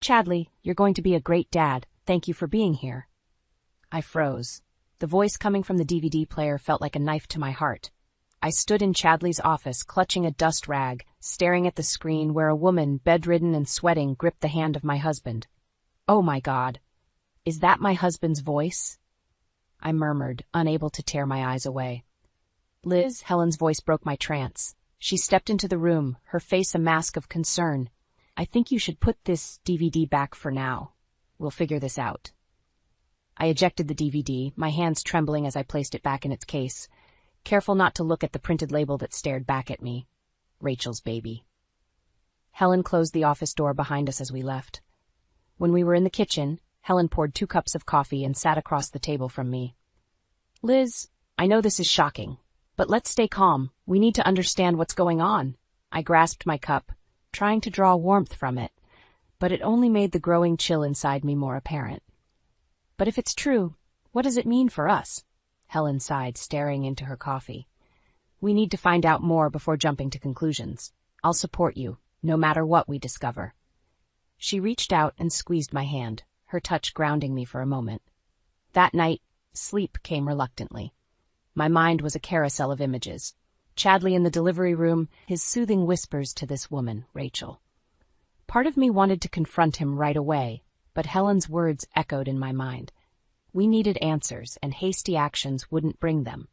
Chadley, you're going to be a great dad. Thank you for being here. I froze. The voice coming from the DVD player felt like a knife to my heart. I stood in Chadley's office, clutching a dust rag, staring at the screen where a woman, bedridden and sweating, gripped the hand of my husband. Oh my God. Is that my husband's voice? I murmured, unable to tear my eyes away. Liz, Helen's voice broke my trance. She stepped into the room, her face a mask of concern. I think you should put this DVD back for now. We'll figure this out. I ejected the DVD, my hands trembling as I placed it back in its case, careful not to look at the printed label that stared back at me. Rachel's baby. Helen closed the office door behind us as we left. When we were in the kitchen, Helen poured 2 cups of coffee and sat across the table from me. Liz, I know this is shocking, but let's stay calm. We need to understand what's going on. I grasped my cup, trying to draw warmth from it, but it only made the growing chill inside me more apparent. But if it's true, what does it mean for us? Helen sighed, staring into her coffee. We need to find out more before jumping to conclusions. I'll support you, no matter what we discover. She reached out and squeezed my hand, her touch grounding me for a moment. That night, sleep came reluctantly. My mind was a carousel of images. Chadley in the delivery room, his soothing whispers to this woman, Rachel. Part of me wanted to confront him right away, but Helen's words echoed in my mind. We needed answers, and hasty actions wouldn't bring them.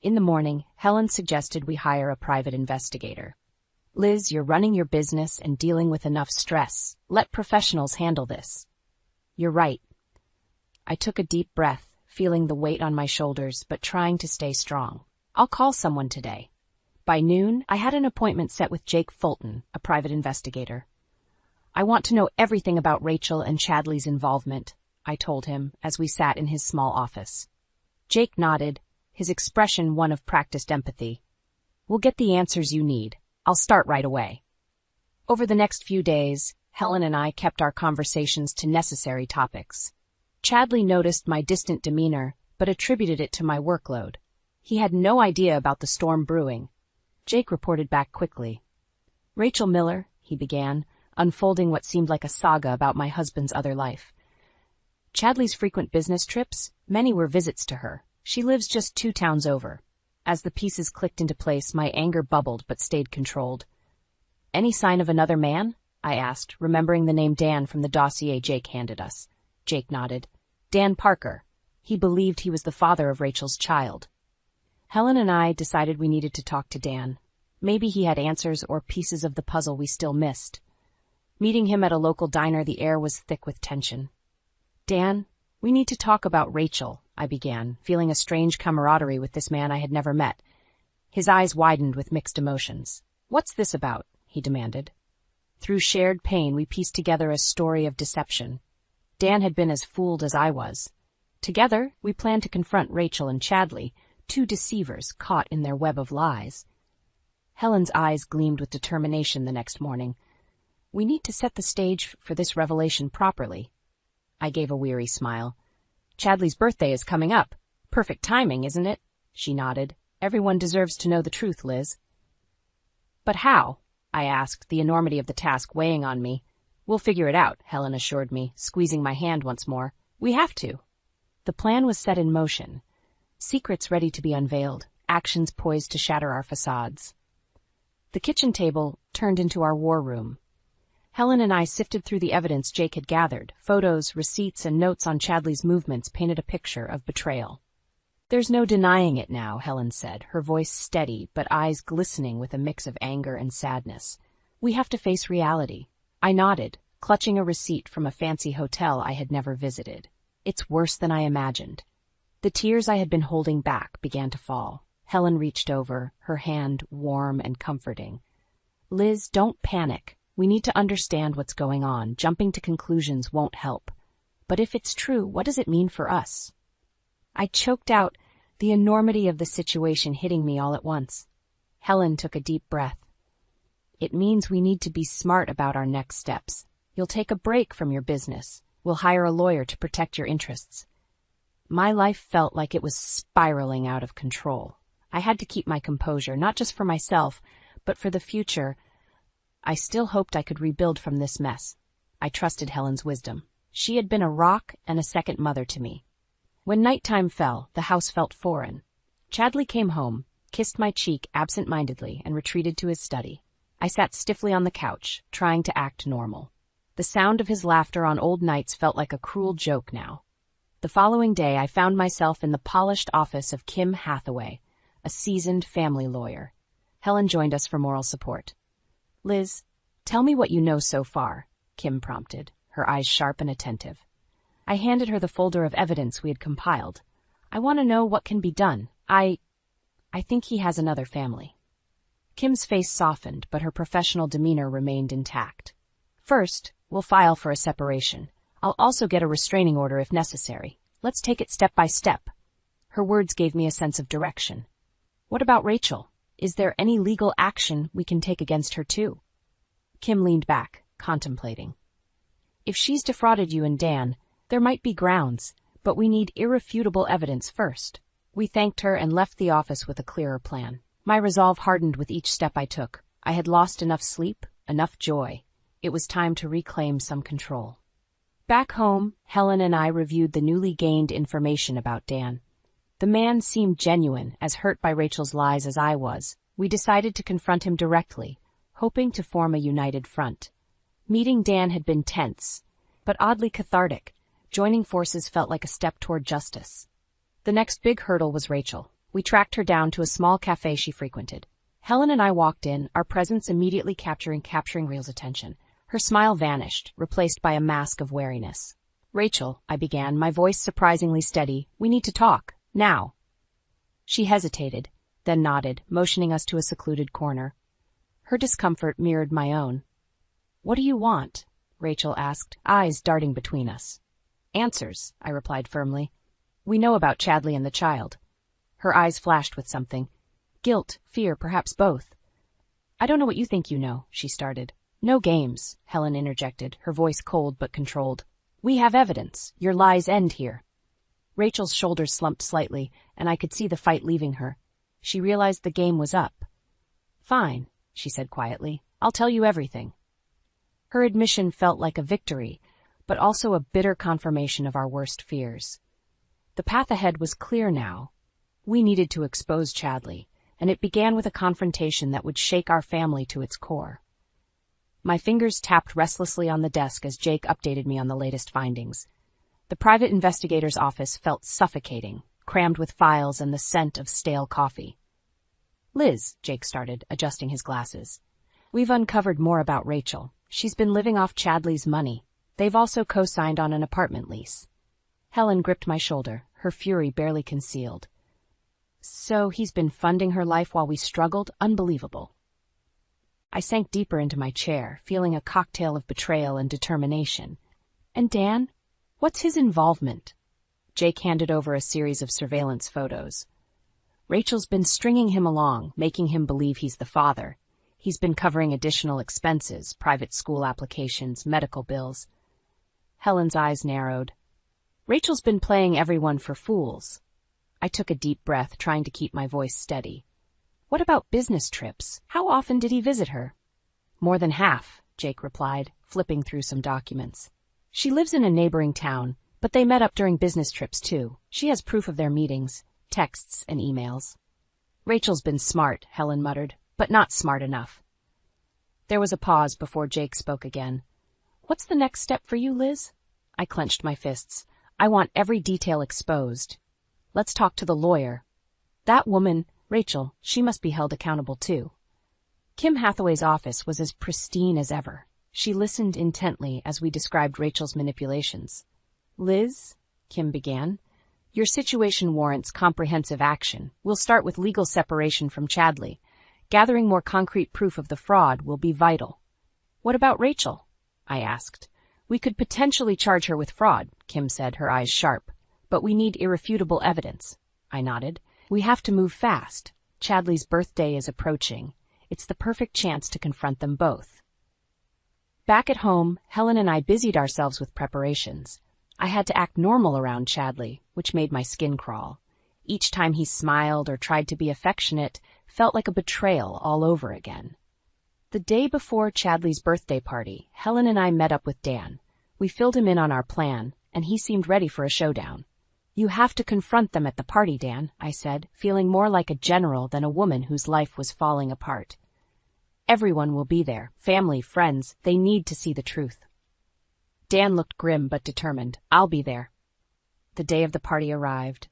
In the morning, Helen suggested we hire a private investigator. Liz, you're running your business and dealing with enough stress. Let professionals handle this. You're right. I took a deep breath, feeling the weight on my shoulders, but trying to stay strong. I'll call someone today. By noon, I had an appointment set with Jake Fulton, a private investigator. I want to know everything about Rachel and Chadley's involvement, I told him as we sat in his small office. Jake nodded, his expression one of practiced empathy. We'll get the answers you need. I'll start right away. Over the next few days, Helen and I kept our conversations to necessary topics. Chadley noticed my distant demeanor, but attributed it to my workload. He had no idea about the storm brewing. Jake reported back quickly. Rachel Miller, he began, unfolding what seemed like a saga about my husband's other life. Chadley's frequent business trips, many were visits to her. She lives just 2 towns over. As the pieces clicked into place, my anger bubbled but stayed controlled. Any sign of another man? I asked, remembering the name Dan from the dossier Jake handed us. Jake nodded. Dan Parker. He believed he was the father of Rachel's child. Helen and I decided we needed to talk to Dan. Maybe he had answers or pieces of the puzzle we still missed. Meeting him at a local diner, the air was thick with tension. Dan, we need to talk about Rachel, I began, feeling a strange camaraderie with this man I had never met. His eyes widened with mixed emotions. What's this about? He demanded. Through shared pain, we pieced together a story of deception. Dan had been as fooled as I was. Together, we planned to confront Rachel and Chadley, 2 deceivers caught in their web of lies. Helen's eyes gleamed with determination the next morning. We need to set the stage for this revelation properly. I gave a weary smile. Chadley's birthday is coming up. Perfect timing, isn't it? She nodded. Everyone deserves to know the truth, Liz. But how? I asked, the enormity of the task weighing on me. We'll figure it out, Helen assured me, squeezing my hand once more. We have to. The plan was set in motion. Secrets ready to be unveiled, actions poised to shatter our facades. The kitchen table turned into our war room. Helen and I sifted through the evidence Jake had gathered. Photos, receipts, and notes on Chadley's movements painted a picture of betrayal. There's no denying it now, Helen said, her voice steady but eyes glistening with a mix of anger and sadness. We have to face reality. I nodded, clutching a receipt from a fancy hotel I had never visited. It's worse than I imagined. The tears I had been holding back began to fall. Helen reached over, her hand warm and comforting. Liz, don't panic. We need to understand what's going on. Jumping to conclusions won't help. But if it's true, what does it mean for us? I choked out, the enormity of the situation hitting me all at once. Helen took a deep breath. It means we need to be smart about our next steps. You'll take a break from your business. We'll hire a lawyer to protect your interests. My life felt like it was spiraling out of control. I had to keep my composure, not just for myself, but for the future. I still hoped I could rebuild from this mess. I trusted Helen's wisdom. She had been a rock and a second mother to me. When nighttime fell, the house felt foreign. Chadley came home, kissed my cheek absent-mindedly, and retreated to his study. I sat stiffly on the couch, trying to act normal. The sound of his laughter on old nights felt like a cruel joke now. The following day, I found myself in the polished office of Kim Hathaway, a seasoned family lawyer. Helen joined us for moral support. "Liz, tell me what you know so far," Kim prompted, her eyes sharp and attentive. I handed her the folder of evidence we had compiled. "I want to know what can be done. I think he has another family." Kim's face softened, but her professional demeanor remained intact. "First, we'll file for a separation. I'll also get a restraining order if necessary. Let's take it step by step." Her words gave me a sense of direction. "What about Rachel? Is there any legal action we can take against her too?" Kim leaned back, contemplating. "If she's defrauded you and Dan, there might be grounds, but we need irrefutable evidence first." We thanked her and left the office with a clearer plan. My resolve hardened with each step I took. I had lost enough sleep, enough joy. It was time to reclaim some control. Back home, Helen and I reviewed the newly gained information about Dan. The man seemed genuine, as hurt by Rachel's lies as I was. We decided to confront him directly, hoping to form a united front. Meeting Dan had been tense, but oddly cathartic. Joining forces felt like a step toward justice. The next big hurdle was Rachel. We tracked her down to a small cafe she frequented. Helen and I walked in, our presence immediately capturing Rachel's attention. Her smile vanished, replaced by a mask of wariness. "Rachel," I began, my voice surprisingly steady, "we need to talk. Now." She hesitated, then nodded, motioning us to a secluded corner. Her discomfort mirrored my own. "What do you want?" Rachel asked, eyes darting between us. "Answers," I replied firmly. "We know about Chadley and the child." Her eyes flashed with something. Guilt, fear, perhaps both. "I don't know what you think you know," she started. "No games," Helen interjected, her voice cold but controlled. "We have evidence. Your lies end here." Rachel's shoulders slumped slightly, and I could see the fight leaving her. She realized the game was up. "Fine," she said quietly. "I'll tell you everything." Her admission felt like a victory, but also a bitter confirmation of our worst fears. The path ahead was clear now. We needed to expose Chadley, and it began with a confrontation that would shake our family to its core. My fingers tapped restlessly on the desk as Jake updated me on the latest findings. The private investigator's office felt suffocating, crammed with files and the scent of stale coffee. "Liz," Jake started, adjusting his glasses. "We've uncovered more about Rachel. She's been living off Chadley's money. They've also co-signed on an apartment lease." Helen gripped my shoulder, her fury barely concealed. "So he's been funding her life while we struggled? Unbelievable." I sank deeper into my chair, feeling a cocktail of betrayal and determination. "And Dan? What's his involvement?" Jake handed over a series of surveillance photos. "Rachel's been stringing him along, making him believe he's the father. He's been covering additional expenses, private school applications, medical bills." Helen's eyes narrowed. "Rachel's been playing everyone for fools." I took a deep breath, trying to keep my voice steady. "What about business trips? How often did he visit her?" "More than half," Jake replied, flipping through some documents. "She lives in a neighboring town, but they met up during business trips too. She has proof of their meetings, texts and emails." "Rachel's been smart," Helen muttered, "but not smart enough." There was a pause before Jake spoke again. "What's the next step for you, Liz?" I clenched my fists. "I want every detail exposed." "Let's talk to the lawyer." "That woman, Rachel, she must be held accountable too." Kim Hathaway's office was as pristine as ever. She listened intently as we described Rachel's manipulations. "Liz," Kim began, "your situation warrants comprehensive action. We'll start with legal separation from Chadley. Gathering more concrete proof of the fraud will be vital." "What about Rachel?" I asked. "We could potentially charge her with fraud," Kim said, her eyes sharp. "But we need irrefutable evidence." I nodded. "We have to move fast. Chadley's birthday is approaching. It's the perfect chance to confront them both." Back at home, Helen and I busied ourselves with preparations. I had to act normal around Chadley, which made my skin crawl. Each time he smiled or tried to be affectionate felt like a betrayal all over again. The day before Chadley's birthday party, Helen and I met up with Dan. We filled him in on our plan, and he seemed ready for a showdown. You have to confront them at the party, Dan, I said, feeling more like a general than a woman whose life was falling apart. Everyone will be there, family, friends, they need to see the truth. Dan looked grim but determined. I'll be there. The day of the party arrived.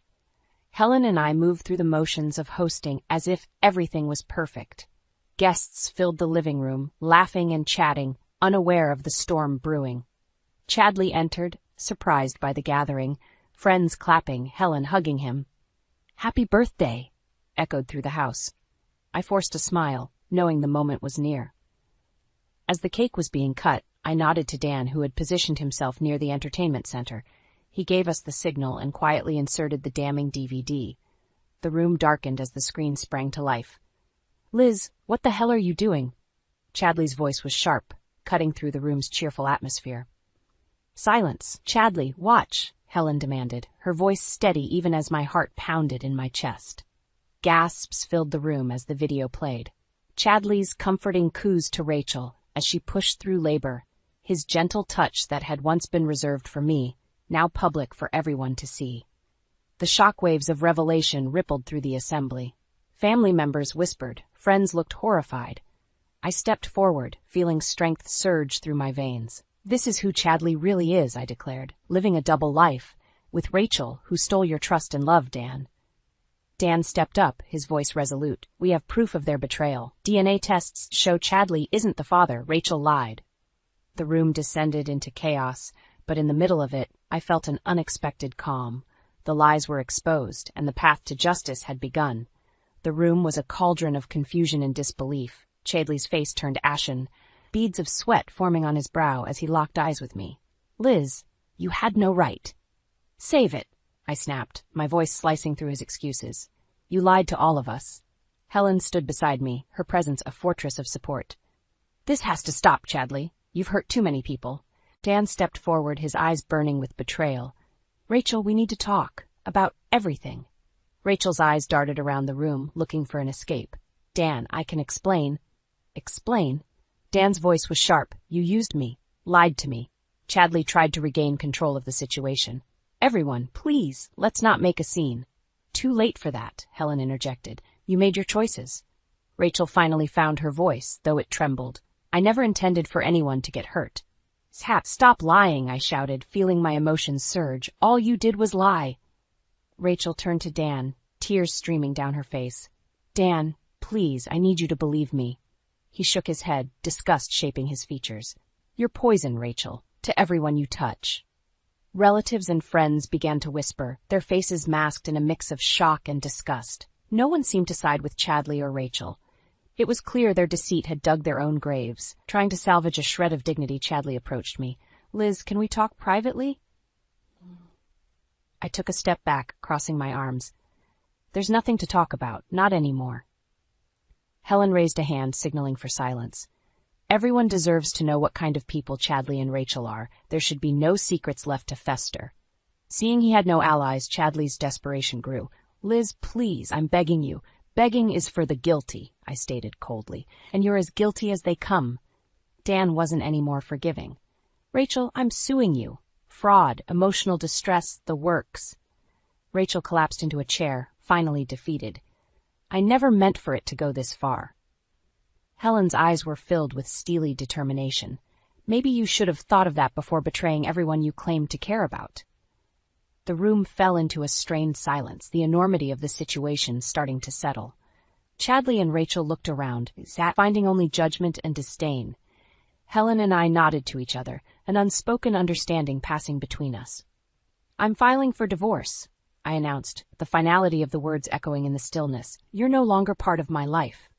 Helen and I moved through the motions of hosting as if everything was perfect. Guests filled the living room, laughing and chatting, unaware of the storm brewing. Chadley entered, surprised by the gathering, friends clapping, Helen hugging him. Happy birthday, echoed through the house. I forced a smile, knowing the moment was near. As the cake was being cut, I nodded to Dan, who had positioned himself near the entertainment center. He gave us the signal and quietly inserted the damning DVD. The room darkened as the screen sprang to life. Liz, what the hell are you doing? Chadley's voice was sharp, cutting through the room's cheerful atmosphere. Silence. Chadley, watch, Helen demanded, her voice steady even as my heart pounded in my chest. Gasps filled the room as the video played. Chadley's comforting coos to Rachel as she pushed through labor, his gentle touch that had once been reserved for me, now public for everyone to see. The shockwaves of revelation rippled through the assembly. Family members whispered, friends looked horrified. I stepped forward, feeling strength surge through my veins. This is who Chadley really is, I declared, living a double life, with Rachel, who stole your trust and love, Dan. Dan stepped up, his voice resolute. We have proof of their betrayal. DNA tests show Chadley isn't the father. Rachel lied. The room descended into chaos, but in the middle of it, I felt an unexpected calm. The lies were exposed, and the path to justice had begun. The room was a cauldron of confusion and disbelief. Chadley's face turned ashen, beads of sweat forming on his brow as he locked eyes with me. Liz, you had no right. Save it, I snapped, my voice slicing through his excuses. You lied to all of us. Helen stood beside me, her presence a fortress of support. This has to stop, Chadley. You've hurt too many people. Dan stepped forward, his eyes burning with betrayal. Rachel, we need to talk. About everything. Rachel's eyes darted around the room, looking for an escape. Dan, I can explain. Explain? Dan's voice was sharp. You used me. Lied to me. Chadley tried to regain control of the situation. Everyone, please, let's not make a scene. Too late for that, Helen interjected. You made your choices. Rachel finally found her voice, though it trembled. I never intended for anyone to get hurt. Stop lying, I shouted, feeling my emotions surge. All you did was lie. Rachel turned to Dan, tears streaming down her face. Dan, please, I need you to believe me. He shook his head, disgust shaping his features. You're poison, Rachel, to everyone you touch. Relatives and friends began to whisper, their faces masked in a mix of shock and disgust. No one seemed to side with Chadley or Rachel. It was clear their deceit had dug their own graves. Trying to salvage a shred of dignity, Chadley approached me. Liz, can we talk privately? I took a step back, crossing my arms. There's nothing to talk about, not anymore. Helen raised a hand, signaling for silence. Everyone deserves to know what kind of people Chadley and Rachel are. There should be no secrets left to fester. Seeing he had no allies, Chadley's desperation grew. Liz, please, I'm begging you. Begging is for the guilty, I stated coldly, and you're as guilty as they come. Dan wasn't any more forgiving. Rachel, I'm suing you. Fraud, emotional distress, the works. Rachel collapsed into a chair, finally defeated. I never meant for it to go this far. Helen's eyes were filled with steely determination. Maybe you should have thought of that before betraying everyone you claimed to care about. The room fell into a strained silence, the enormity of the situation starting to settle. Chadley and Rachel looked around, finding only judgment and disdain. Helen and I nodded to each other, an unspoken understanding passing between us. I'm filing for divorce, I announced, the finality of the words echoing in the stillness. You're no longer part of my life.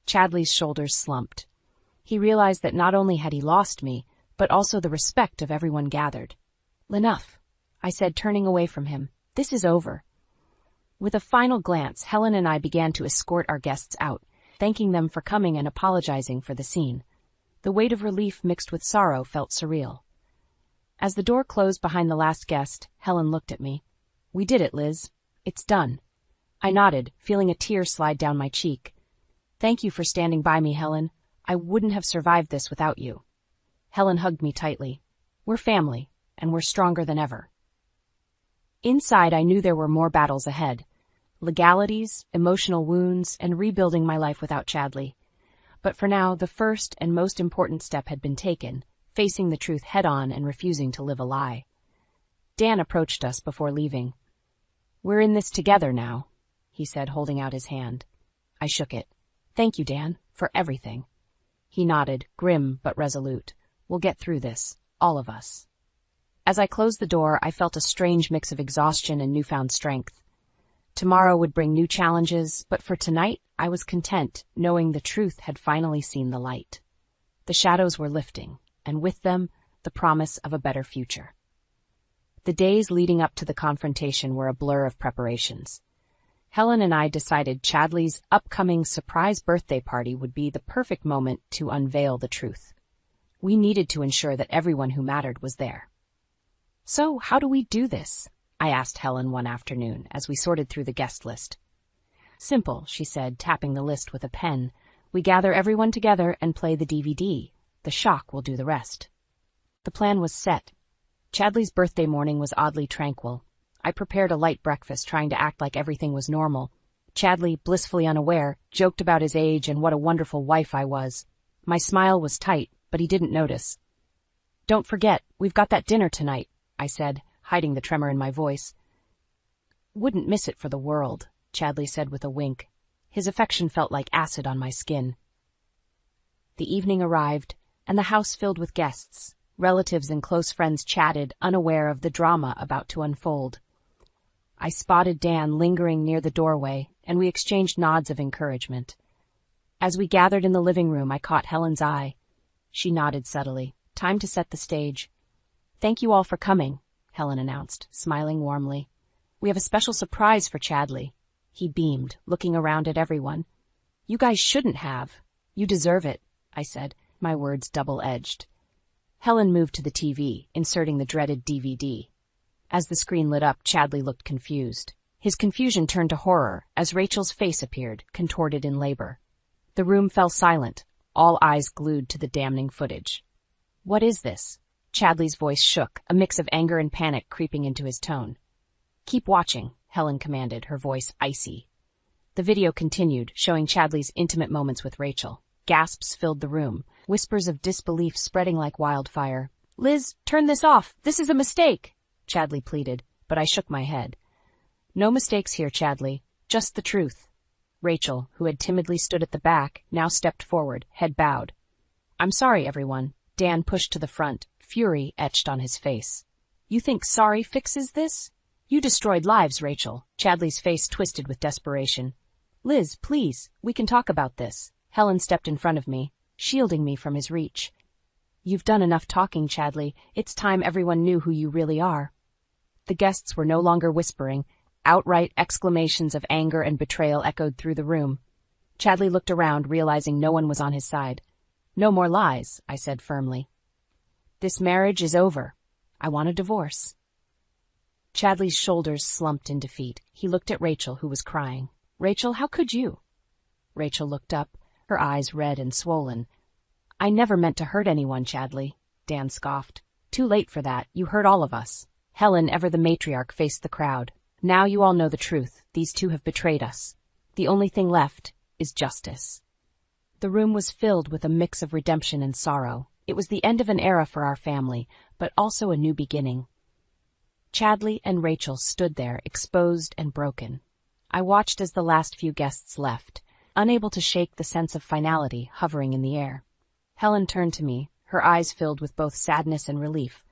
Chadley's shoulders slumped. He realized that not only had he lost me, but also the respect of everyone gathered. Enough, I said, turning away from him. This is over. With a final glance, Helen and I began to escort our guests out, thanking them for coming and apologizing for the scene. The weight of relief mixed with sorrow felt surreal. As the door closed behind the last guest, Helen looked at me. We did it, Liz. It's done. I nodded, feeling a tear slide down my cheek. Thank you for standing by me, Helen. I wouldn't have survived this without you. Helen hugged me tightly. We're family, and we're stronger than ever. Inside, I knew there were more battles ahead. Legalities, emotional wounds, and rebuilding my life without Chadley. But for now, the first and most important step had been taken, facing the truth head-on and refusing to live a lie. Dan approached us before leaving. We're in this together now, he said, holding out his hand. I shook it. Thank you, Dan, for everything. He nodded, grim but resolute. We'll get through this, all of us. As I closed the door, I felt a strange mix of exhaustion and newfound strength. Tomorrow would bring new challenges, but for tonight, I was content, knowing the truth had finally seen the light. The shadows were lifting, and with them, the promise of a better future. The days leading up to the confrontation were a blur of preparations. Helen and I decided Chadley's upcoming surprise birthday party would be the perfect moment to unveil the truth. We needed to ensure that everyone who mattered was there. So, how do we do this? I asked Helen one afternoon as we sorted through the guest list. Simple, she said, tapping the list with a pen. We gather everyone together and play the DVD. The shock will do the rest. The plan was set. Chadley's birthday morning was oddly tranquil. I prepared a light breakfast, trying to act like everything was normal. Chadley, blissfully unaware, joked about his age and what a wonderful wife I was. My smile was tight, but he didn't notice. Don't forget, we've got that dinner tonight, I said, hiding the tremor in my voice. Wouldn't miss it for the world, Chadley said with a wink. His affection felt like acid on my skin. The evening arrived, and the house filled with guests. Relatives and close friends chatted, unaware of the drama about to unfold. I spotted Dan lingering near the doorway, and we exchanged nods of encouragement. As we gathered in the living room, I caught Helen's eye. She nodded subtly. Time to set the stage. Thank you all for coming, Helen announced, smiling warmly. We have a special surprise for Chadley. He beamed, looking around at everyone. You guys shouldn't have. You deserve it, I said, my words double-edged. Helen moved to the TV, inserting the dreaded DVD. As the screen lit up, Chadley looked confused. His confusion turned to horror as Rachel's face appeared, contorted in labor. The room fell silent, all eyes glued to the damning footage. What is this? Chadley's voice shook, a mix of anger and panic creeping into his tone. Keep watching, Helen commanded, her voice icy. The video continued, showing Chadley's intimate moments with Rachel. Gasps filled the room, whispers of disbelief spreading like wildfire. Liz, turn this off. This is a mistake, Chadley pleaded, but I shook my head. No mistakes here, Chadley. Just the truth. Rachel, who had timidly stood at the back, now stepped forward, head bowed. I'm sorry, everyone. Dan pushed to the front, fury etched on his face. You think sorry fixes this? You destroyed lives, Rachel. Chadley's face twisted with desperation. Liz, please, we can talk about this. Helen stepped in front of me, shielding me from his reach. You've done enough talking, Chadley. It's time everyone knew who you really are. The guests were no longer whispering. Outright exclamations of anger and betrayal echoed through the room. Chadley looked around, realizing no one was on his side. No more lies, I said firmly. This marriage is over. I want a divorce. Chadley's shoulders slumped in defeat. He looked at Rachel, who was crying. Rachel, how could you? Rachel looked up, her eyes red and swollen. I never meant to hurt anyone, Chadley, Dan scoffed. Too late for that. You hurt all of us. Helen, ever the matriarch, faced the crowd. Now you all know the truth. These two have betrayed us. The only thing left is justice. The room was filled with a mix of redemption and sorrow. It was the end of an era for our family, but also a new beginning. Chadley and Rachel stood there, exposed and broken. I watched as the last few guests left, unable to shake the sense of finality hovering in the air. Helen turned to me, her eyes filled with both sadness and relief.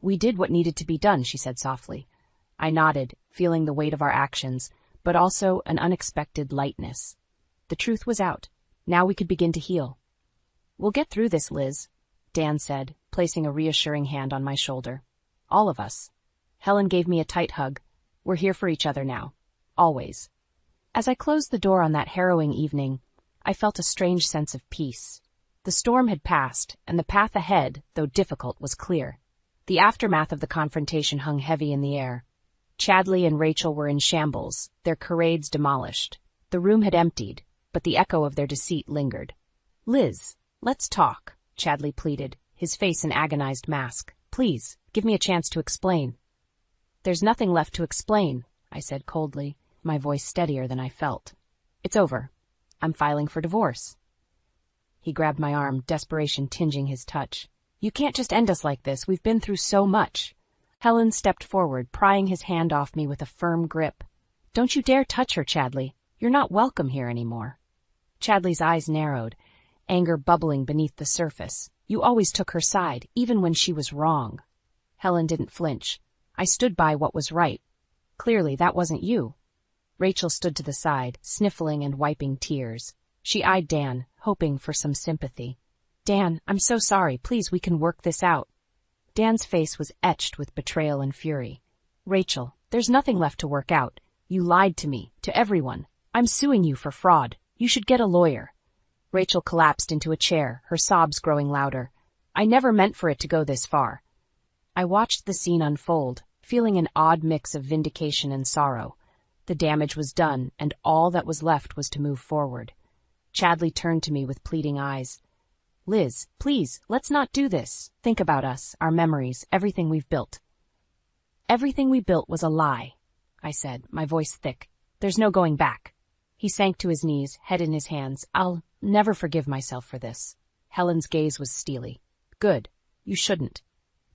We did what needed to be done, she said softly. I nodded, feeling the weight of our actions, but also an unexpected lightness. The truth was out. Now we could begin to heal. We'll get through this, Liz, Dan said, placing a reassuring hand on my shoulder. All of us. Helen gave me a tight hug. We're here for each other now. Always. As I closed the door on that harrowing evening, I felt a strange sense of peace. The storm had passed, and the path ahead, though difficult, was clear. The aftermath of the confrontation hung heavy in the air. Chadley and Rachel were in shambles, their charades demolished. The room had emptied, but the echo of their deceit lingered. "Liz, let's talk," Chadley pleaded, his face an agonized mask. "Please, give me a chance to explain." "There's nothing left to explain," I said coldly, my voice steadier than I felt. "It's over. I'm filing for divorce." He grabbed my arm, desperation tinging his touch. "You can't just end us like this. We've been through so much." Helen stepped forward, prying his hand off me with a firm grip. "Don't you dare touch her, Chadley. You're not welcome here anymore." Chadley's eyes narrowed, anger bubbling beneath the surface. "You always took her side, even when she was wrong." Helen didn't flinch. "I stood by what was right. Clearly, that wasn't you." Rachel stood to the side, sniffling and wiping tears. She eyed Dan, hoping for some sympathy. "Dan, I'm so sorry. Please, we can work this out." Dan's face was etched with betrayal and fury. "Rachel, there's nothing left to work out. You lied to me, to everyone. I'm suing you for fraud. You should get a lawyer." Rachel collapsed into a chair, her sobs growing louder. "I never meant for it to go this far." I watched the scene unfold, feeling an odd mix of vindication and sorrow. The damage was done, and all that was left was to move forward. Chadley turned to me with pleading eyes. "Liz, please, let's not do this. Think about us, our memories, everything we've built." "Everything we built was a lie," I said, my voice thick. "There's no going back." He sank to his knees, head in his hands. "I'll never forgive myself for this." Helen's gaze was steely. "Good. You shouldn't."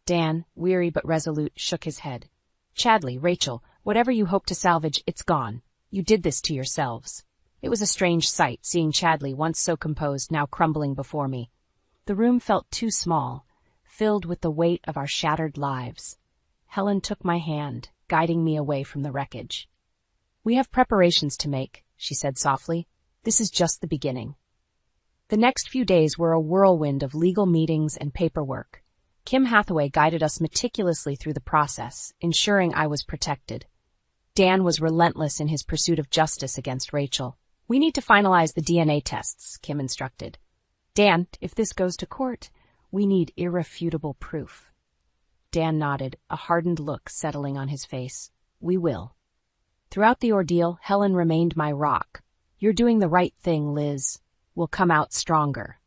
Dan, weary but resolute, shook his head. "Chadley, Rachel, whatever you hope to salvage, it's gone. You did this to yourselves." It was a strange sight, seeing Chadley, once so composed, now crumbling before me. The room felt too small, filled with the weight of our shattered lives. Helen took my hand, guiding me away from the wreckage. "We have preparations to make," she said softly. "This is just the beginning." The next few days were a whirlwind of legal meetings and paperwork. Kim Hathaway guided us meticulously through the process, ensuring I was protected. Dan was relentless in his pursuit of justice against Rachel. "We need to finalize the DNA tests," Kim instructed. "Dan, if this goes to court, we need irrefutable proof." Dan nodded, a hardened look settling on his face. "We will." Throughout the ordeal, Helen remained my rock. "You're doing the right thing, Liz. We'll come out stronger."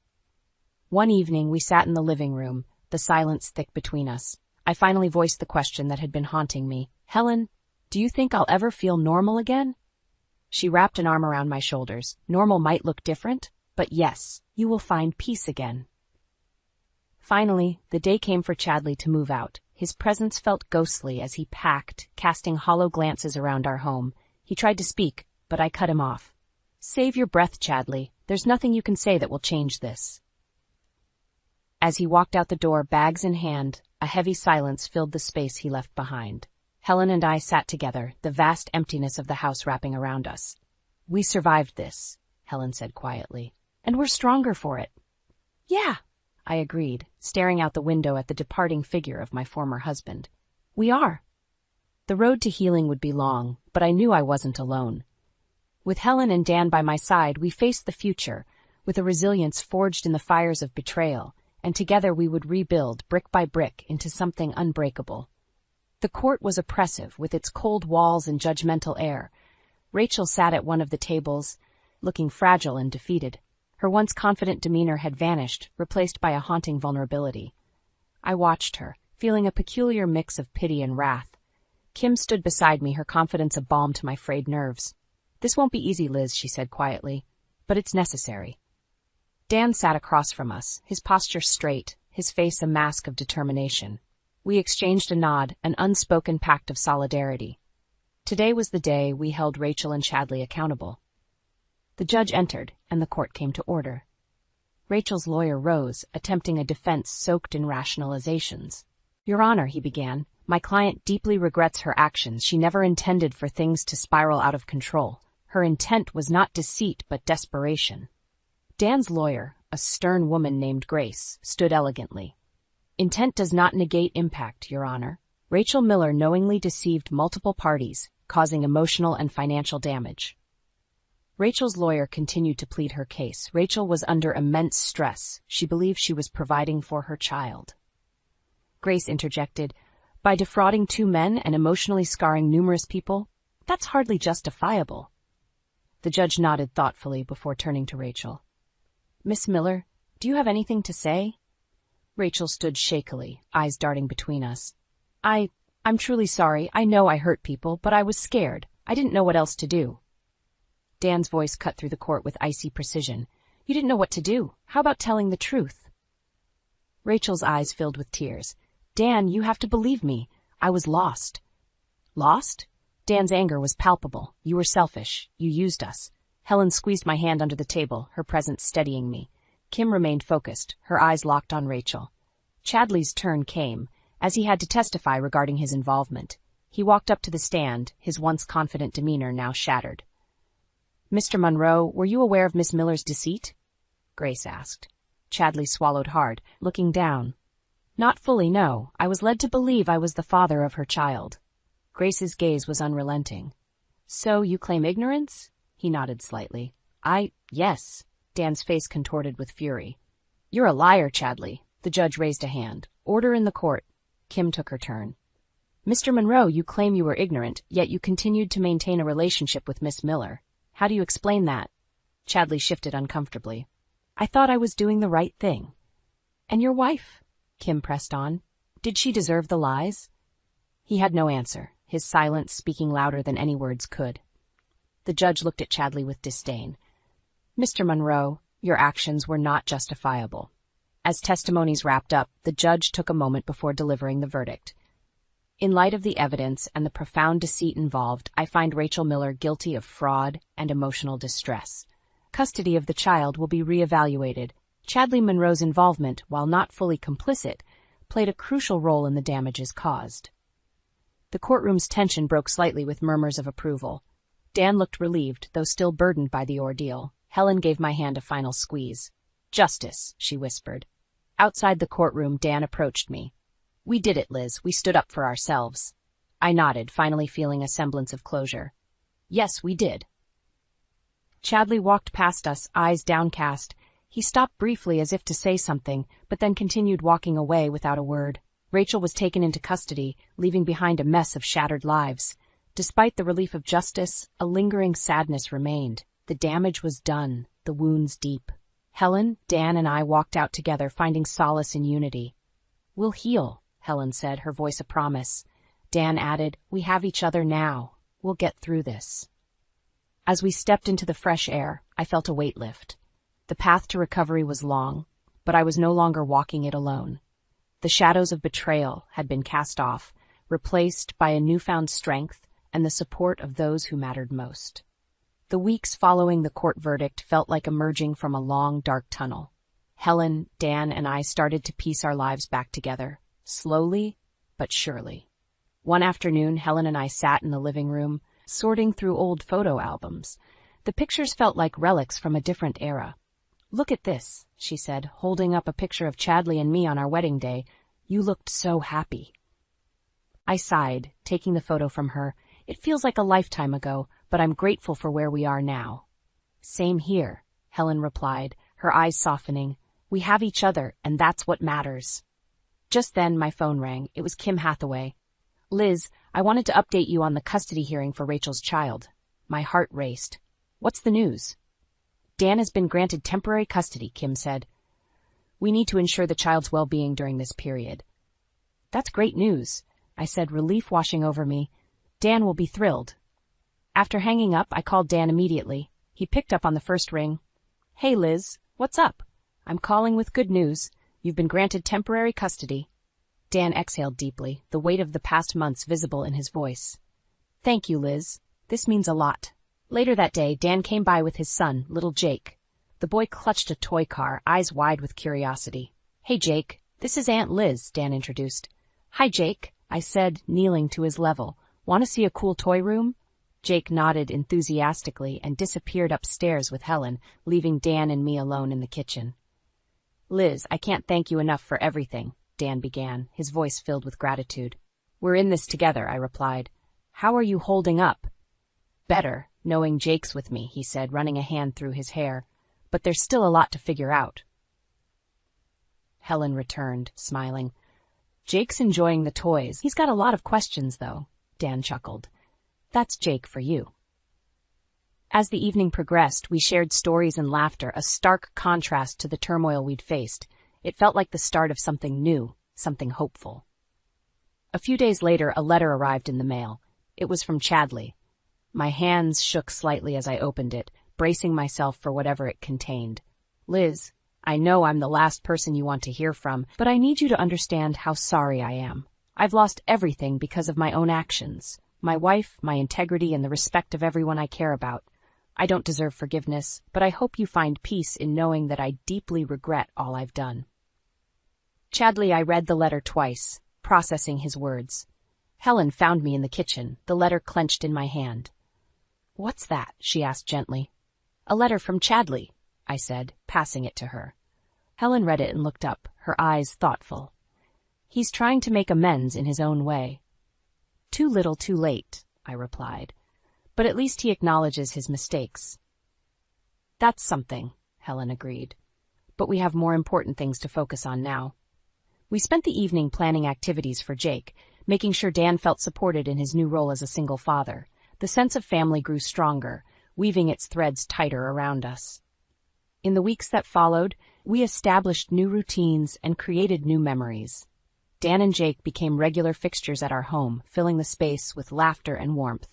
One evening, we sat in the living room, the silence thick between us. I finally voiced the question that had been haunting me. "Helen, do you think I'll ever feel normal again?" She wrapped an arm around my shoulders. "Normal might look different, but yes, you will find peace again." Finally, the day came for Chadley to move out. His presence felt ghostly as he packed, casting hollow glances around our home. He tried to speak, but I cut him off. "Save your breath, Chadley. There's nothing you can say that will change this." As he walked out the door, bags in hand, a heavy silence filled the space he left behind. Helen and I sat together, the vast emptiness of the house wrapping around us. "We survived this," Helen said quietly, "and we're stronger for it." "Yeah," I agreed, staring out the window at the departing figure of my former husband. "We are." The road to healing would be long, but I knew I wasn't alone. With Helen and Dan by my side, we faced the future, with a resilience forged in the fires of betrayal, and together we would rebuild, brick by brick, into something unbreakable. The court was oppressive, with its cold walls and judgmental air. Rachel sat at one of the tables, looking fragile and defeated. Her once confident demeanor had vanished, replaced by a haunting vulnerability. I watched her, feeling a peculiar mix of pity and wrath. Kim stood beside me, her confidence a balm to my frayed nerves. "This won't be easy, Liz," she said quietly, "but it's necessary." Dan sat across from us, his posture straight, his face a mask of determination. We exchanged a nod, an unspoken pact of solidarity. Today was the day we held Rachel and Chadley accountable. The judge entered, and the court came to order. Rachel's lawyer rose, attempting a defense soaked in rationalizations. "Your Honor," he began, "my client deeply regrets her actions. She never intended for things to spiral out of control. Her intent was not deceit, but desperation." Dan's lawyer, a stern woman named Grace, stood elegantly. "Intent does not negate impact, Your Honor. Rachel Miller knowingly deceived multiple parties, causing emotional and financial damage." Rachel's lawyer continued to plead her case. Rachel was under immense stress. She believed she was providing for her child. Grace interjected, "By defrauding two men and emotionally scarring numerous people, that's hardly justifiable." The judge nodded thoughtfully before turning to Rachel. Miss Miller, do you have anything to say? Rachel stood shakily, eyes darting between us. I'm truly sorry. I know I hurt people, but I was scared. I didn't know what else to do. Dan's voice cut through the court with icy precision. You didn't know what to do. How about telling the truth? Rachel's eyes filled with tears. Dan, you have to believe me. I was lost. Lost? Dan's anger was palpable. You were selfish. You used us. Helen squeezed my hand under the table, her presence steadying me. Kim remained focused, her eyes locked on Rachel. Chadley's turn came, as he had to testify regarding his involvement. He walked up to the stand, his once confident demeanor now shattered. Mr. Monroe, were you aware of Miss Miller's deceit? Grace asked. Chadley swallowed hard, looking down. Not fully, no. I was led to believe I was the father of her child. Grace's gaze was unrelenting. So you claim ignorance? He nodded slightly. Yes. Dan's face contorted with fury. You're a liar, Chadley. The judge raised a hand. Order in the court. Kim took her turn. Mr. Monroe, you claim you were ignorant, yet you continued to maintain a relationship with Miss Miller. How do you explain that? Chadley shifted uncomfortably. I thought I was doing the right thing. And your wife? Kim pressed on. Did she deserve the lies? He had no answer, his silence speaking louder than any words could. The judge looked at Chadley with disdain. Mr. Monroe, your actions were not justifiable. As testimonies wrapped up, the judge took a moment before delivering the verdict. In light of the evidence and the profound deceit involved, I find Rachel Miller guilty of fraud and emotional distress. Custody of the child will be reevaluated. Chadley Monroe's involvement, while not fully complicit, played a crucial role in the damages caused. The courtroom's tension broke slightly with murmurs of approval. Dan looked relieved, though still burdened by the ordeal. Helen gave my hand a final squeeze. Justice, she whispered. Outside the courtroom, Dan approached me. We did it, Liz. We stood up for ourselves. I nodded, finally feeling a semblance of closure. Yes, we did. Chadley walked past us, eyes downcast. He stopped briefly as if to say something, but then continued walking away without a word. Rachel was taken into custody, leaving behind a mess of shattered lives. Despite the relief of justice, a lingering sadness remained. The damage was done, the wounds deep. Helen, Dan, and I walked out together, finding solace in unity. We'll heal, Helen said, her voice a promise. Dan added, we have each other now. We'll get through this. As we stepped into the fresh air, I felt a weight lift. The path to recovery was long, but I was no longer walking it alone. The shadows of betrayal had been cast off, replaced by a newfound strength and the support of those who mattered most. The weeks following the court verdict felt like emerging from a long, dark tunnel. Helen, Dan, and I started to piece our lives back together, slowly but surely. One afternoon, Helen and I sat in the living room, sorting through old photo albums. The pictures felt like relics from a different era. Look at this, she said, holding up a picture of Chadley and me on our wedding day. You looked so happy. I sighed, taking the photo from her. It feels like a lifetime ago, but I'm grateful for where we are now. Same here, Helen replied, her eyes softening. We have each other, and that's what matters. Just then, my phone rang. It was Kim Hathaway. Liz, I wanted to update you on the custody hearing for Rachel's child. My heart raced. What's the news? Dan has been granted temporary custody, Kim said. We need to ensure the child's well-being during this period. That's great news, I said, relief washing over me. Dan will be thrilled. After hanging up, I called Dan immediately. He picked up on the first ring. Hey, Liz, what's up? I'm calling with good news. You've been granted temporary custody. Dan exhaled deeply, the weight of the past months visible in his voice. Thank you, Liz. This means a lot. Later that day, Dan came by with his son, little Jake. The boy clutched a toy car, eyes wide with curiosity. Hey, Jake, this is Aunt Liz, Dan introduced. Hi, Jake, I said, kneeling to his level. Want to see a cool toy room? Jake nodded enthusiastically and disappeared upstairs with Helen, leaving Dan and me alone in the kitchen. Liz, I can't thank you enough for everything, Dan began, his voice filled with gratitude. We're in this together, I replied. How are you holding up? Better, knowing Jake's with me, he said, running a hand through his hair. But there's still a lot to figure out. Helen returned, smiling. Jake's enjoying the toys. He's got a lot of questions, though, Dan chuckled. That's Jake for you. As the evening progressed, we shared stories and laughter, a stark contrast to the turmoil we'd faced. It felt like the start of something new, something hopeful. A few days later, a letter arrived in the mail. It was from Chadley. My hands shook slightly as I opened it, bracing myself for whatever it contained. Liz, I know I'm the last person you want to hear from, but I need you to understand how sorry I am. I've lost everything because of my own actions. My wife, my integrity, and the respect of everyone I care about. I don't deserve forgiveness, but I hope you find peace in knowing that I deeply regret all I've done. Chadley, I read the letter twice, processing his words. Helen found me in the kitchen, the letter clenched in my hand. What's that? She asked gently. A letter from Chadley, I said, passing it to her. Helen read it and looked up, her eyes thoughtful. He's trying to make amends in his own way. Too little, too late, I replied. But at least he acknowledges his mistakes. That's something, Helen agreed. But we have more important things to focus on now. We spent the evening planning activities for Jake, making sure Dan felt supported in his new role as a single father. The sense of family grew stronger, weaving its threads tighter around us. In the weeks that followed, we established new routines and created new memories. Dan and Jake became regular fixtures at our home, filling the space with laughter and warmth.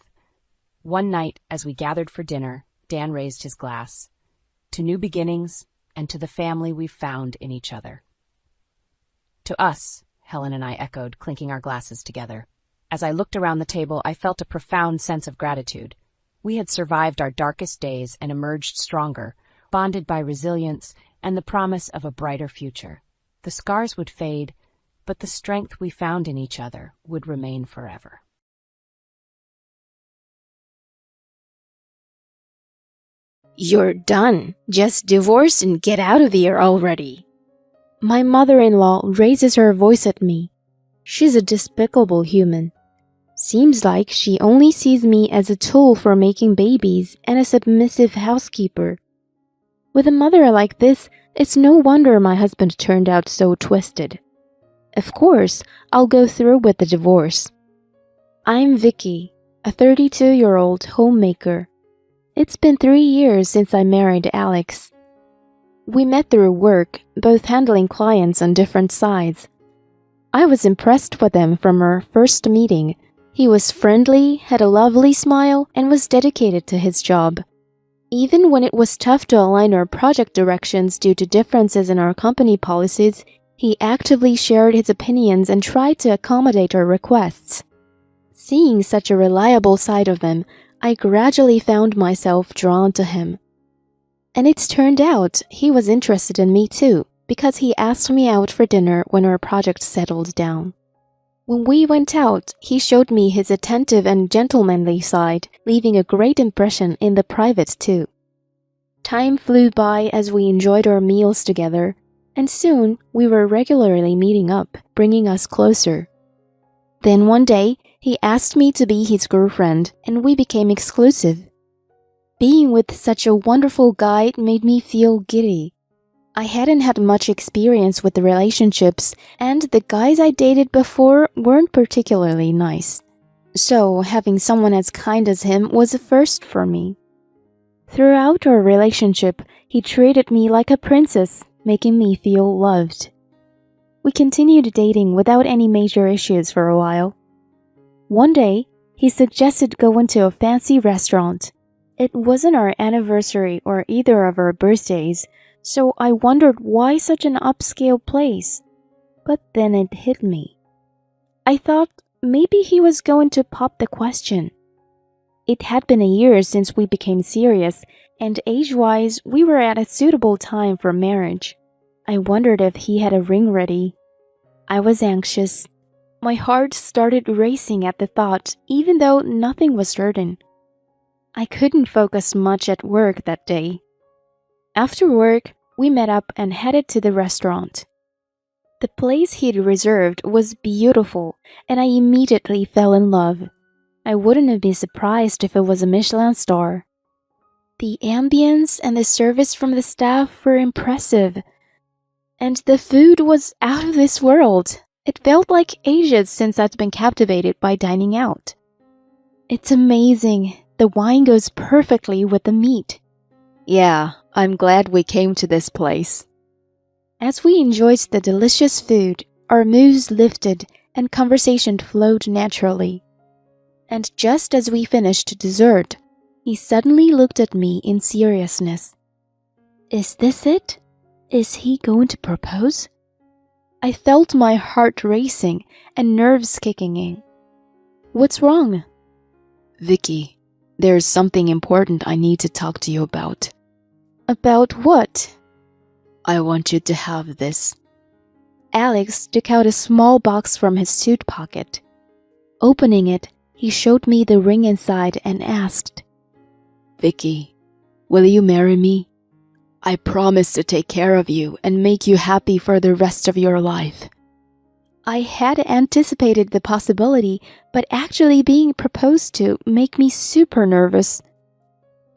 One night, as we gathered for dinner, Dan raised his glass. To new beginnings, and to the family we've found in each other. To us, Helen and I echoed, clinking our glasses together. As I looked around the table, I felt a profound sense of gratitude. We had survived our darkest days and emerged stronger, bonded by resilience and the promise of a brighter future. The scars would fade, but the strength we found in each other would remain forever. You're done. Just divorce and get out of here already. My mother-in-law raises her voice at me. She's a despicable human. Seems like she only sees me as a tool for making babies and a submissive housekeeper. With a mother like this, it's no wonder my husband turned out so twisted. Of course, I'll go through with the divorce. I'm Vicky, a 32-year-old homemaker. It's been 3 years since I married Alex. We met through work, both handling clients on different sides. I was impressed with him from our first meeting. He was friendly, had a lovely smile, and was dedicated to his job. Even when it was tough to align our project directions due to differences in our company policies, he actively shared his opinions and tried to accommodate our requests. Seeing such a reliable side of him, I gradually found myself drawn to him. And it's turned out he was interested in me too, because he asked me out for dinner when our project settled down. When we went out, he showed me his attentive and gentlemanly side, leaving a great impression in the private too. Time flew by as we enjoyed our meals together, and soon we were regularly meeting up, bringing us closer. Then one day, he asked me to be his girlfriend, and we became exclusive. Being with such a wonderful guy made me feel giddy. I hadn't had much experience with the relationships, and the guys I dated before weren't particularly nice. So having someone as kind as him was a first for me. Throughout our relationship, he treated me like a princess, making me feel loved. We continued dating without any major issues for a while. One day, he suggested going to a fancy restaurant. It wasn't our anniversary or either of our birthdays, so I wondered why such an upscale place. But then it hit me. I thought maybe he was going to pop the question. It had been a year since we became serious, and age-wise, we were at a suitable time for marriage. I wondered if he had a ring ready. I was anxious. My heart started racing at the thought, even though nothing was certain. I couldn't focus much at work that day. After work, we met up and headed to the restaurant. The place he'd reserved was beautiful, and I immediately fell in love. I wouldn't have been surprised if it was a Michelin star. The ambience and the service from the staff were impressive, and the food was out of this world. It felt like ages since I'd been captivated by dining out. It's amazing. The wine goes perfectly with the meat. Yeah, I'm glad we came to this place. As we enjoyed the delicious food, our moods lifted and conversation flowed naturally. And just as we finished dessert, he suddenly looked at me in seriousness. Is this it? Is he going to propose? I felt my heart racing and nerves kicking in. What's wrong? Vicky, there's something important I need to talk to you about. About what? I want you to have this. Alex took out a small box from his suit pocket. Opening it, he showed me the ring inside and asked, Vicky, will you marry me? I promise to take care of you and make you happy for the rest of your life. I had anticipated the possibility, but actually being proposed to made me super nervous.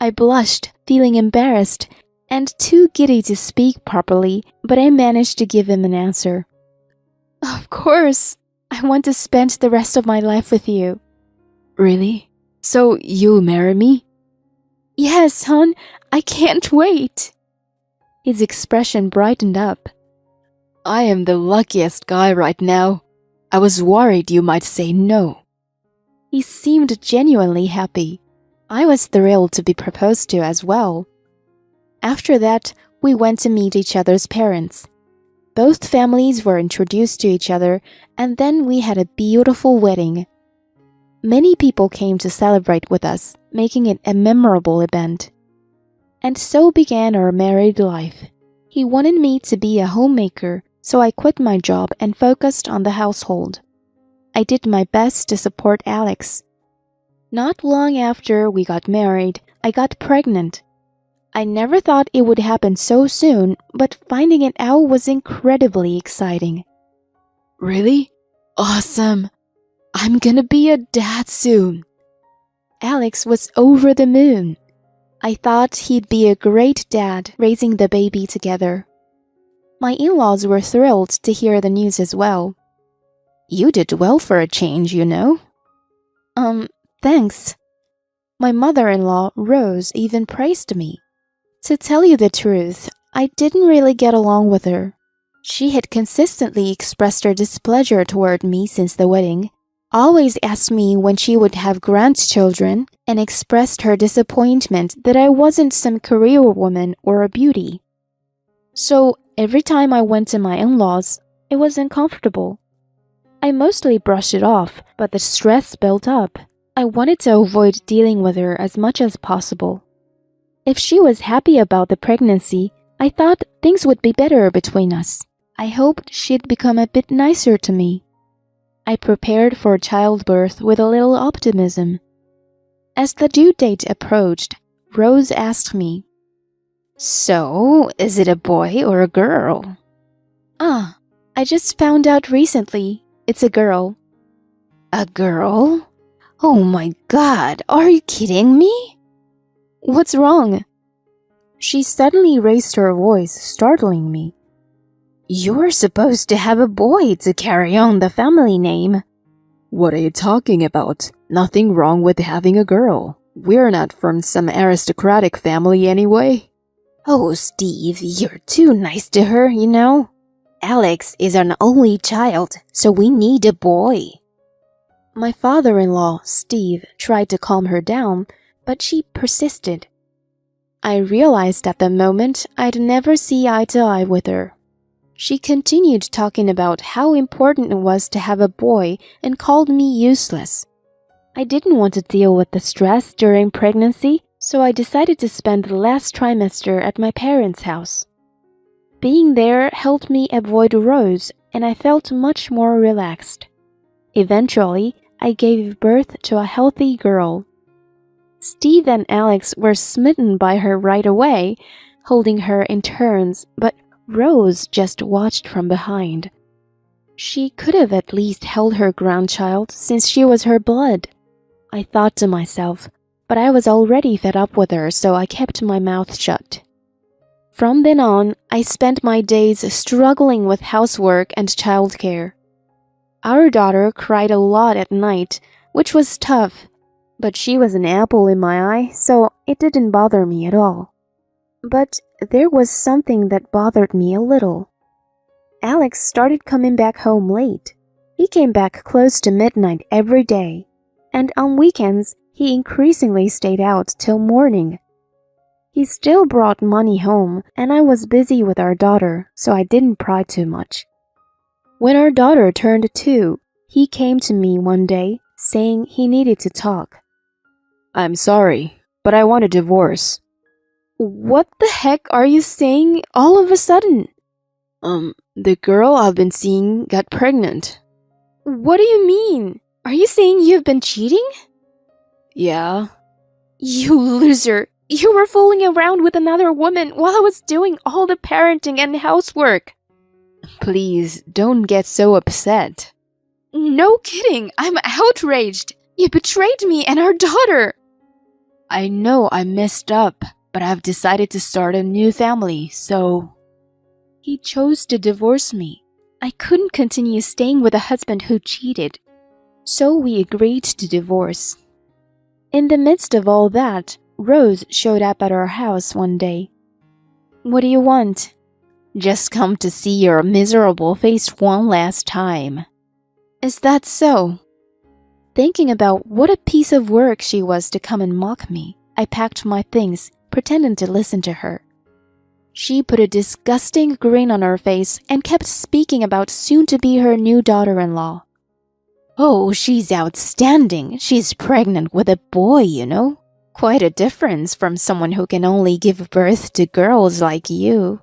I blushed, feeling embarrassed, and too giddy to speak properly, but I managed to give him an answer. Of course, I want to spend the rest of my life with you. Really? So you'll marry me? Yes, hon, I can't wait. His expression brightened up. I am the luckiest guy right now. I was worried you might say no. He seemed genuinely happy. I was thrilled to be proposed to as well. After that, we went to meet each other's parents. Both families were introduced to each other, and then we had a beautiful wedding. Many people came to celebrate with us, making it a memorable event. And so began our married life. He wanted me to be a homemaker, so I quit my job and focused on the household. I did my best to support Alex. Not long after we got married, I got pregnant. I never thought it would happen so soon, but finding it out was incredibly exciting. Really? Awesome! I'm gonna be a dad soon. Alex was over the moon. I thought he'd be a great dad raising the baby together. My in-laws were thrilled to hear the news as well. You did well for a change, you know. Thanks. My mother-in-law, Rose, even praised me. To tell you the truth, I didn't really get along with her. She had consistently expressed her displeasure toward me since the wedding, always asked me when she would have grandchildren, and expressed her disappointment that I wasn't some career woman or a beauty. So every time I went to my in-laws, it was uncomfortable. I mostly brushed it off, but the stress built up. I wanted to avoid dealing with her as much as possible. If she was happy about the pregnancy, I thought things would be better between us. I hoped she'd become a bit nicer to me. I prepared for childbirth with a little optimism. As the due date approached, Rose asked me, So, is it a boy or a girl? I just found out recently. It's a girl. A girl? Oh my God, are you kidding me? What's wrong? She suddenly raised her voice, startling me. You're supposed to have a boy to carry on the family name. What are you talking about? Nothing wrong with having a girl. We're not from some aristocratic family anyway. Oh, Steve, you're too nice to her, you know. Alex is an only child, so we need a boy. My father-in-law, Steve, tried to calm her down, but she persisted. I realized at the moment I'd never see eye to eye with her. She continued talking about how important it was to have a boy and called me useless. I didn't want to deal with the stress during pregnancy, so I decided to spend the last trimester at my parents' house. Being there helped me avoid Rose, and I felt much more relaxed. Eventually, I gave birth to a healthy girl. Steve and Alex were smitten by her right away, holding her in turns, but Rose just watched from behind. She could have at least held her grandchild since she was her blood. I thought to myself, but I was already fed up with her, so I kept my mouth shut. From then on, I spent my days struggling with housework and childcare. Our daughter cried a lot at night, which was tough. But she was an apple in my eye, so it didn't bother me at all. But there was something that bothered me a little. Alex started coming back home late. He came back close to midnight every day, and on weekends he increasingly stayed out till morning. He still brought money home, and I was busy with our daughter, so I didn't pry too much. When our daughter turned 2, he came to me one day, saying he needed to talk. I'm sorry, but I want a divorce. What the heck are you saying all of a sudden? The girl I've been seeing got pregnant. What do you mean? Are you saying you've been cheating? Yeah. You loser! You were fooling around with another woman while I was doing all the parenting and housework. Please, don't get so upset. No kidding, I'm outraged. You betrayed me and our daughter. I know I messed up, but I've decided to start a new family, so... He chose to divorce me. I couldn't continue staying with a husband who cheated. So we agreed to divorce. In the midst of all that, Rose showed up at our house one day. What do you want? Just come to see your miserable face one last time. Is that so? Thinking about what a piece of work she was to come and mock me, I packed my things, pretending to listen to her. She put a disgusting grin on her face and kept speaking about soon-to-be her new daughter-in-law. Oh, she's outstanding. She's pregnant with a boy, you know. Quite a difference from someone who can only give birth to girls like you.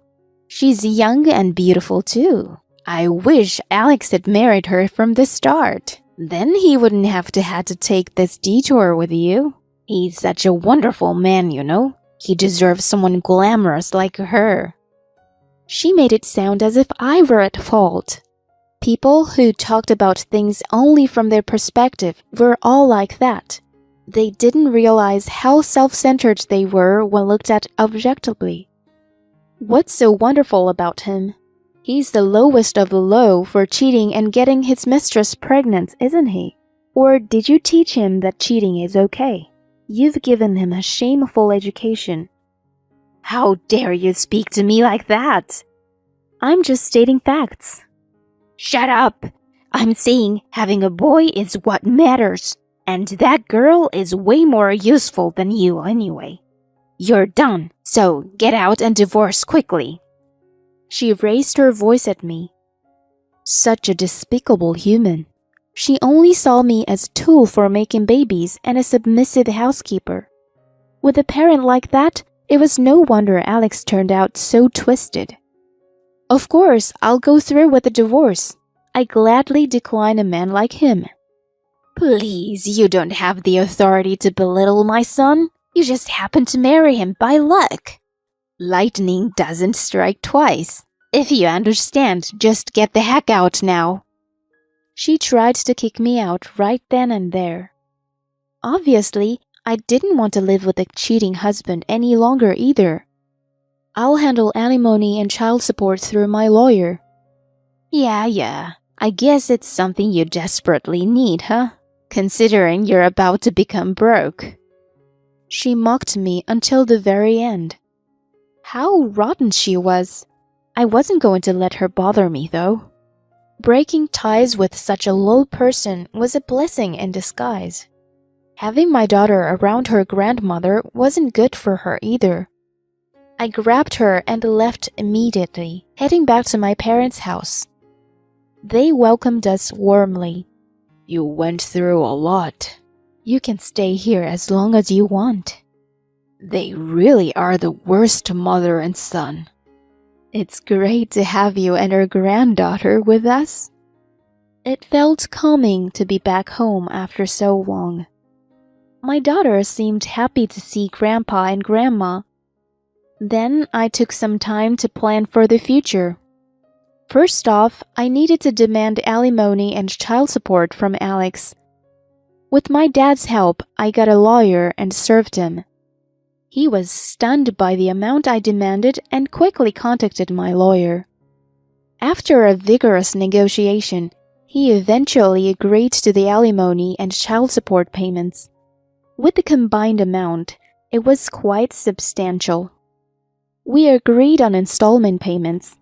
She's young and beautiful too. I wish Alex had married her from the start. Then he wouldn't have to take this detour with you. He's such a wonderful man, you know. He deserves someone glamorous like her. She made it sound as if I were at fault. People who talked about things only from their perspective were all like that. They didn't realize how self-centered they were when looked at objectively. What's so wonderful about him? He's the lowest of the low for cheating and getting his mistress pregnant, isn't he? Or did you teach him that cheating is okay? You've given him a shameful education. How dare you speak to me like that? I'm just stating facts. Shut up! I'm saying having a boy is what matters, and that girl is way more useful than you anyway. You're done, so get out and divorce quickly. She raised her voice at me. Such a despicable human. She only saw me as a tool for making babies and a submissive housekeeper. With a parent like that, it was no wonder Alex turned out so twisted. Of course, I'll go through with the divorce. I gladly decline a man like him. Please, you don't have the authority to belittle my son. You just happened to marry him by luck. Lightning doesn't strike twice. If you understand, just get the heck out now. She tried to kick me out right then and there. Obviously, I didn't want to live with a cheating husband any longer either. I'll handle alimony and child support through my lawyer. Yeah. I guess it's something you desperately need, huh? Considering you're about to become broke. She mocked me until the very end. How rotten she was. I wasn't going to let her bother me, though. Breaking ties with such a low person was a blessing in disguise. Having my daughter around her grandmother wasn't good for her either. I grabbed her and left immediately, heading back to my parents' house. They welcomed us warmly. You went through a lot. You can stay here as long as you want. They really are the worst mother and son. It's great to have you and our granddaughter with us. It felt calming to be back home after so long. My daughter seemed happy to see Grandpa and Grandma. Then I took some time to plan for the future. First off, I needed to demand alimony and child support from Alex. With my dad's help, I got a lawyer and served him. He was stunned by the amount I demanded and quickly contacted my lawyer. After a vigorous negotiation, he eventually agreed to the alimony and child support payments. With the combined amount, it was quite substantial. We agreed on installment payments,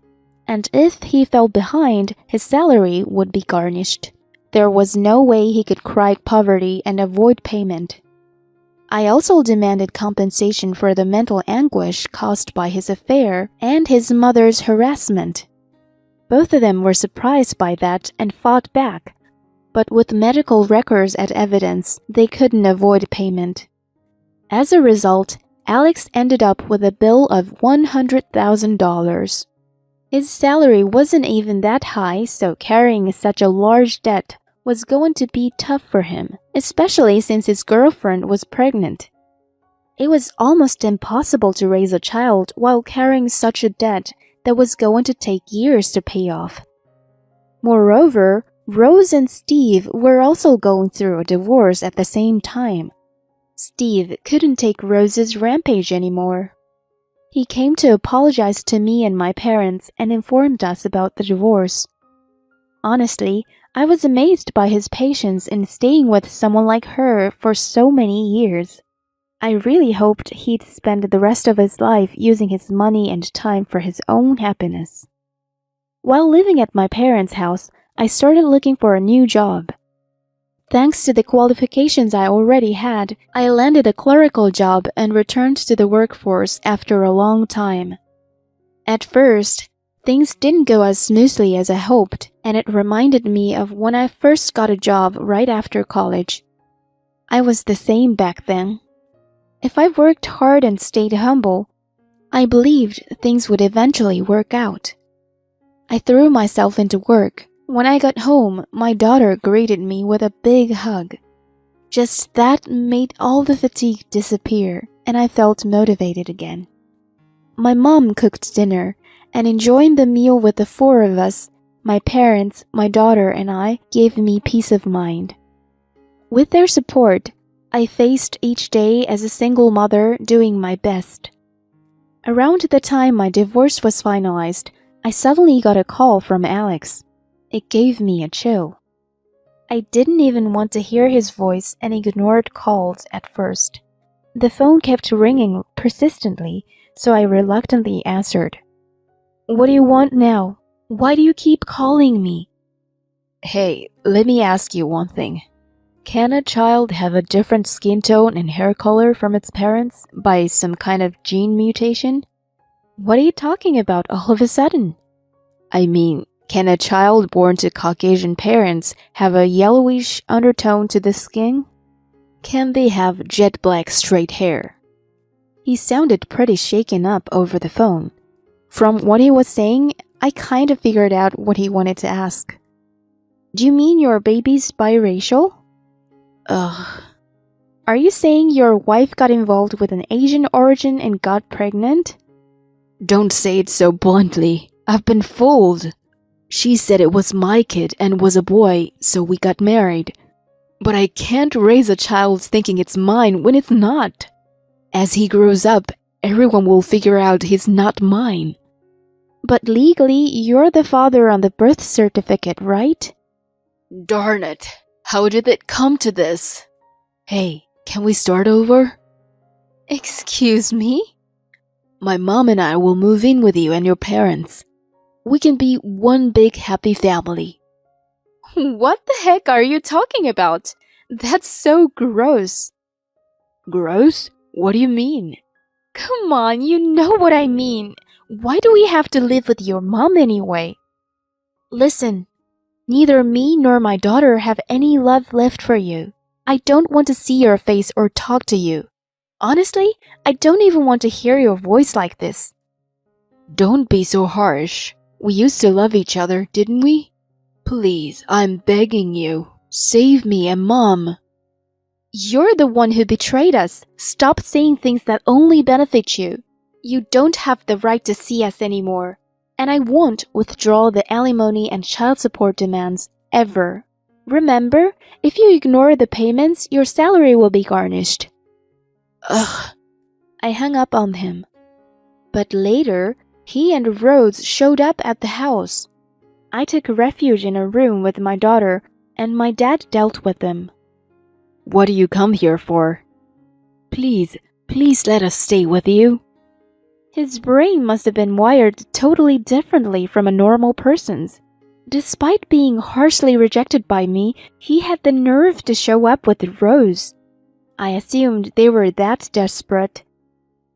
and if he fell behind, his salary would be garnished. There was no way he could cry poverty and avoid payment. I also demanded compensation for the mental anguish caused by his affair and his mother's harassment. Both of them were surprised by that and fought back, but with medical records as evidence, they couldn't avoid payment. As a result, Alex ended up with a bill of $100,000. His salary wasn't even that high, so carrying such a large debt was going to be tough for him, especially since his girlfriend was pregnant. It was almost impossible to raise a child while carrying such a debt that was going to take years to pay off. Moreover, Rose and Steve were also going through a divorce at the same time. Steve couldn't take Rose's rampage anymore. He came to apologize to me and my parents and informed us about the divorce. Honestly, I was amazed by his patience in staying with someone like her for so many years. I really hoped he'd spend the rest of his life using his money and time for his own happiness. While living at my parents' house, I started looking for a new job. Thanks to the qualifications I already had, I landed a clerical job and returned to the workforce after a long time. At first, things didn't go as smoothly as I hoped, and it reminded me of when I first got a job right after college. I was the same back then. If I worked hard and stayed humble, I believed things would eventually work out. I threw myself into work. When I got home, my daughter greeted me with a big hug. Just that made all the fatigue disappear, and I felt motivated again. My mom cooked dinner, and enjoying the meal with the four of us, my parents, my daughter, and I, gave me peace of mind. With their support, I faced each day as a single mother doing my best. Around the time my divorce was finalized, I suddenly got a call from Alex. It gave me a chill. I didn't even want to hear his voice and ignored calls at first. The phone kept ringing persistently, so I reluctantly answered. "What do you want now? Why do you keep calling me?" "Hey, let me ask you one thing. Can a child have a different skin tone and hair color from its parents by some kind of gene mutation?" "What are you talking about all of a sudden?" "I mean, can a child born to Caucasian parents have a yellowish undertone to the skin? Can they have jet black straight hair?" He sounded pretty shaken up over the phone. From what he was saying, I kind of figured out what he wanted to ask. "Do you mean your baby's biracial?" Ugh. "Are you saying your wife got involved with an Asian origin and got pregnant?" "Don't say it so bluntly. I've been fooled. She said it was my kid and was a boy, so we got married. But I can't raise a child thinking it's mine when it's not. As he grows up, everyone will figure out he's not mine." "But legally, you're the father on the birth certificate, right?" "Darn it. How did it come to this? Hey, can we start over?" "Excuse me?" "My mom and I will move in with you and your parents. We can be one big happy family." "What the heck are you talking about? That's so gross." "Gross? What do you mean?" "Come on, you know what I mean. Why do we have to live with your mom anyway?" "Listen, neither me nor my daughter have any love left for you. I don't want to see your face or talk to you. Honestly, I don't even want to hear your voice like this." "Don't be so harsh. We used to love each other, didn't we? Please, I'm begging you. Save me and Mom." "You're the one who betrayed us. Stop saying things that only benefit you. You don't have the right to see us anymore. And I won't withdraw the alimony and child support demands, ever. Remember, if you ignore the payments, your salary will be garnished." Ugh. I hung up on him. But later, he and Rhodes showed up at the house. I took refuge in a room with my daughter, and my dad dealt with them. "What do you come here for?" Please, please let us stay with you." His brain must have been wired totally differently from a normal person's. Despite being harshly rejected by me, he had the nerve to show up with Rose. I assumed they were that desperate,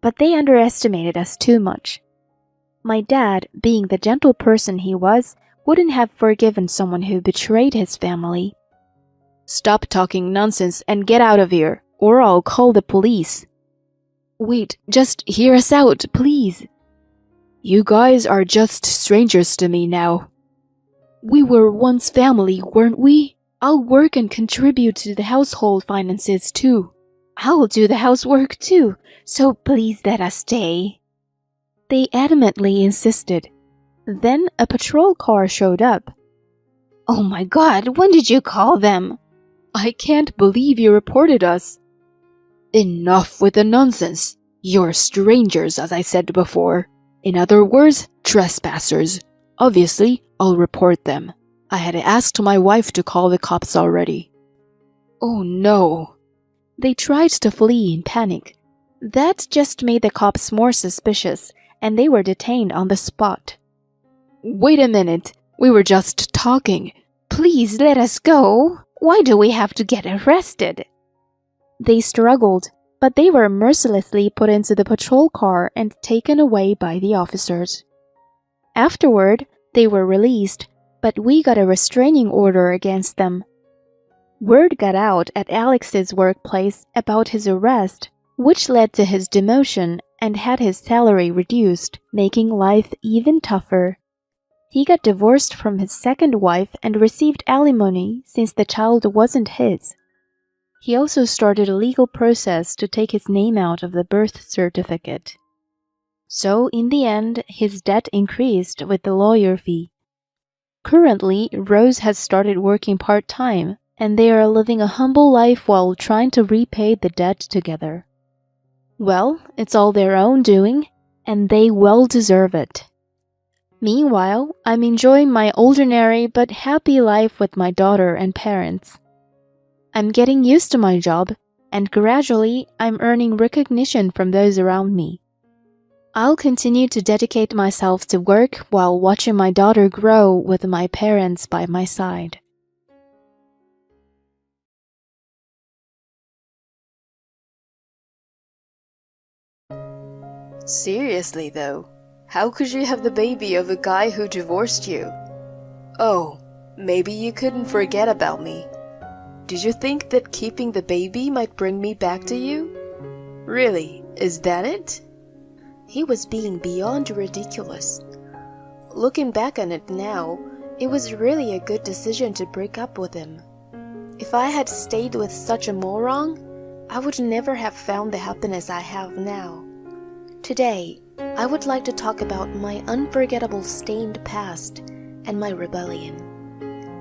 but they underestimated us too much. My dad, being the gentle person he was, wouldn't have forgiven someone who betrayed his family. "Stop talking nonsense and get out of here, or I'll call the police." "Wait, just hear us out, please." "You guys are just strangers to me now." "We were once family, weren't we? I'll work and contribute to the household finances too." "I'll do the housework too, so please let us stay." They adamantly insisted. Then a patrol car showed up. Oh my god, when did you call them? "I can't believe you reported us." Enough with the nonsense. You're strangers, as I said before. In other words, trespassers. Obviously, I'll report them. I had asked my wife to call the cops already. Oh no. They tried to flee in panic. That just made the cops more suspicious, and they were detained on the spot. Wait a minute. We were just talking. Please let us go. Why do we have to get arrested? They struggled, but they were mercilessly put into the patrol car and taken away by the officers. Afterward, they were released, but we got a restraining order against them. Word got out at Alex's workplace about his arrest, which led to his demotion and had his salary reduced, making life even tougher. He got divorced from his second wife and received alimony since the child wasn't his. He also started a legal process to take his name out of the birth certificate. So, in the end, his debt increased with the lawyer fee. Currently, Rose has started working part-time, and they are living a humble life while trying to repay the debt together. Well, it's all their own doing, and they well deserve it. Meanwhile, I'm enjoying my ordinary but happy life with my daughter and parents. I'm getting used to my job, and gradually I'm earning recognition from those around me. I'll continue to dedicate myself to work while watching my daughter grow with my parents by my side. Seriously though, how could you have the baby of a guy who divorced you? Oh, maybe you couldn't forget about me. Did you think that keeping the baby might bring me back to you? Really, is that it? He was being beyond ridiculous. Looking back on it now, it was really a good decision to break up with him. If I had stayed with such a moron, I would never have found the happiness I have now. Today, I would like to talk about my unforgettable stained past and my rebellion.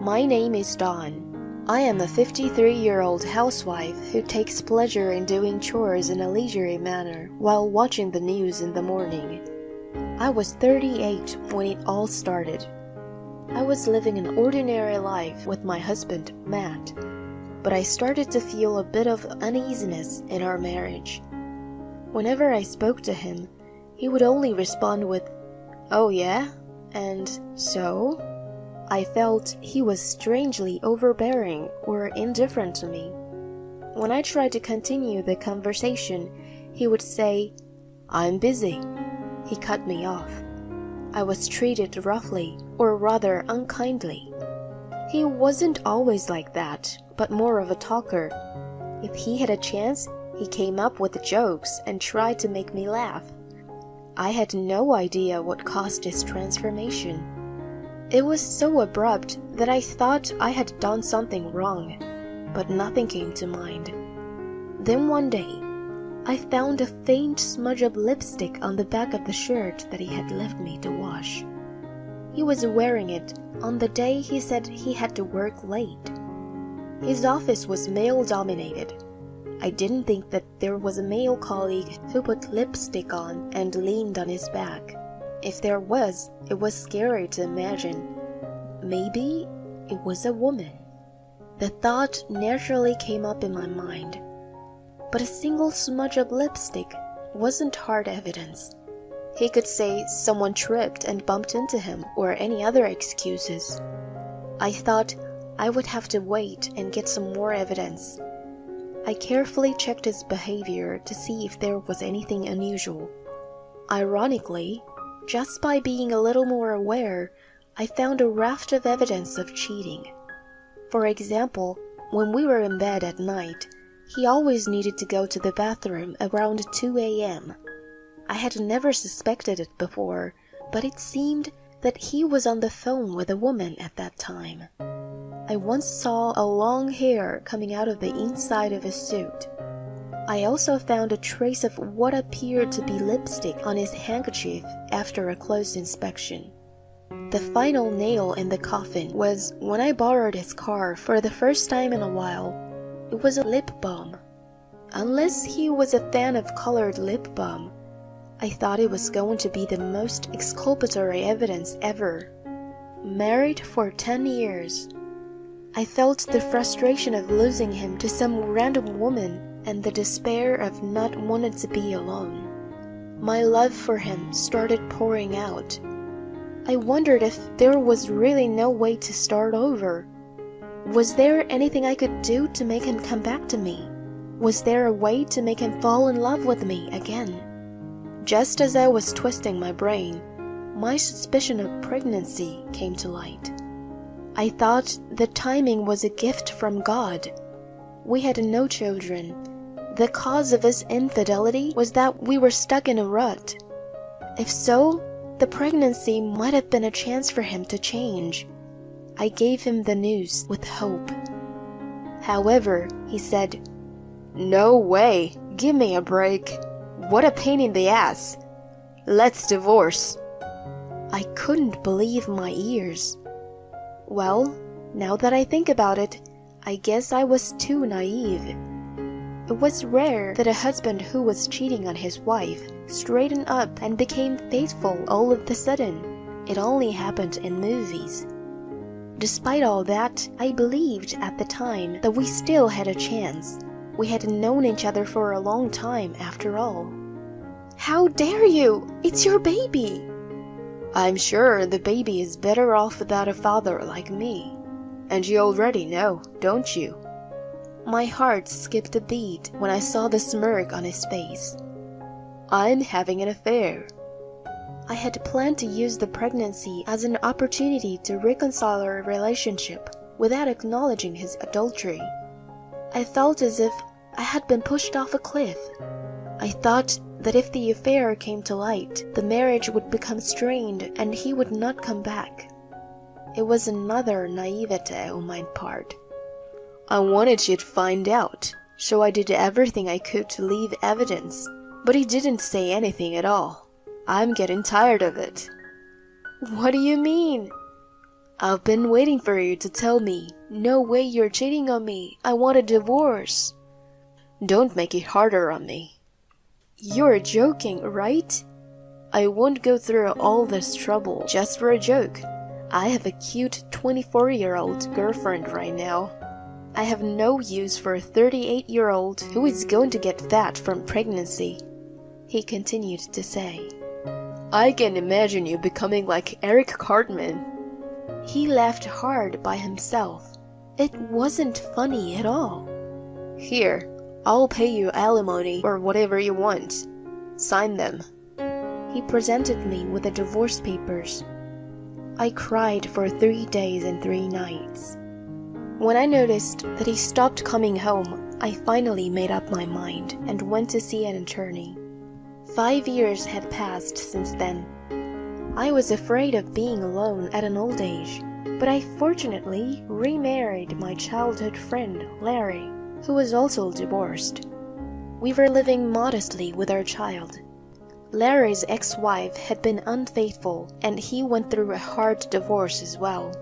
My name is Dawn. I am a 53-year-old housewife who takes pleasure in doing chores in a leisurely manner while watching the news in the morning. I was 38 when it all started. I was living an ordinary life with my husband, Matt, but I started to feel a bit of uneasiness in our marriage. Whenever I spoke to him, he would only respond with, "Oh yeah? And so?" I felt he was strangely overbearing or indifferent to me. When I tried to continue the conversation, he would say, "I'm busy." He cut me off. I was treated roughly, or rather unkindly. He wasn't always like that, but more of a talker. If he had a chance, he came up with jokes and tried to make me laugh. I had no idea what caused his transformation. It was so abrupt that I thought I had done something wrong, but nothing came to mind. Then one day, I found a faint smudge of lipstick on the back of the shirt that he had left me to wash. He was wearing it on the day he said he had to work late. His office was male-dominated. I didn't think that there was a male colleague who put lipstick on and leaned on his back. If there was, it was scary to imagine. Maybe it was a woman. The thought naturally came up in my mind. but a single smudge of lipstick wasn't hard evidence. He could say someone tripped and bumped into him or any other excuses. I thought I would have to wait and get some more evidence. I carefully checked his behavior to see if there was anything unusual. Ironically, just by being a little more aware, I found a raft of evidence of cheating. For example, when we were in bed at night, he always needed to go to the bathroom around 2 a.m. I had never suspected it before, but it seemed that he was on the phone with a woman at that time. I once saw a long hair coming out of the inside of his suit. I also found a trace of what appeared to be lipstick on his handkerchief after a close inspection. The final nail in the coffin was when I borrowed his car for the first time in a while. It was a lip balm. Unless he was a fan of colored lip balm, I thought it was going to be the most exculpatory evidence ever. Married for 10 years. I felt the frustration of losing him to some random woman and the despair of not wanting to be alone. My love for him started pouring out. I wondered if there was really no way to start over. Was there anything I could do to make him come back to me? Was there a way to make him fall in love with me again? Just as I was twisting my brain, my suspicion of pregnancy came to light. I thought the timing was a gift from God. We had no children. The cause of his infidelity was that we were stuck in a rut. If so, the pregnancy might have been a chance for him to change. I gave him the news with hope. However, he said, "No way, give me a break. What a pain in the ass. Let's divorce." I couldn't believe my ears. Well, now that I think about it, I guess I was too naive. It was rare that a husband who was cheating on his wife straightened up and became faithful all of a sudden. It only happened in movies. Despite all that, I believed at the time that we still had a chance. We had known each other for a long time after all. "How dare you? It's your baby!" "I'm sure the baby is better off without a father like me. And you already know, don't you?" My heart skipped a beat when I saw the smirk on his face. "I'm having an affair." I had planned to use the pregnancy as an opportunity to reconcile our relationship without acknowledging his adultery. I felt as if I had been pushed off a cliff. I thought that if the affair came to light, the marriage would become strained and he would not come back. It was another naivete on my part. I wanted you to find out, so I did everything I could to leave evidence, but he didn't say anything at all. I'm getting tired of it. "What do you mean?" "I've been waiting for you to tell me. No way you're cheating on me. I want a divorce." "Don't make it harder on me." "You're joking, right?" "I won't go through all this trouble just for a joke. I have a cute 24-year-old girlfriend right now. I have no use for a 38-year-old who is going to get fat from pregnancy," he continued to say. "I can imagine you becoming like Eric Cartman." He laughed hard by himself. It wasn't funny at all. "Here, I'll pay you alimony or whatever you want. Sign them." He presented me with the divorce papers. I cried for 3 days and 3 nights. When I noticed that he stopped coming home, I finally made up my mind and went to see an attorney. 5 years had passed since then. I was afraid of being alone at an old age, but I fortunately remarried my childhood friend, Larry, who was also divorced. We were living modestly with our child. Larry's ex-wife had been unfaithful, and he went through a hard divorce as well.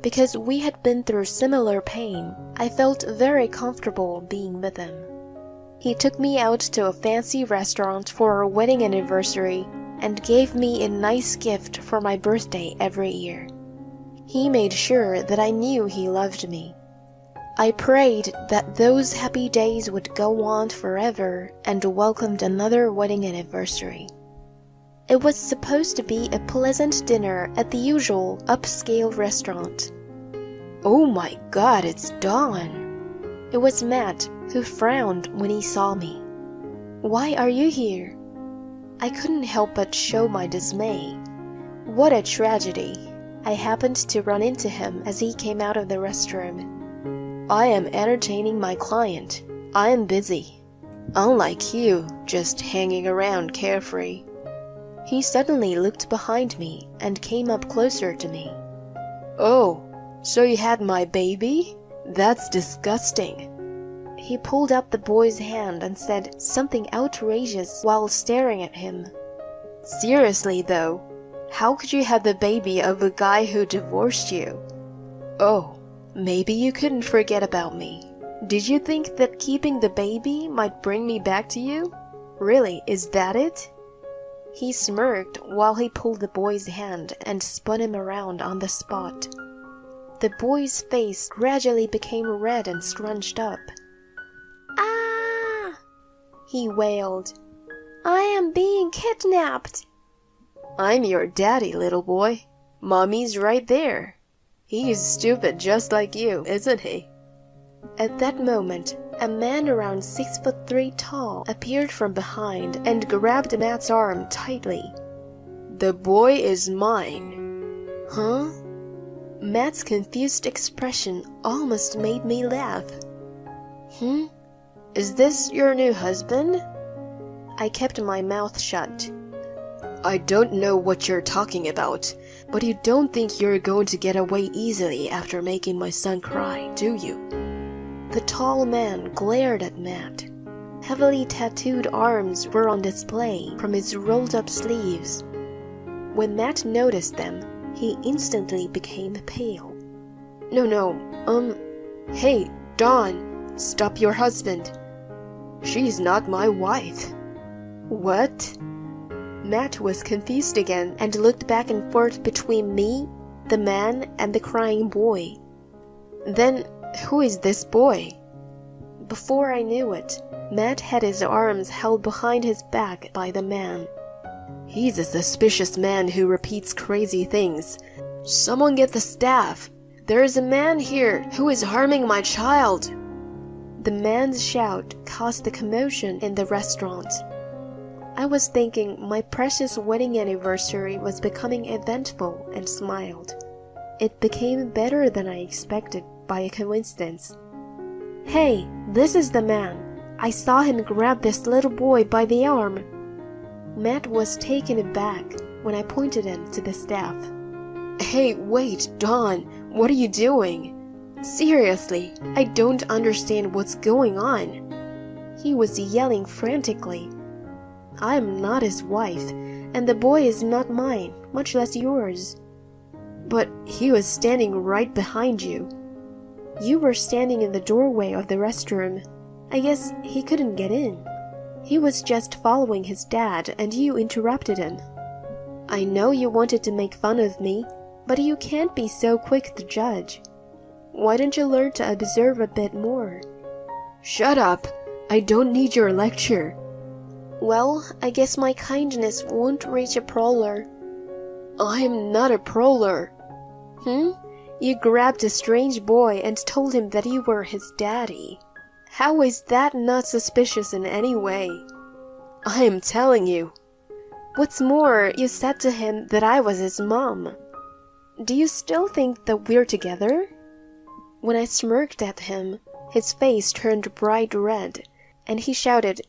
Because we had been through similar pain, I felt very comfortable being with him. He took me out to a fancy restaurant for our wedding anniversary and gave me a nice gift for my birthday every year. He made sure that I knew he loved me. I prayed that those happy days would go on forever and welcomed another wedding anniversary. It was supposed to be a pleasant dinner at the usual upscale restaurant. Oh my God, it's Dawn. It was Matt who frowned when he saw me. Why are you here? I couldn't help but show my dismay. What a tragedy. I happened to run into him as he came out of the restroom. I am entertaining my client. I am busy. Unlike you, just hanging around carefree. He suddenly looked behind me and came up closer to me. Oh, so you had my baby? That's disgusting. He pulled up the boy's hand and said something outrageous while staring at him. Seriously though, how could you have the baby of a guy who divorced you? Oh, maybe you couldn't forget about me. Did you think that keeping the baby might bring me back to you? Really, is that it? He smirked while he pulled the boy's hand and spun him around on the spot. The boy's face gradually became red and scrunched up. Ah! He wailed. I am being kidnapped. I'm your daddy, little boy. Mommy's right there. He's stupid just like you, isn't he? At that moment, a man around 6'3" tall appeared from behind and grabbed Matt's arm tightly. The boy is mine. Huh? Matt's confused expression almost made me laugh. Is this your new husband? I kept my mouth shut. I don't know what you're talking about, but you don't think you're going to get away easily after making my son cry, do you? The tall man glared at Matt. Heavily tattooed arms were on display from his rolled-up sleeves. When Matt noticed them, he instantly became pale. Hey, Dawn, stop your husband. She's not my wife. What? Matt was confused again and looked back and forth between me, the man, and the crying boy. Then, who is this boy? Before I knew it, Matt had his arms held behind his back by the man. He's a suspicious man who repeats crazy things. Someone get the staff. There is a man here who is harming my child. The man's shout caused a commotion in the restaurant. I was thinking my precious wedding anniversary was becoming eventful and smiled. It became better than I expected by a coincidence. Hey, this is the man. I saw him grab this little boy by the arm. Matt was taken aback when I pointed him to the staff. Hey, wait, Dawn, what are you doing? Seriously, I don't understand what's going on. He was yelling frantically. I am not his wife, and the boy is not mine, much less yours. But he was standing right behind you. You were standing in the doorway of the restroom. I guess he couldn't get in. He was just following his dad, and you interrupted him. I know you wanted to make fun of me, but you can't be so quick to judge. Why don't you learn to observe a bit more? Shut up! I don't need your lecture. Well, I guess my kindness won't reach a prowler. I'm not a prowler. You grabbed a strange boy and told him that you were his daddy. How is that not suspicious in any way? I am telling you. What's more, you said to him that I was his mom. Do you still think that we're together? When I smirked at him, his face turned bright red, and he shouted,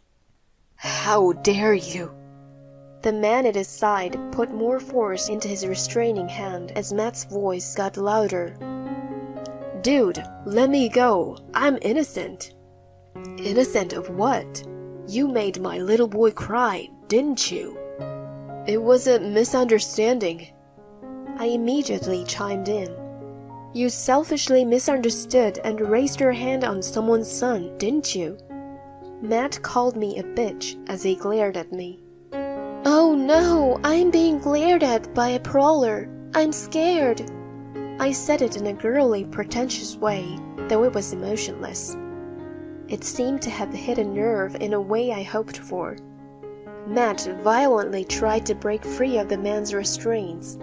How dare you! The man at his side put more force into his restraining hand as Matt's voice got louder. Dude, let me go. I'm innocent. Innocent of what? You made my little boy cry, didn't you? It was a misunderstanding. I immediately chimed in. You selfishly misunderstood and raised your hand on someone's son, didn't you? Matt called me a bitch as he glared at me. Oh no, I'm being glared at by a prowler. I'm scared. I said it in a girly, pretentious way. though it was emotionless. It seemed to have hit a nerve in a way I hoped for. Matt violently tried to break free of the man's restraints.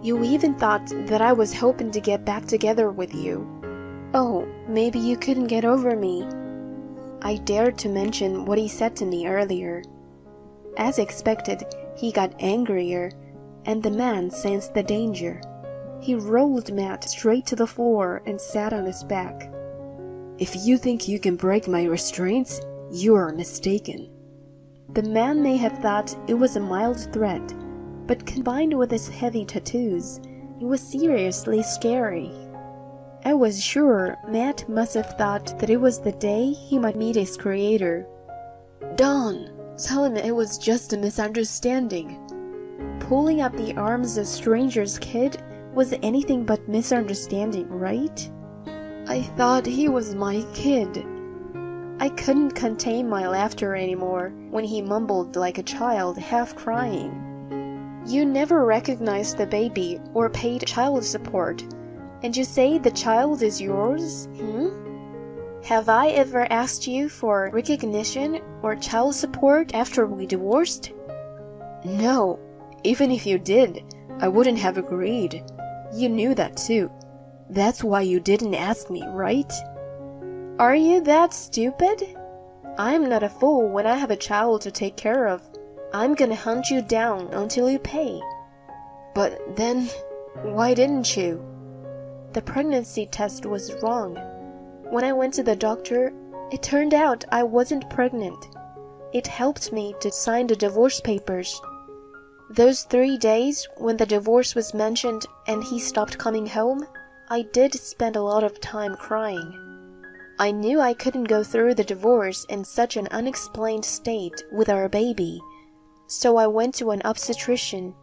You even thought that I was hoping to get back together with you. Oh, maybe you couldn't get over me. I dared to mention what he said to me earlier. As expected, he got angrier, and the man sensed the danger. He rolled Matt straight to the floor and sat on his back. If you think you can break my restraints, you are mistaken. The man may have thought it was a mild threat, but combined with his heavy tattoos, it was seriously scary. I was sure Matt must have thought that it was the day he might meet his creator. Don, tell him it was just a misunderstanding. Pulling up the arms of a stranger's kid was anything but misunderstanding, right? I thought he was my kid. I couldn't contain my laughter anymore when he mumbled like a child, half crying. You never recognized the baby or paid child support, and you say the child is yours? Have I ever asked you for recognition or child support after we divorced? No, even if you did, I wouldn't have agreed. You knew that too. That's why you didn't ask me, right? Are you that stupid? I'm not a fool when I have a child to take care of. I'm gonna hunt you down until you pay. But then, why didn't you? The pregnancy test was wrong. When I went to the doctor, it turned out I wasn't pregnant. It helped me to sign the divorce papers. Those 3 days when the divorce was mentioned and he stopped coming home, I did spend a lot of time crying. I knew I couldn't go through the divorce in such an unexplained state with our baby, so I went to an obstetrician.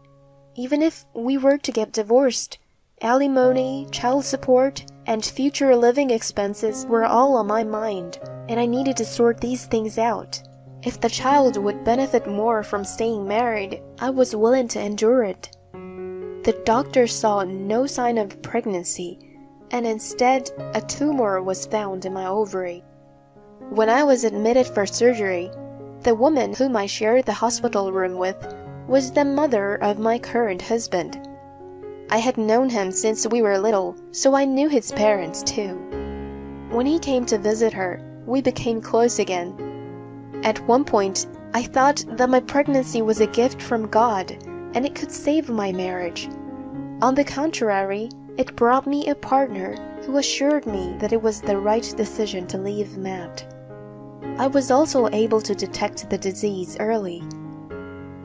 Even if we were to get divorced, alimony, child support, and future living expenses were all on my mind, and I needed to sort these things out. If the child would benefit more from staying married, I was willing to endure it. The doctor saw no sign of pregnancy, and instead, a tumor was found in my ovary. When I was admitted for surgery, the woman whom I shared the hospital room with was the mother of my current husband. I had known him since we were little, so I knew his parents too. When he came to visit her, we became close again. At one point, I thought that my pregnancy was a gift from God, and it could save my marriage. On the contrary, it brought me a partner who assured me that it was the right decision to leave Matt. I was also able to detect the disease early.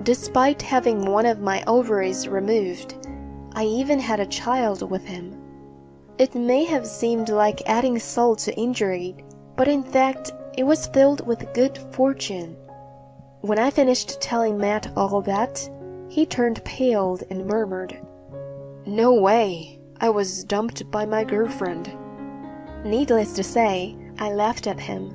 Despite having one of my ovaries removed, I even had a child with him. It may have seemed like adding salt to injury, but in fact, it was filled with good fortune. When I finished telling Matt all that, he turned pale and murmured, "No way, I was dumped by my girlfriend." Needless to say, I laughed at him.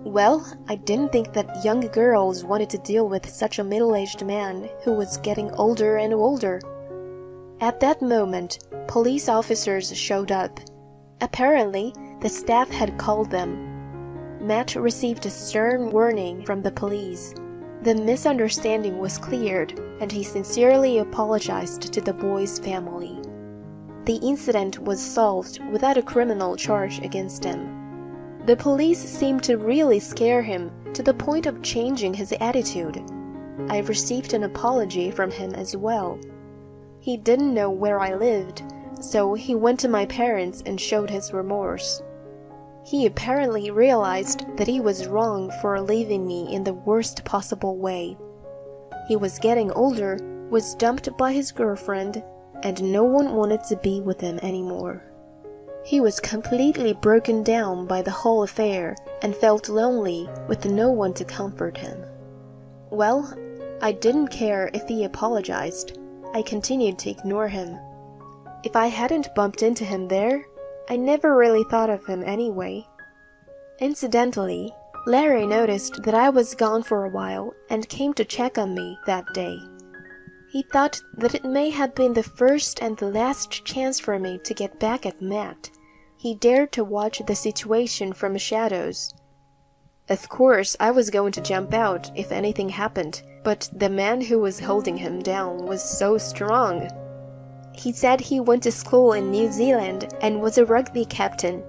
Well, I didn't think that young girls wanted to deal with such a middle-aged man who was getting older and older. At that moment, police officers showed up. Apparently, the staff had called them. Matt received a stern warning from the police. The misunderstanding was cleared, and he sincerely apologized to the boy's family. The incident was solved without a criminal charge against him. The police seemed to really scare him to the point of changing his attitude. I received an apology from him as well. He didn't know where I lived, so he went to my parents and showed his remorse. He apparently realized that he was wrong for leaving me in the worst possible way. He was getting older, was dumped by his girlfriend, and no one wanted to be with him anymore. He was completely broken down by the whole affair and felt lonely with no one to comfort him. Well, I didn't care if he apologized. I continued to ignore him. If I hadn't bumped into him there, I never really thought of him anyway. Incidentally, Larry noticed that I was gone for a while and came to check on me that day. He thought that it may have been the first and the last chance for me to get back at Matt, He dared to watch the situation from shadows. Of course, I was going to jump out if anything happened, but the man who was holding him down was so strong. He said he went to school in New Zealand and was a rugby captain.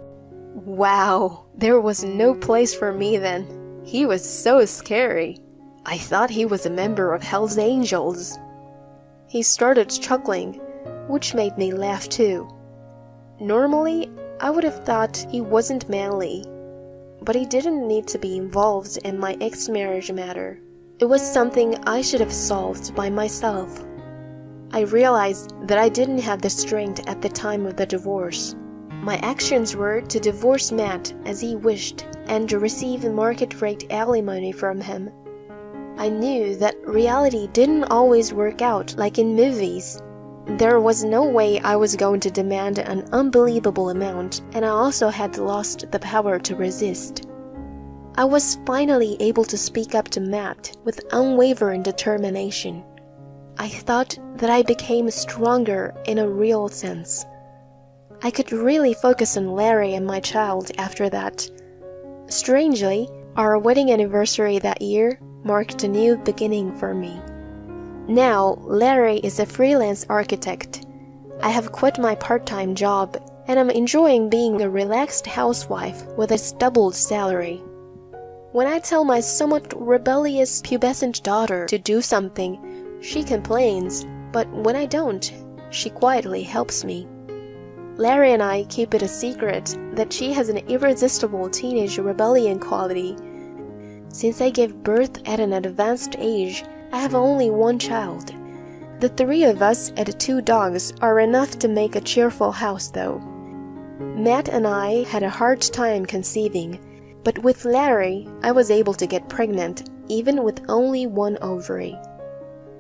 Wow, there was no place for me then. He was so scary. I thought he was a member of Hell's Angels. He started chuckling, which made me laugh too. Normally, I would have thought he wasn't manly, but he didn't need to be involved in my ex-marriage matter. It was something I should have solved by myself. I realized that I didn't have the strength at the time of the divorce. My actions were to divorce Matt as he wished and to receive market-rate alimony from him. I knew that reality didn't always work out like in movies. There was no way I was going to demand an unbelievable amount, and I also had lost the power to resist. I was finally able to speak up to Matt with unwavering determination. I thought that I became stronger in a real sense. I could really focus on Larry and my child after that. Strangely, our wedding anniversary that year marked a new beginning for me. Now, Larry is a freelance architect. I have quit my part-time job, and I'm enjoying being a relaxed housewife with a doubled salary. When I tell my somewhat rebellious pubescent daughter to do something, she complains, but when I don't, she quietly helps me. Larry and I keep it a secret that she has an irresistible teenage rebellion quality. Since I gave birth at an advanced age, I have only one child. The three of us and 2 dogs are enough to make a cheerful house, though. Matt and I had a hard time conceiving, but with Larry, I was able to get pregnant, even with only 1 ovary.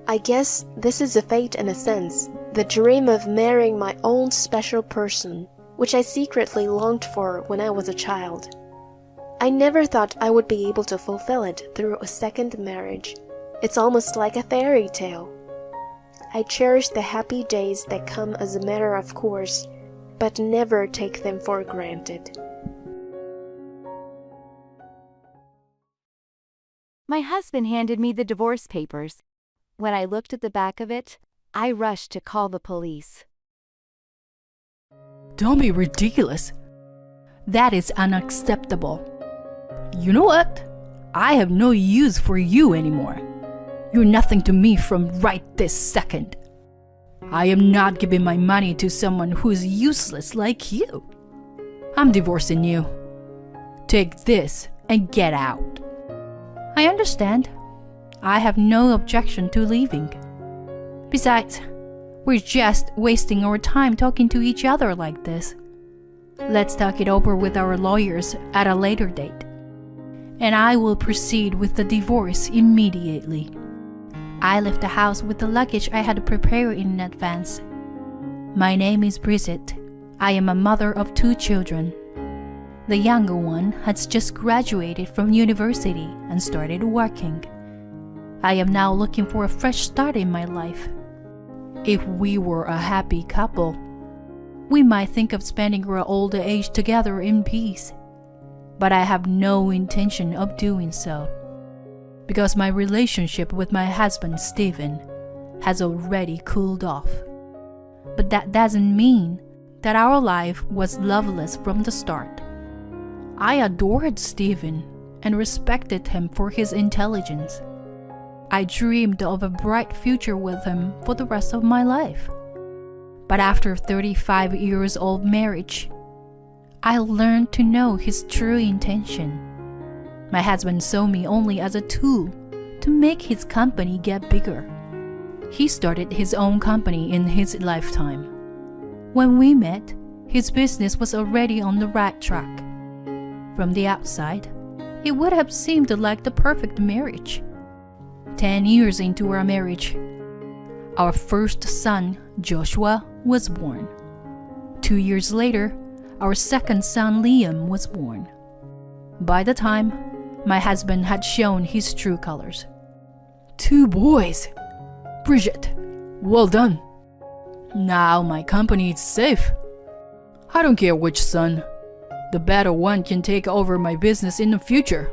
I guess this is a fate in a sense, the dream of marrying my own special person, which I secretly longed for when I was a child. I never thought I would be able to fulfill it through a second marriage. It's almost like a fairy tale. I cherish the happy days that come as a matter of course, but never take them for granted. My husband handed me the divorce papers. When I looked at the back of it, I rushed to call the police. Don't be ridiculous. That is unacceptable. You know what? I have no use for you anymore. You're nothing to me from right this second. I am not giving my money to someone who is useless like you. I'm divorcing you. Take this and get out. I understand. I have no objection to leaving. Besides, we're just wasting our time talking to each other like this. Let's talk it over with our lawyers at a later date. And I will proceed with the divorce immediately. I left the house with the luggage I had prepared in advance. My name is Bridget. I am a mother of 2 children. The younger one has just graduated from university and started working. I am now looking for a fresh start in my life. If we were a happy couple, we might think of spending our older age together in peace. But I have no intention of doing so, because my relationship with my husband, Stephen, has already cooled off. But that doesn't mean that our life was loveless from the start. I adored Stephen and respected him for his intelligence. I dreamed of a bright future with him for the rest of my life. But after 35 years of marriage, I learned to know his true intention. My husband saw me only as a tool to make his company get bigger. He started his own company in his lifetime. When we met, his business was already on the right track. From the outside, it would have seemed like the perfect marriage. 10 years into our marriage, our first son, Joshua, was born. 2 years later, our second son, Liam, was born. By the time, my husband had shown his true colors. 2 boys! Bridget, well done. Now my company is safe. I don't care which son. The better one can take over my business in the future.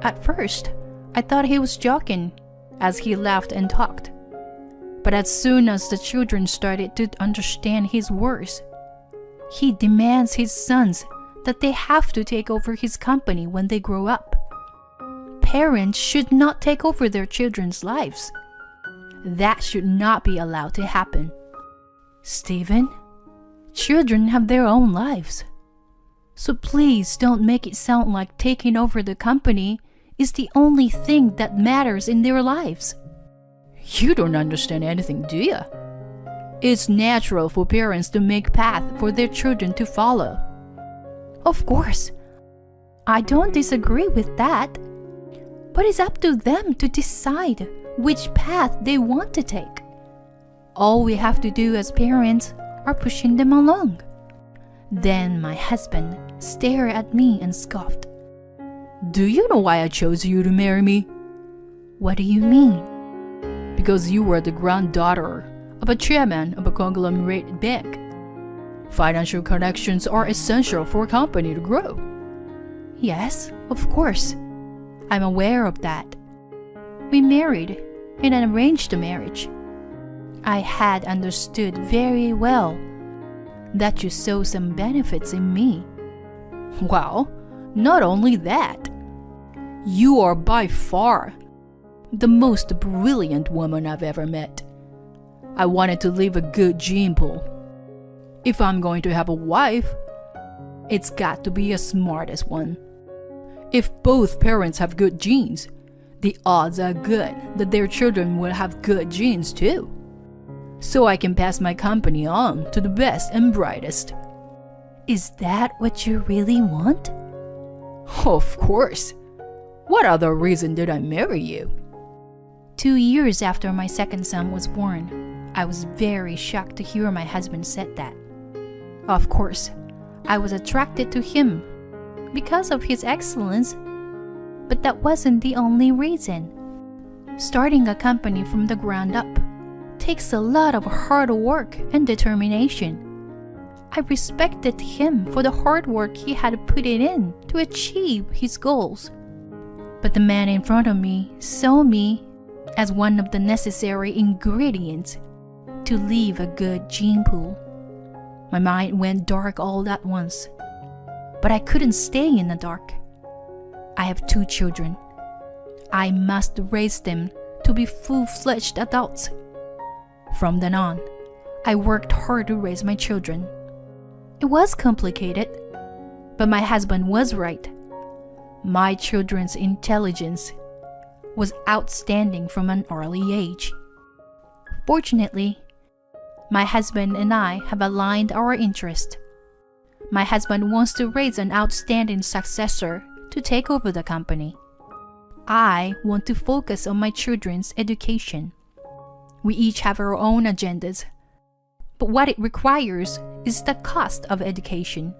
At first, I thought he was joking as he laughed and talked. But as soon as the children started to understand his words, he demands his sons that they have to take over his company when they grow up. Parents should not take over their children's lives. That should not be allowed to happen. Stephen, children have their own lives. So please don't make it sound like taking over the company is the only thing that matters in their lives. You don't understand anything, do you? It's natural for parents to make path for their children to follow. Of course, I don't disagree with that. But it's up to them to decide which path they want to take. All we have to do as parents are pushing them along. Then my husband stared at me and scoffed. Do you know why I chose you to marry me? What do you mean? Because you were the granddaughter of a chairman of a conglomerate bank. Financial connections are essential for a company to grow. Yes, of course. I'm aware of that. We married in an arranged marriage. I had understood very well that you saw some benefits in me. Well, not only that, you are by far the most brilliant woman I've ever met. I wanted to leave a good gene pool. If I'm going to have a wife, it's got to be a smartest one. If both parents have good genes, the odds are good that their children will have good genes too. So I can pass my company on to the best and brightest. Is that what you really want? Of course. What other reason did I marry you? 2 years after my second son was born, I was very shocked to hear my husband said that. Of course, I was attracted to him because of his excellence, but that wasn't the only reason. Starting a company from the ground up takes a lot of hard work and determination. I respected him for the hard work he had put it in to achieve his goals. But the man in front of me saw me as one of the necessary ingredients to leave a good gene pool. My mind went dark all at once, but I couldn't stay in the dark. I have 2 children. I must raise them to be full-fledged adults. From then on, I worked hard to raise my children. It was complicated, but my husband was right. My children's intelligence was outstanding from an early age. Fortunately, my husband and I have aligned our interest. My husband wants to raise an outstanding successor to take over the company. I want to focus on my children's education. We each have our own agendas, but what it requires is the cost of education.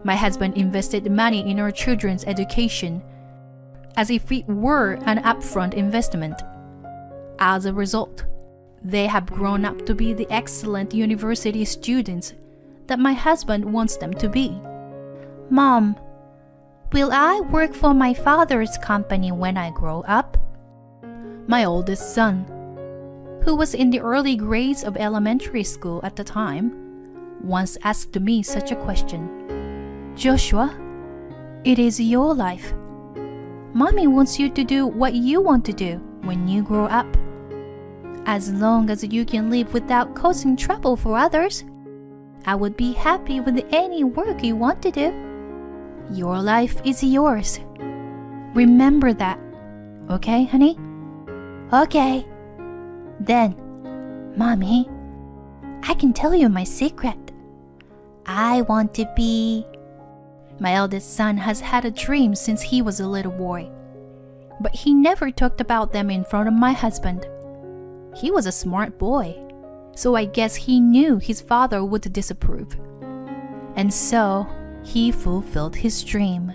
My husband invested money in our children's education as if it were an upfront investment. As a result, they have grown up to be the excellent university students that my husband wants them to be. Mom, will I work for my father's company when I grow up? My oldest son, who was in the early grades of elementary school at the time, once asked me such a question. Joshua, it is your life. Mommy wants you to do what you want to do when you grow up. As long as you can live without causing trouble for others, I would be happy with any work you want to do. Your life is yours. Remember that. Okay, honey? Okay. Then, Mommy, I can tell you my secret. I want to be... My eldest son has had a dream since he was a little boy, but he never talked about them in front of my husband. He was a smart boy, so I guess he knew his father would disapprove. And so, he fulfilled his dream.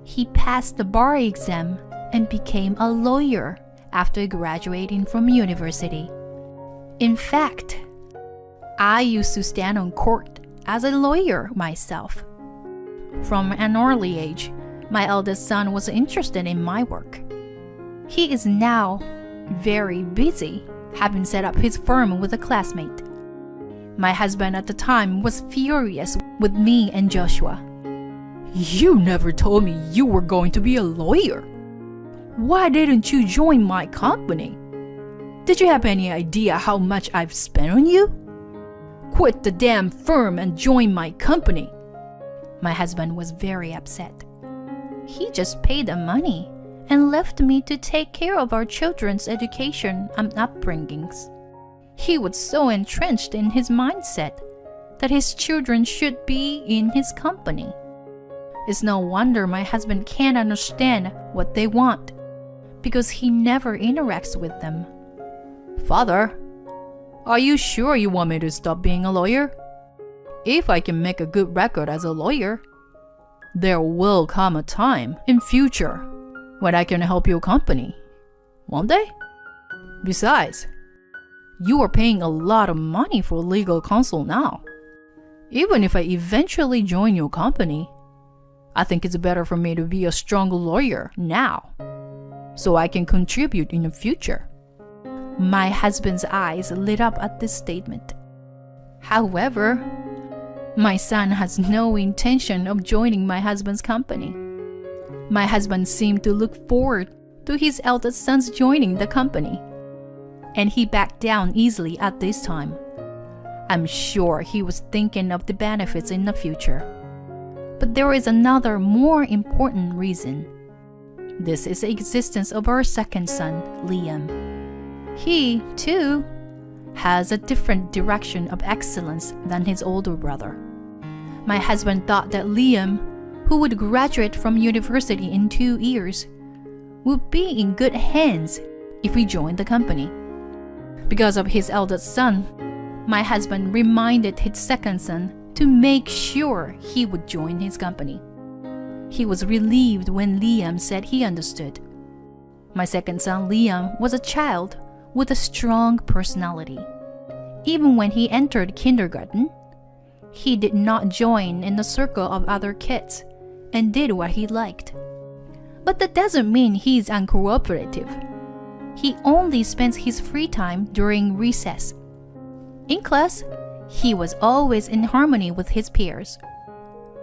He passed the bar exam and became a lawyer after graduating from university. In fact, I used to stand on court as a lawyer myself. From an early age, my eldest son was interested in my work. He is now very busy, having set up his firm with a classmate. My husband at the time was furious with me and Joshua. You never told me you were going to be a lawyer. Why didn't you join my company? Did you have any idea how much I've spent on you? Quit the damn firm and join my company. My husband was very upset. He just paid the money and left me to take care of our children's education and upbringings. He was so entrenched in his mindset that his children should be in his company. It's no wonder my husband can't understand what they want, because he never interacts with them. Father, are you sure you want me to stop being a lawyer? If I can make a good record as a lawyer, there will come a time in future when I can help your company, won't they? Besides, you are paying a lot of money for legal counsel now. Even if I eventually join your company, I think it's better for me to be a strong lawyer now, so I can contribute in the future. My husband's eyes lit up at this statement. However, my son has no intention of joining my husband's company. My husband seemed to look forward to his eldest son's joining the company, and he backed down easily at this time. I'm sure he was thinking of the benefits in the future. But there is another more important reason. This is the existence of our second son, Liam. He, too, has a different direction of excellence than his older brother. My husband thought that Liam, who would graduate from university in 2 years, would be in good hands if he joined the company. Because of his eldest son, my husband reminded his second son to make sure he would join his company. He was relieved when Liam said he understood. My second son, Liam, was a child with a strong personality. Even when he entered kindergarten, he did not join in the circle of other kids and did what he liked. But that doesn't mean he's uncooperative. He only spends his free time during recess. In class, he was always in harmony with his peers.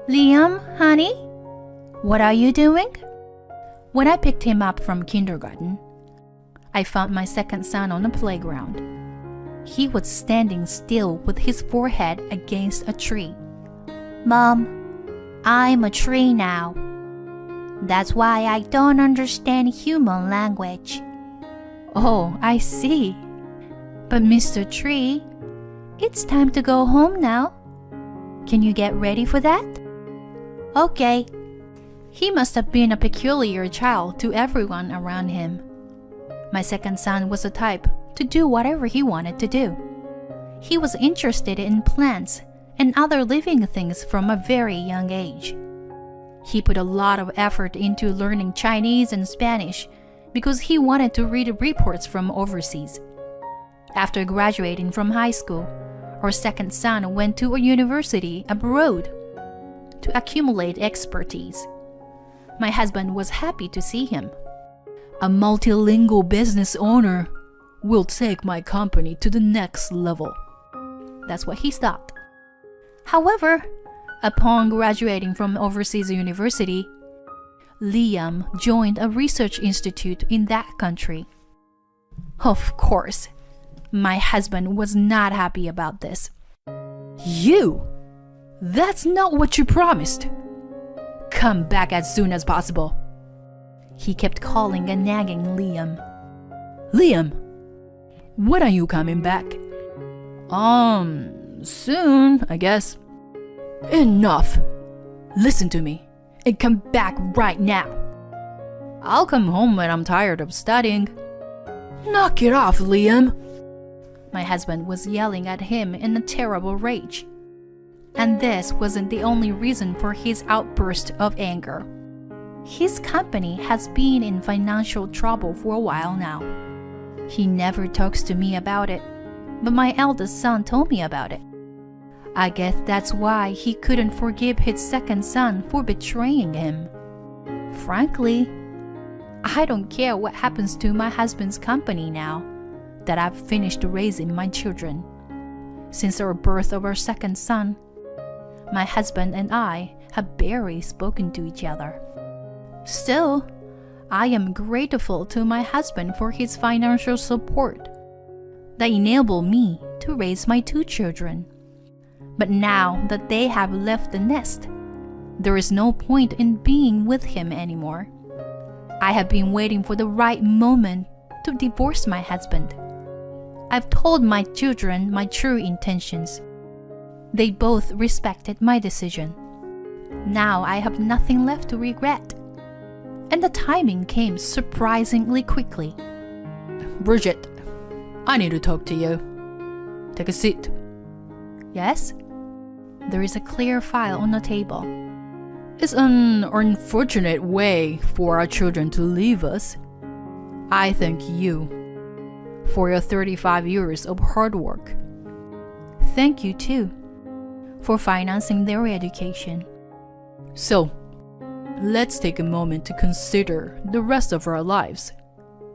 Liam, honey, what are you doing? When I picked him up from kindergarten, I found my second son on the playground. He was standing still with his forehead against a tree. Mom, I'm a tree now. That's why I don't understand human language. Oh, I see. But Mr. Tree, it's time to go home now. Can you get ready for that? Okay. He must have been a peculiar child to everyone around him. My second son was the type to do whatever he wanted to do. He was interested in plants and other living things from a very young age. He put a lot of effort into learning Chinese and Spanish because he wanted to read reports from overseas. After graduating from high school, our second son went to a university abroad to accumulate expertise. My husband was happy to see him. A multilingual business owner will take my company to the next level. That's what he thought. However, upon graduating from overseas university, Liam joined a research institute in that country. Of course, my husband was not happy about this. You? That's not what you promised. Come back as soon as possible. He kept calling and nagging Liam. Liam, when are you coming back? Soon, I guess. Enough. Listen to me and come back right now. I'll come home when I'm tired of studying. Knock it off, Liam. My husband was yelling at him in a terrible rage. And this wasn't the only reason for his outburst of anger. His company has been in financial trouble for a while now. He never talks to me about it, but my eldest son told me about it. I guess that's why he couldn't forgive his second son for betraying him. Frankly, I don't care what happens to my husband's company now that I've finished raising my children. Since our birth of our second son, my husband and I have barely spoken to each other. Still, I am grateful to my husband for his financial support that enabled me to raise my 2 children. But now that they have left the nest, there is no point in being with him anymore. I have been waiting for the right moment to divorce my husband. I've told my children my true intentions. They both respected my decision. Now I have nothing left to regret. And the timing came surprisingly quickly. Bridget, I need to talk to you. Take a seat. Yes? There is a clear file on the table. It's an unfortunate way for our children to leave us. I thank you for your 35 years of hard work. Thank you too for financing their education. So, let's take a moment to consider the rest of our lives,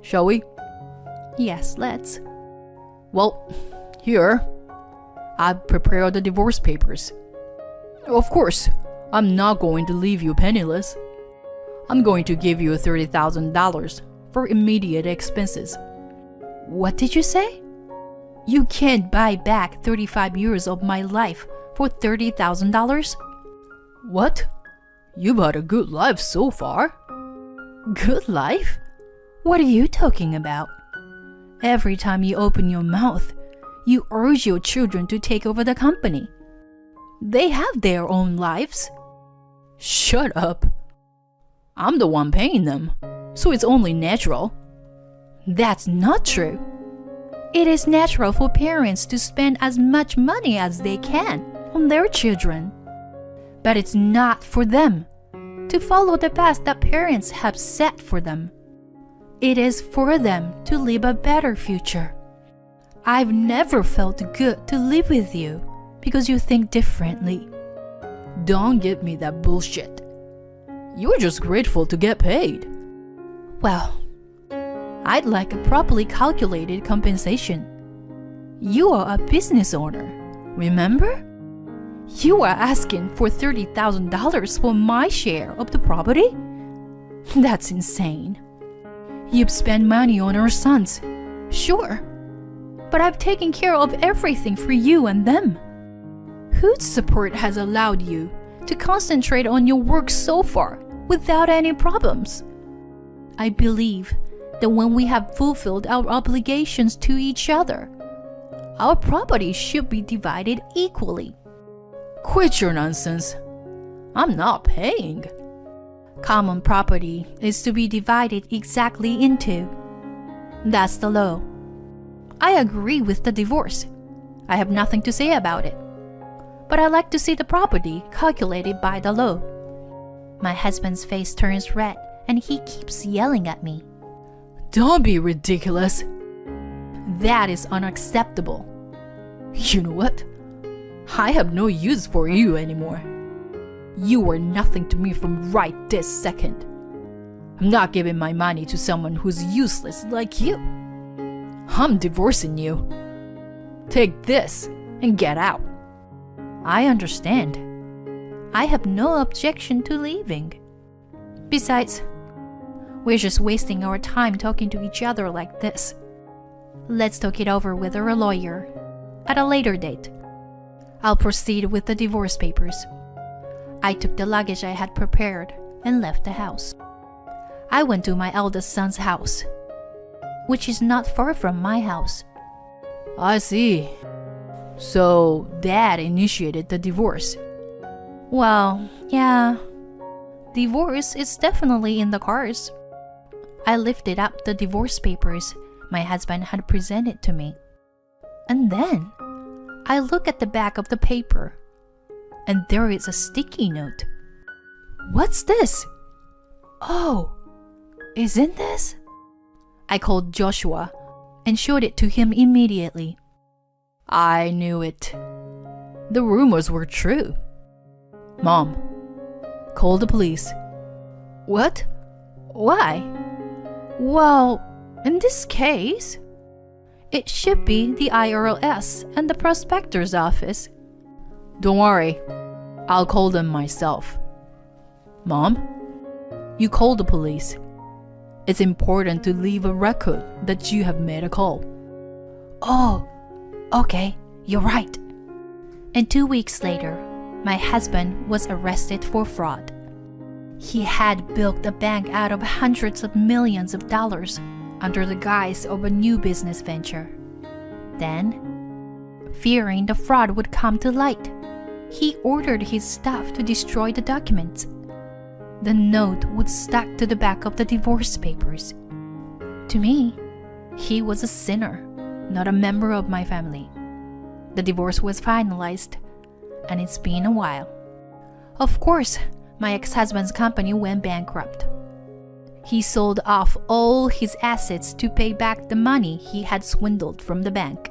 shall we? Yes, let's. Well, here, I've prepared the divorce papers. Of course, I'm not going to leave you penniless. I'm going to give you $30,000 for immediate expenses. What did you say? You can't buy back 35 years of my life for $30,000? What? You've had a good life so far. Good life? What are you talking about? Every time you open your mouth, you urge your children to take over the company. They have their own lives. Shut up. I'm the one paying them, so it's only natural. That's not true. It is natural for parents to spend as much money as they can on their children. But it's not for them to follow the path that parents have set for them. It is for them to live a better future. I've never felt good to live with you because you think differently. Don't give me that bullshit. You're just grateful to get paid. Well, I'd like a properly calculated compensation. You are a business owner, remember? You are asking for $30,000 for my share of the property? That's insane. You've spent money on our sons, sure, but I've taken care of everything for you and them. Whose support has allowed you to concentrate on your work so far without any problems? I believe that when we have fulfilled our obligations to each other, our property should be divided equally. Quit your nonsense. I'm not paying. Common property is to be divided exactly into. That's the law. I agree with the divorce. I have nothing to say about it. But I like to see the property calculated by the law. My husband's face turns red and he keeps yelling at me. Don't be ridiculous. That is unacceptable. You know what? I have no use for you anymore. You are nothing to me from right this second. I'm not giving my money to someone who's useless like you. I'm divorcing you. Take this and get out. I understand. I have no objection to leaving. Besides, we're just wasting our time talking to each other like this. Let's talk it over with our lawyer at a later date. I'll proceed with the divorce papers. I took the luggage I had prepared and left the house. I went to my eldest son's house, which is not far from my house. I see. So, Dad initiated the divorce. Well, yeah. Divorce is definitely in the cards. I lifted up the divorce papers my husband had presented to me. And then I look at the back of the paper, and there is a sticky note. What's this? Oh, isn't this? I called Joshua and showed it to him immediately. I knew it. the rumors were true. Mom, call the police. What? Why? Well, in this case, it should be the IRS and the prospector's office. Don't worry, I'll call them myself. Mom, you call the police. It's important to leave a record that you have made a call. Oh, okay, you're right. And 2 weeks later, my husband was arrested for fraud. He had bilked a bank out of hundreds of millions of dollars under the guise of a new business venture. Then, fearing the fraud would come to light, he ordered his staff to destroy the documents. The note was stuck to the back of the divorce papers. To me, he was a sinner, not a member of my family. The divorce was finalized, and it's been a while. Of course, my ex-husband's company went bankrupt. He sold off all his assets to pay back the money he had swindled from the bank.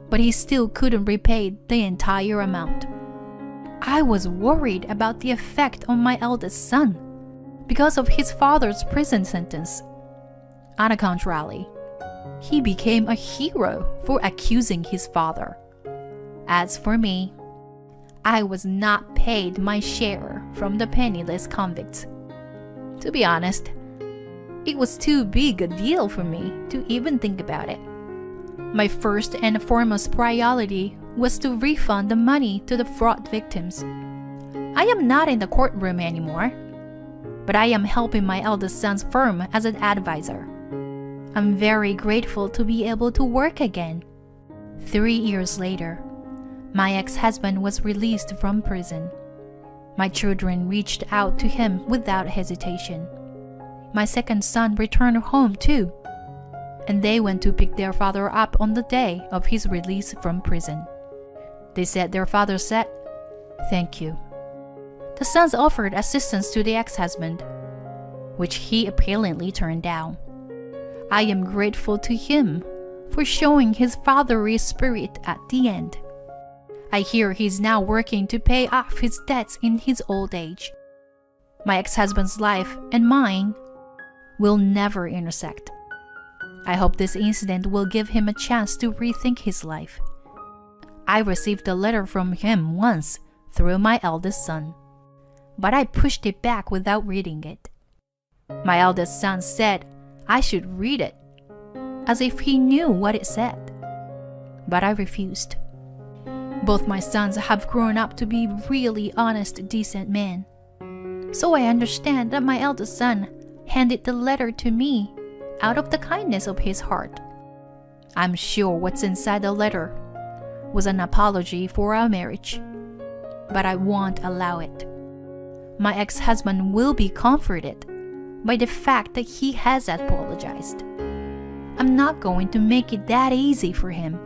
But he still couldn't repay the entire amount. I was worried about the effect on my eldest son because of his father's prison sentence. On the contrary, he became a hero for accusing his father. As for me, I was not paid my share from the penniless convicts. To be honest, it was too big a deal for me to even think about it. My first and foremost priority was to refund the money to the fraud victims. I am not in the courtroom anymore, but I am helping my eldest son's firm as an advisor. I'm very grateful to be able to work again. 3 years later, my ex-husband was released from prison. My children reached out to him without hesitation. My second son returned home too, and they went to pick their father up on the day of his release from prison. They said their father said, "Thank you." The sons offered assistance to the ex-husband, which he apparently turned down. I am grateful to him for showing his fatherly spirit at the end. I hear he's now working to pay off his debts in his old age. My ex-husband's life and mine will never intersect. I hope this incident will give him a chance to rethink his life. I received a letter from him once through my eldest son, but I pushed it back without reading it. My eldest son said I should read it, as if he knew what it said, but I refused. Both my sons have grown up to be really honest, decent men. So I understand that my eldest son handed the letter to me out of the kindness of his heart. I'm sure what's inside the letter was an apology for our marriage, but I won't allow it. My ex-husband will be comforted by the fact that he has apologized. I'm not going to make it that easy for him.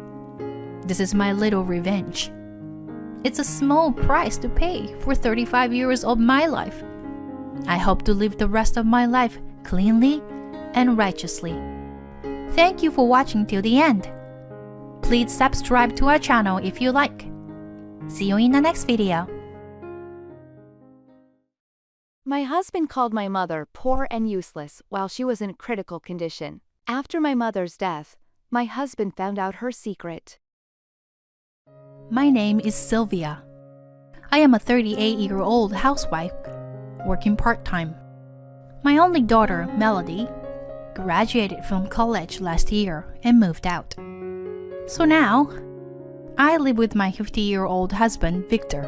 This is my little revenge. It's a small price to pay for 35 years of my life. I hope to live the rest of my life cleanly and righteously. Thank you for watching till the end. Please subscribe to our channel if you like. See you in the next video. My husband called my mother poor and useless while she was in critical condition. After my mother's death, my husband found out her secret. My name is Sylvia. I am a 38-year-old housewife, working part-time. My only daughter, Melody, graduated from college last year and moved out. So now, I live with my 50-year-old husband, Victor.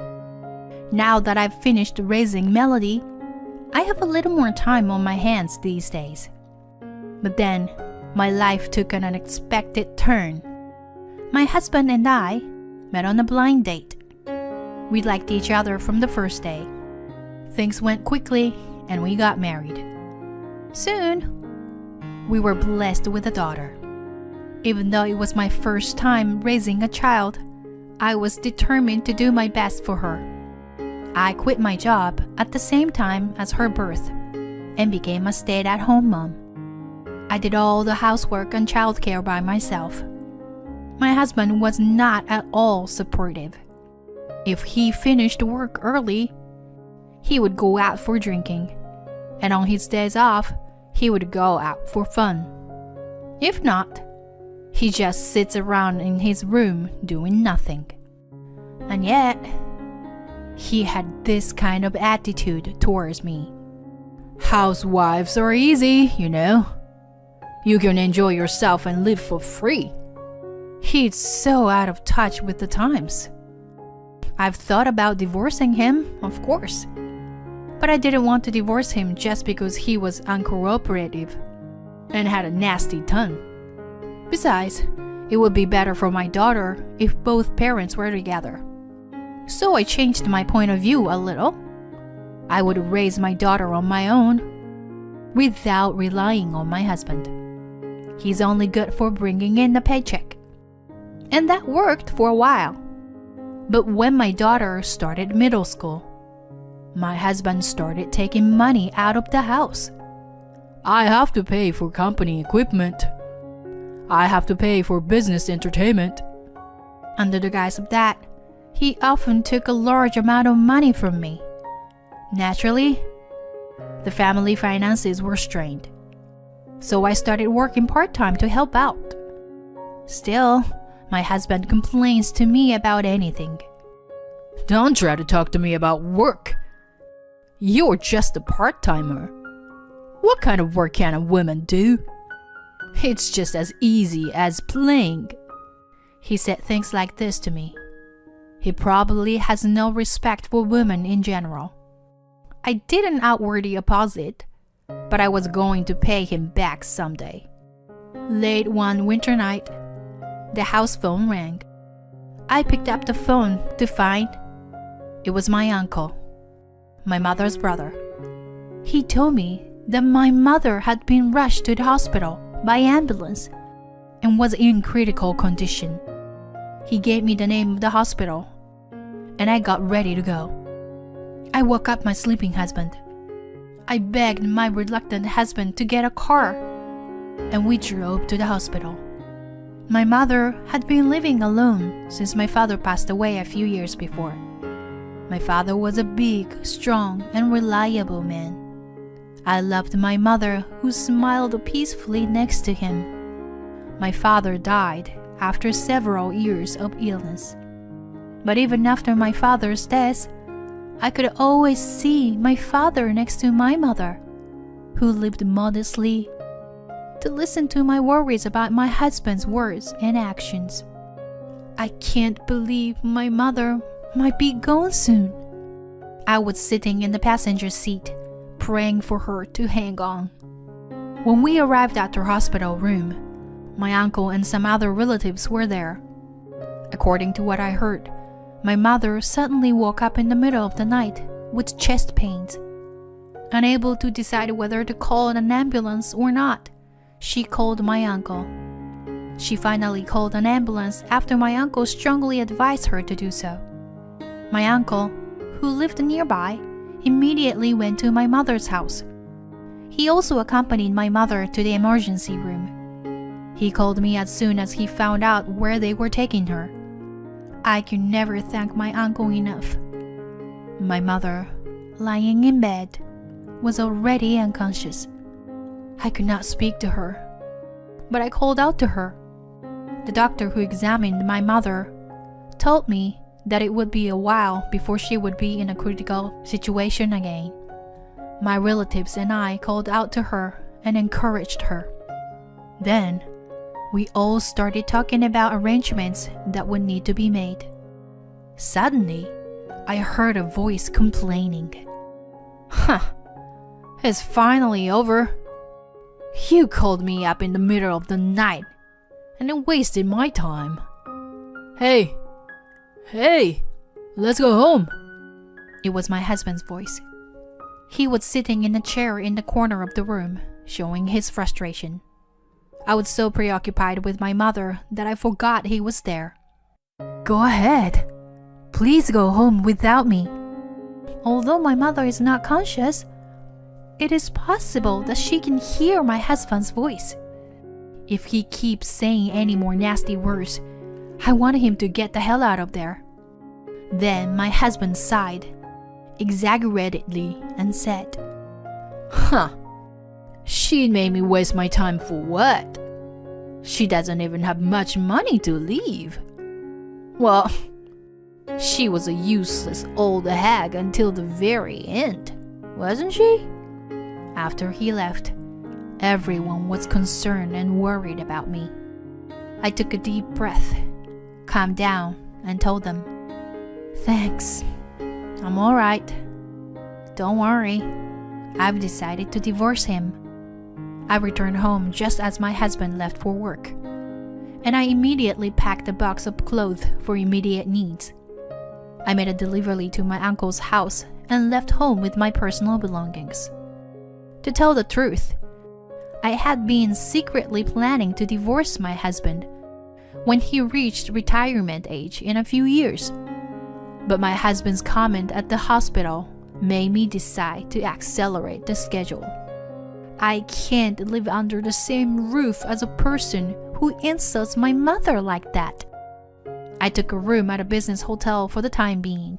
Now that I've finished raising Melody, I have a little more time on my hands these days. But then, my life took an unexpected turn. My husband and I met on a blind date. We liked each other from the first day. Things went quickly and we got married. Soon, we were blessed with a daughter. Even though it was my first time raising a child, I was determined to do my best for her. I quit my job at the same time as her birth and became a stay-at-home mom. I did all the housework and childcare by myself. My husband was not at all supportive. If he finished work early, he would go out for drinking, and on his days off, he would go out for fun. If not, he just sits around in his room doing nothing. And yet, he had this kind of attitude towards me. Housewives are easy, you know. You can enjoy yourself and live for free. He's so out of touch with the times. I've thought about divorcing him, of course. But I didn't want to divorce him just because he was uncooperative and had a nasty tongue. Besides, it would be better for my daughter if both parents were together. So I changed my point of view a little. I would raise my daughter on my own without relying on my husband. He's only good for bringing in a paycheck. And that worked for a while. But when my daughter started middle school, my husband started taking money out of the house. I have to pay for company equipment. I have to pay for business entertainment. Under the guise of that, he often took a large amount of money from me. Naturally, the family finances were strained. So I started working part-time to help out. Still, my husband complains to me about anything. Don't try to talk to me about work. You're just a part-timer. What kind of work can a woman do? It's just as easy as playing. He said things like this to me. He probably has no respect for women in general. I didn't outwardly oppose it, but I was going to pay him back someday. Late one winter night, the house phone rang. I picked up the phone to find it was my uncle, my mother's brother. He told me that my mother had been rushed to the hospital by ambulance and was in critical condition. He gave me the name of the hospital, and I got ready to go. I woke up my sleeping husband. I begged my reluctant husband to get a car, and we drove to the hospital. My mother had been living alone since my father passed away a few years before. My father was a big, strong, and reliable man. I loved my mother, who smiled peacefully next to him. My father died after several years of illness. But even after my father's death, I could always see my father next to my mother, who lived modestly, to listen to my worries about my husband's words and actions. I can't believe my mother might be gone soon. I was sitting in the passenger seat, praying for her to hang on. When we arrived at her hospital room, my uncle and some other relatives were there. According to what I heard, my mother suddenly woke up in the middle of the night with chest pains. Unable to decide whether to call an ambulance or not, she called my uncle. She finally called an ambulance after my uncle strongly advised her to do so. My uncle, who lived nearby, immediately went to my mother's house. He also accompanied my mother to the emergency room. He called me as soon as he found out where they were taking her. I could never thank my uncle enough. My mother, lying in bed, was already unconscious. I could not speak to her, but I called out to her. The doctor who examined my mother told me that it would be a while before she would be in a critical situation again. My relatives and I called out to her and encouraged her. Then, we all started talking about arrangements that would need to be made. Suddenly, I heard a voice complaining. Huh, it's finally over. You called me up in the middle of the night, and it wasted my time. Hey, let's go home. It was my husband's voice. He was sitting in a chair in the corner of the room, showing his frustration. I was so preoccupied with my mother that I forgot he was there. Go ahead. Please go home without me. Although my mother is not conscious, it is possible that she can hear my husband's voice. If he keeps saying any more nasty words, I want him to get the hell out of there. Then my husband sighed, exaggeratedly, and said, "Huh, she made me waste my time for what? She doesn't even have much money to leave. Well, she was a useless old hag until the very end, wasn't she?" After he left, everyone was concerned and worried about me. I took a deep breath, calmed down, and told them, "Thanks, I'm alright. Don't worry, I've decided to divorce him." I returned home just as my husband left for work, and I immediately packed a box of clothes for immediate needs. I made a delivery to my uncle's house and left home with my personal belongings. To tell the truth, I had been secretly planning to divorce my husband when he reached retirement age in a few years. But my husband's comment at the hospital made me decide to accelerate the schedule. I can't live under the same roof as a person who insults my mother like that. I took a room at a business hotel for the time being.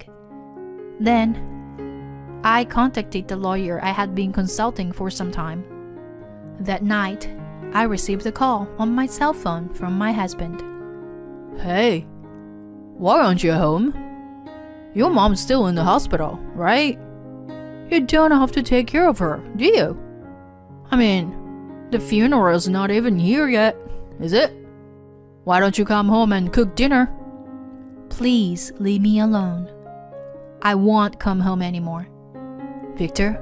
Then, I contacted the lawyer I had been consulting for some time. That night, I received a call on my cell phone from my husband. Hey, why aren't you home? Your mom's still in the hospital, right? You don't have to take care of her, do you? I mean, the funeral's not even here yet, is it? Why don't you come home and cook dinner? Please leave me alone. I won't come home anymore. Victor,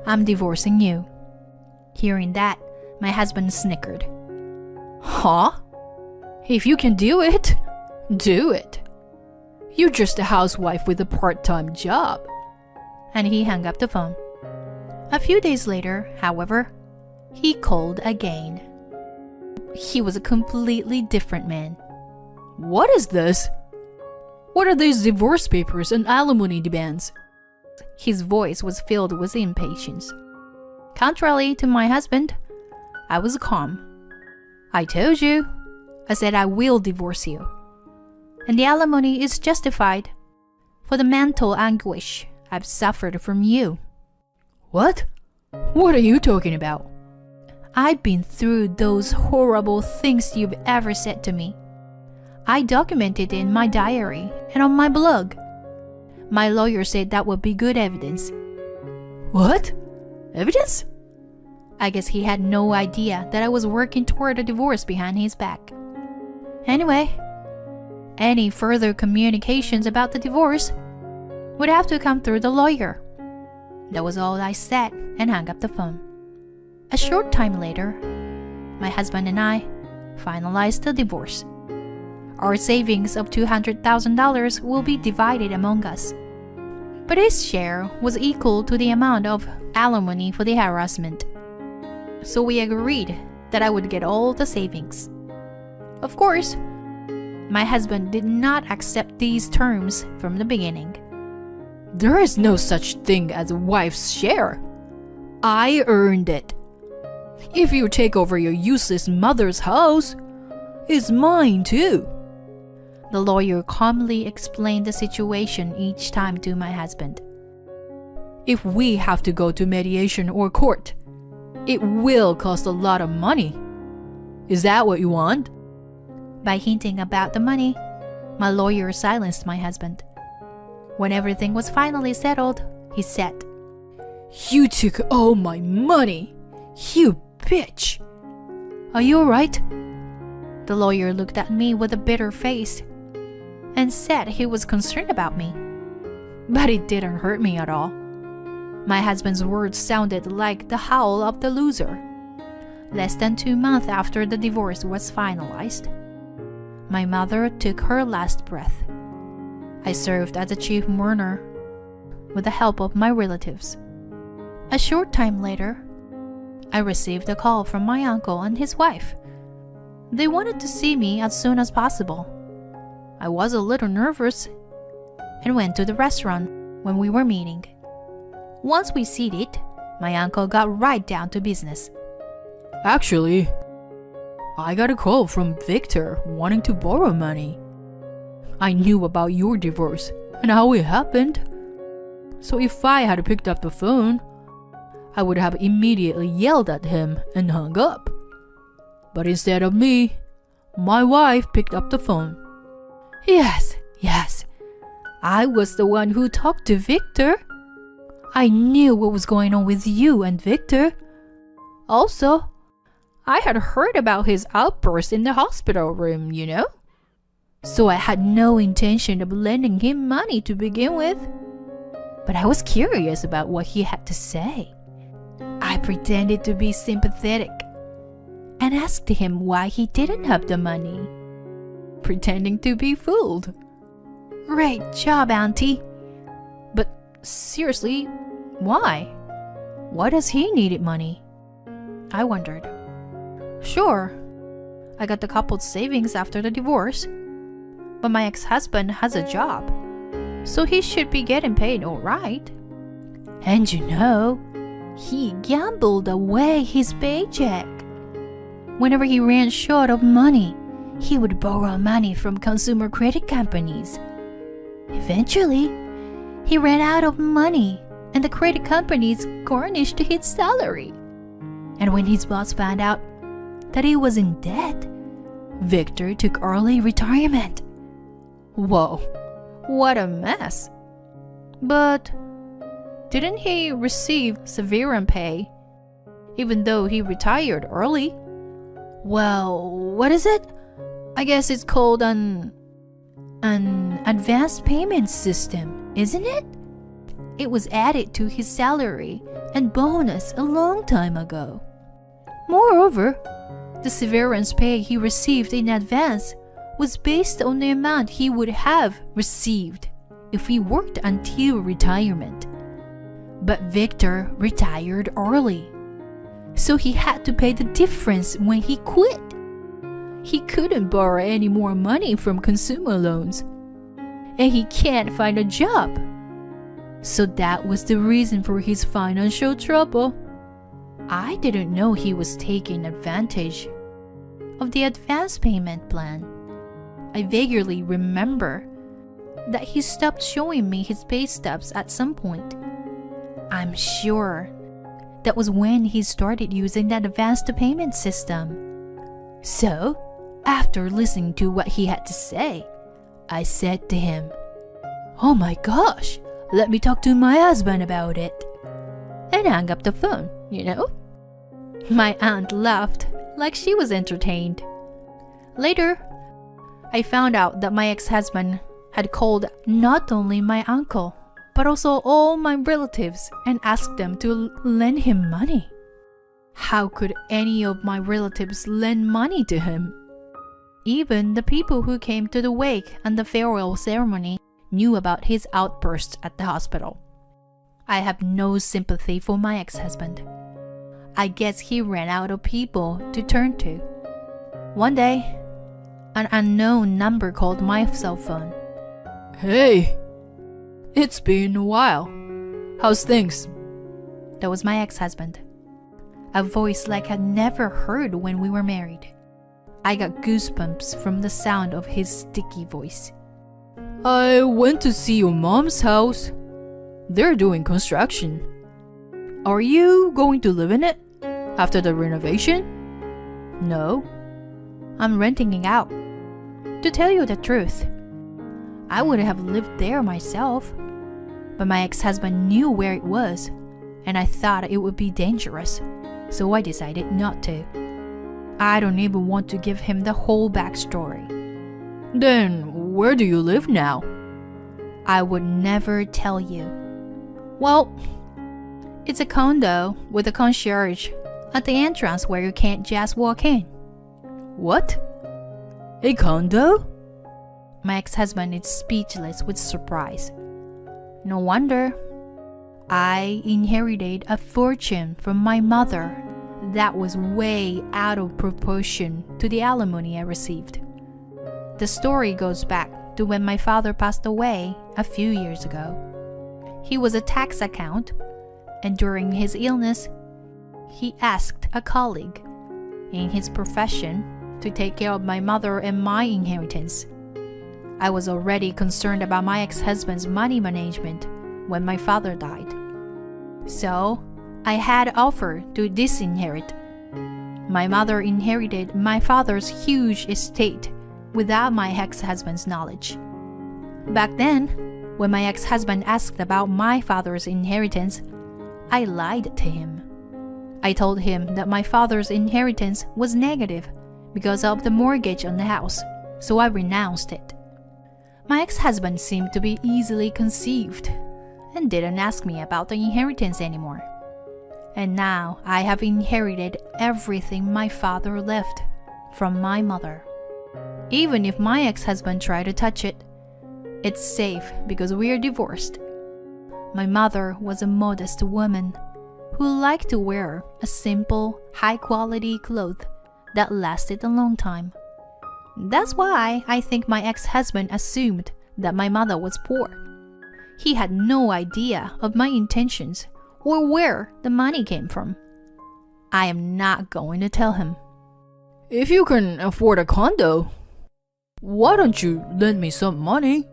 I'm divorcing you. Hearing that, my husband snickered. Huh? If you can do it, do it. You're just a housewife with a part-time job. And he hung up the phone. A few days later, however, he called again. He was a completely different man. What is this? What are these divorce papers and alimony demands? His voice was filled with impatience. Contrary to my husband, I was calm. I told you. I said I will divorce you. And the alimony is justified for the mental anguish I've suffered from you. What? What are you talking about? I've been through those horrible things you've ever said to me. I documented it in my diary and on my blog. My lawyer said that would be good evidence. What? Evidence? I guess he had no idea that I was working toward a divorce behind his back. Anyway, any further communications about the divorce would have to come through the lawyer. That was all I said and hung up the phone. A short time later, my husband and I finalized the divorce. Our savings of $200,000 will be divided among us. But his share was equal to the amount of alimony for the harassment. So we agreed that I would get all the savings. Of course, my husband did not accept these terms from the beginning. There is no such thing as a wife's share. I earned it. If you take over your useless mother's house, it's mine too. The lawyer calmly explained the situation each time to my husband. If we have to go to mediation or court, it will cost a lot of money. Is that what you want? By hinting about the money, my lawyer silenced my husband. When everything was finally settled, he said, "You took all my money, you bitch. Are you alright?" The lawyer looked at me with a bitter face and said he was concerned about me. But it didn't hurt me at all. My husband's words sounded like the howl of the loser. Less than 2 months after the divorce was finalized, my mother took her last breath. I served as a chief mourner with the help of my relatives. A short time later, I received a call from my uncle and his wife. They wanted to see me as soon as possible. I was a little nervous and went to the restaurant when we were meeting. Once we seated, my uncle got right down to business. Actually, I got a call from Victor wanting to borrow money. I knew about your divorce and how it happened. So if I had picked up the phone, I would have immediately yelled at him and hung up. But instead of me, my wife picked up the phone. Yes, I was the one who talked to Victor. I knew what was going on with you and Victor. Also, I had heard about his outburst in the hospital room, you know? So I had no intention of lending him money to begin with. But I was curious about what he had to say. I pretended to be sympathetic and asked him why he didn't have the money, pretending to be fooled. Great job, Auntie. But seriously, why? Why does he need money? I wondered. Sure, I got the couple's savings after the divorce, but my ex-husband has a job, so he should be getting paid all right. And you know, he gambled away his paycheck. Whenever he ran short of money, he would borrow money from consumer credit companies. Eventually, he ran out of money and the credit companies garnished his salary. And when his boss found out that he was in debt, Victor took early retirement. Whoa, what a mess. But didn't he receive severance pay even though he retired early? Well, what is it? I guess it's called an advanced payment system, isn't it? It was added to his salary and bonus a long time ago. Moreover, the severance pay he received in advance was based on the amount he would have received if he worked until retirement. But Victor retired early, so he had to pay the difference when he quit. He couldn't borrow any more money from consumer loans, and he can't find a job. So that was the reason for his financial trouble. I didn't know he was taking advantage of the advance payment plan. I vaguely remember that he stopped showing me his pay stubs at some point. I'm sure that was when he started using that advanced payment system. So, after listening to what he had to say, I said to him, "Oh my gosh, let me talk to my husband about it." And hung up the phone, you know? My aunt laughed like she was entertained. Later, I found out that my ex-husband had called not only my uncle, but also all my relatives and asked them to lend him money. How could any of my relatives lend money to him? Even the people who came to the wake and the farewell ceremony knew about his outburst at the hospital. I have no sympathy for my ex-husband. I guess he ran out of people to turn to. One day, an unknown number called my cell phone. "Hey, it's been a while. How's things?" That was my ex-husband. A voice like I'd never heard when we were married. I got goosebumps from the sound of his sticky voice. "I went to see your mom's house. They're doing construction. Are you going to live in it after the renovation?" "No, I'm renting it out. To tell you the truth, I would have lived there myself, but my ex-husband knew where it was, and I thought it would be dangerous, so I decided not to. I don't even want to give him the whole backstory." "Then where do you live now?" "I would never tell you." "Well, it's a condo with a concierge at the entrance where you can't just walk in." "What? A condo?" My ex-husband is speechless with surprise. No wonder. I inherited a fortune from my mother that was way out of proportion to the alimony I received. The story goes back to when my father passed away a few years ago. He was a tax accountant, and during his illness, he asked a colleague in his profession to take care of my mother and my inheritance. I was already concerned about my ex-husband's money management when my father died. So, I had offered to disinherit. My mother inherited my father's huge estate without my ex-husband's knowledge. Back then, when my ex-husband asked about my father's inheritance, I lied to him. I told him that my father's inheritance was negative because of the mortgage on the house, so I renounced it. My ex-husband seemed to be easily conceived and didn't ask me about the inheritance anymore. And now I have inherited everything my father left from my mother. Even if my ex-husband tried to touch it, it's safe because we are divorced. My mother was a modest woman who liked to wear a simple, high-quality cloth that lasted a long time. That's why I think my ex-husband assumed that my mother was poor. He had no idea of my intentions or where the money came from. I am not going to tell him. If you can afford a condo, why don't you lend me some money?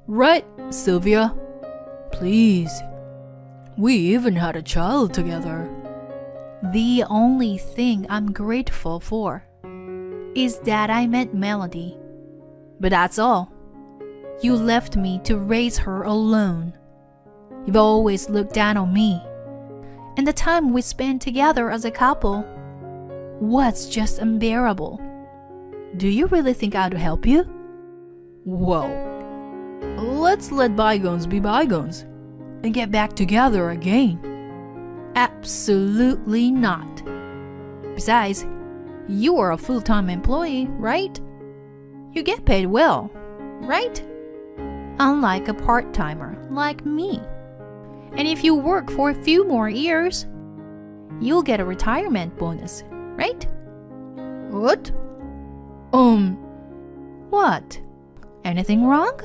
Right, Sylvia? Please. We even had a child together. The only thing I'm grateful for is that I met Melody. But that's all. You left me to raise her alone. You've always looked down on me. And the time we spent together as a couple was just unbearable. Do you really think I'd help you? Well, let's let bygones be bygones and get back together again. Absolutely not. Besides, you are a full-time employee, right? You get paid well, right? Unlike a part-timer like me. And if you work for a few more years, you'll get a retirement bonus, right? What? What? Anything wrong?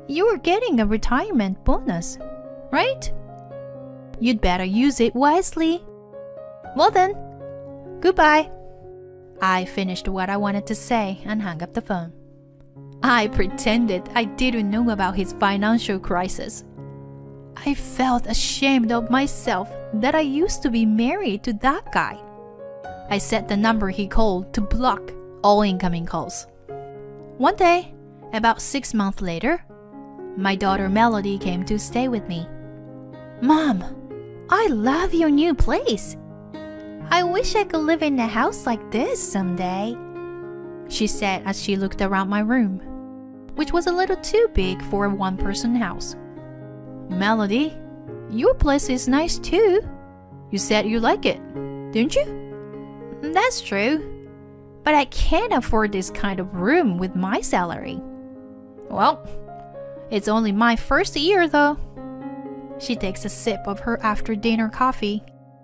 You're getting a retirement bonus, right? You'd better use it wisely. Well then, goodbye. I finished what I wanted to say and hung up the phone. I pretended I didn't know about his financial crisis. I felt ashamed of myself that I used to be married to that guy. I set the number he called to block all incoming calls. One day, about 6 months later, my daughter Melody came to stay with me. Mom, I love your new place. I wish I could live in a house like this someday, she said as she looked around my room, which was a little too big for a one-person house. Melody, your place is nice too. You said you like it, didn't you? That's true, but I can't afford this kind of room with my salary. Well, it's only my first year though. She takes a sip of her after-dinner coffee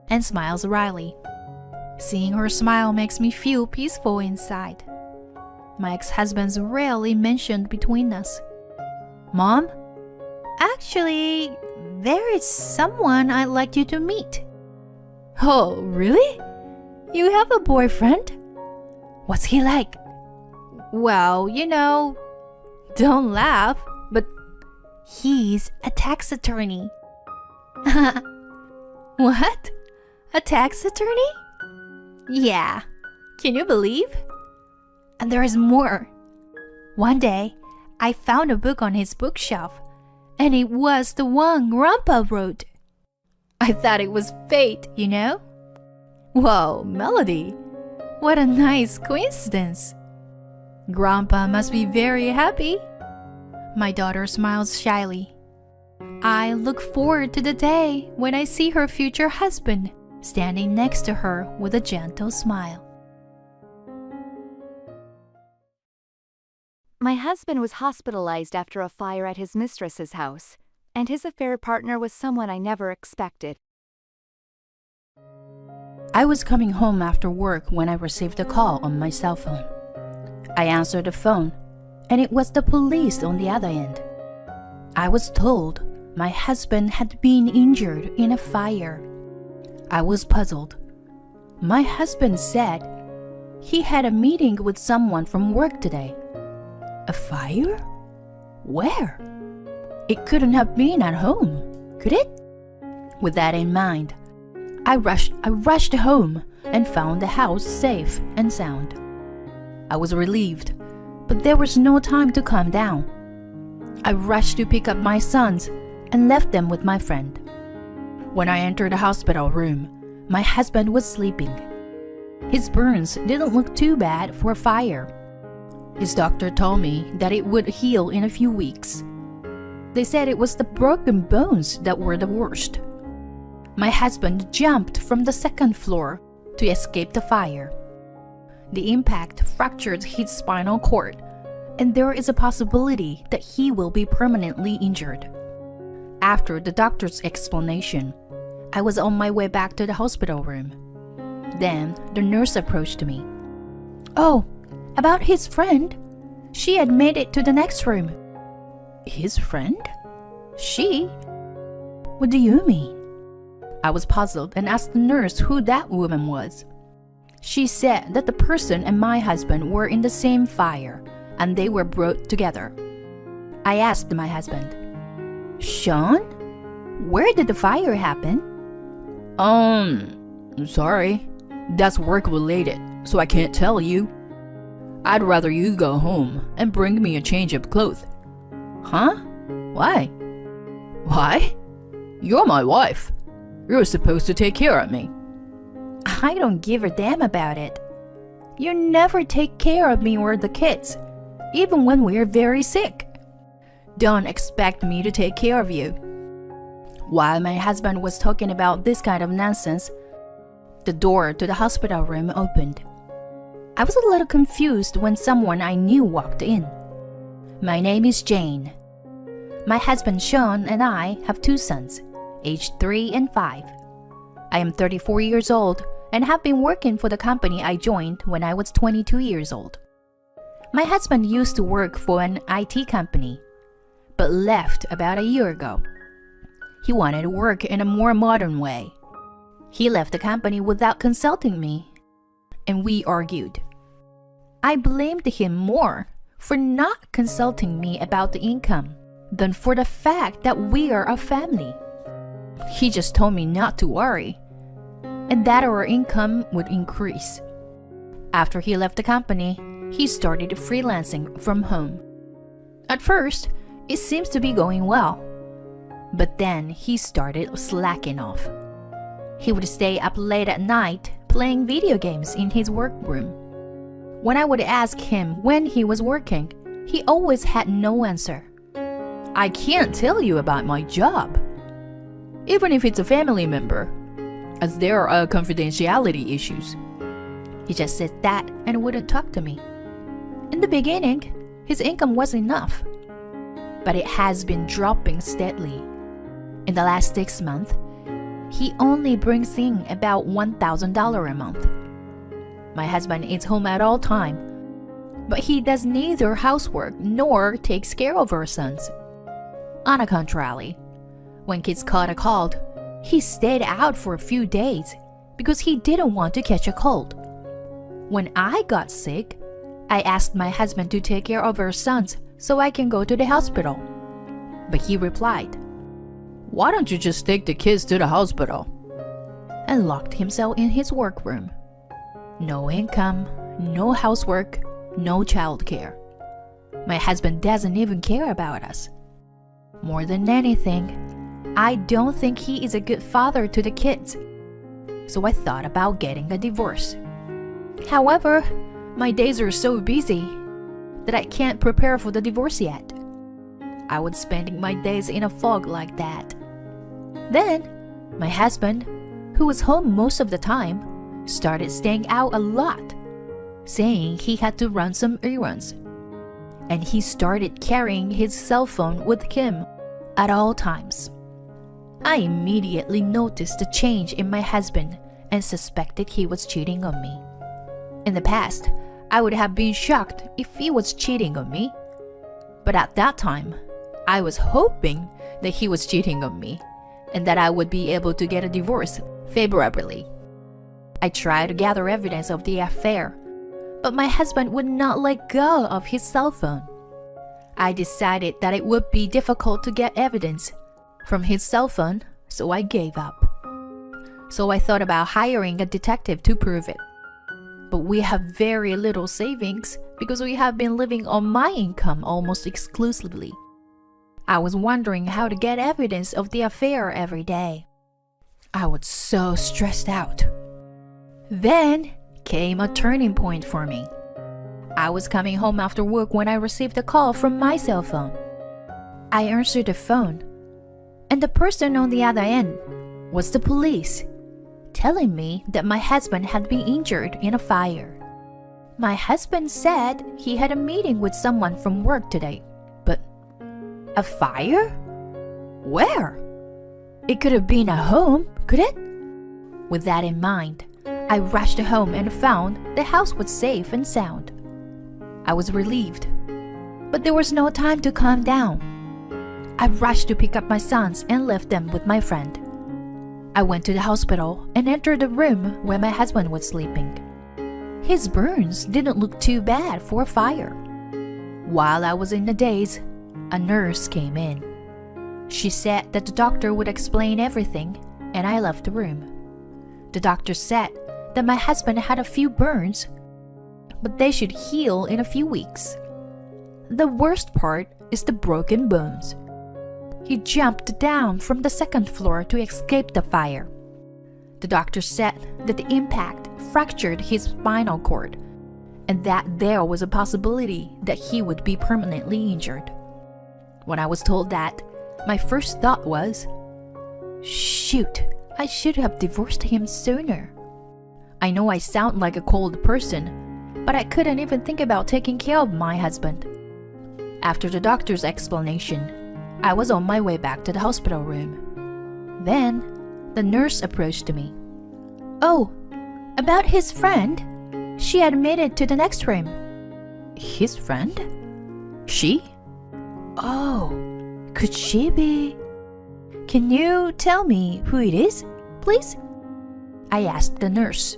and smiles wryly. Seeing her smile makes me feel peaceful inside. My ex-husband's rarely mentioned between us. Mom, actually, there is someone I'd like you to meet. Oh, really? You have a boyfriend? What's he like? Well, don't laugh, but he's a tax attorney. What? A tax attorney? Yeah. Can you believe? And there is more. One day, I found a book on his bookshelf, and it was the one Grandpa wrote. I thought it was fate, Whoa, Melody. What a nice coincidence. Grandpa must be very happy. My daughter smiles shyly. I look forward to the day when I see her future husband standing next to her with a gentle smile. My husband was hospitalized after a fire at his mistress's house, and his affair partner was someone I never expected. I was coming home after work when I received a call on my cell phone. I answered the phone, and it was the police on the other end. I was told my husband had been injured in a fire. I was puzzled. My husband said he had a meeting with someone from work today. A fire? Where? It couldn't have been at home, could it? With that in mind, I rushed home and found the house safe and sound. I was relieved, but there was no time to calm down. I rushed to pick up my sons and left them with my friend. When I entered the hospital room, my husband was sleeping. His burns didn't look too bad for a fire. His doctor told me that it would heal in a few weeks. They said it was the broken bones that were the worst. My husband jumped from the second floor to escape the fire. The impact fractured his spinal cord, and there is a possibility that he will be permanently injured. After the doctor's explanation, I was on my way back to the hospital room. Then the nurse approached me. "Oh, about his friend? She had made it to the next room." "His friend? She? What do you mean?" I was puzzled and asked the nurse who that woman was. She said that the person and my husband were in the same fire and they were brought together. I asked my husband, "Sean, where did the fire happen?" Sorry. That's work related, so I can't tell you. I'd rather you go home and bring me a change of clothes." "Huh? Why?" "Why? You're my wife. You're supposed to take care of me." "I don't give a damn about it. You never take care of me or the kids, even when we're very sick. Don't expect me to take care of you." While my husband was talking about this kind of nonsense, the door to the hospital room opened. I was a little confused when someone I knew walked in. "My name is Jane. My husband Sean and I have 2 sons, aged 3 and 5. I am 34 years old and have been working for the company I joined when I was 22 years old. My husband used to work for an IT company, but left about a year ago. He wanted to work in a more modern way. He left the company without consulting me, and we argued. I blamed him more for not consulting me about the income than for the fact that we are a family. He just told me not to worry, and that our income would increase. After he left the company, he started freelancing from home. At first, it seems to be going well, but then he started slacking off. He would stay up late at night playing video games in his workroom. When I would ask him when he was working, he always had no answer. "I can't tell you about my job, even if it's a family member, as there are confidentiality issues." He just said that and wouldn't talk to me. In the beginning, his income was enough, but it has been dropping steadily. In the last 6 months, he only brings in about $1,000 a month. My husband is home at all time, but he does neither housework nor takes care of our sons. On the contrary, when kids caught a cold, he stayed out for a few days because he didn't want to catch a cold. When I got sick, I asked my husband to take care of our sons so I can go to the hospital. But he replied, "Why don't you just take the kids to the hospital?" and locked himself in his workroom. No income, no housework, no childcare. My husband doesn't even care about us. More than anything, I don't think he is a good father to the kids. So I thought about getting a divorce. However, my days are so busy that I can't prepare for the divorce yet. I was spending my days in a fog like that. Then, my husband, who was home most of the time, started staying out a lot, saying he had to run some errands. And he started carrying his cell phone with him at all times. I immediately noticed the change in my husband and suspected he was cheating on me. In the past, I would have been shocked if he was cheating on me. But at that time, I was hoping that he was cheating on me and that I would be able to get a divorce favorably. I tried to gather evidence of the affair, but my husband would not let go of his cell phone. I decided that it would be difficult to get evidence from his cell phone, so I gave up. So I thought about hiring a detective to prove it. But we have very little savings because we have been living on my income almost exclusively. I was wondering how to get evidence of the affair every day. I was so stressed out. Then came a turning point for me. I was coming home after work when I received a call from my cell phone. I answered the phone, and the person on the other end was the police, telling me that my husband had been injured in a fire. My husband said he had a meeting with someone from work today, but a fire? Where? It could have been a home, could it? With that in mind, I rushed home and found the house was safe and sound. I was relieved, but there was no time to calm down. I rushed to pick up my sons and left them with my friend. I went to the hospital and entered the room where my husband was sleeping. His burns didn't look too bad for a fire. While I was in a daze, a nurse came in. She said that the doctor would explain everything, and I left the room. The doctor said that my husband had a few burns, but they should heal in a few weeks. The worst part is the broken bones. He jumped down from the second floor to escape the fire. The doctor said that the impact fractured his spinal cord, and that there was a possibility that he would be permanently injured. When I was told that, my first thought was, shoot, I should have divorced him sooner. I know I sound like a cold person, but I couldn't even think about taking care of my husband. After the doctor's explanation, I was on my way back to the hospital room. Then, the nurse approached me. Oh, about his friend? She admitted to the next room. His friend? She? Oh, could she be? Can you tell me who it is, please? I asked the nurse.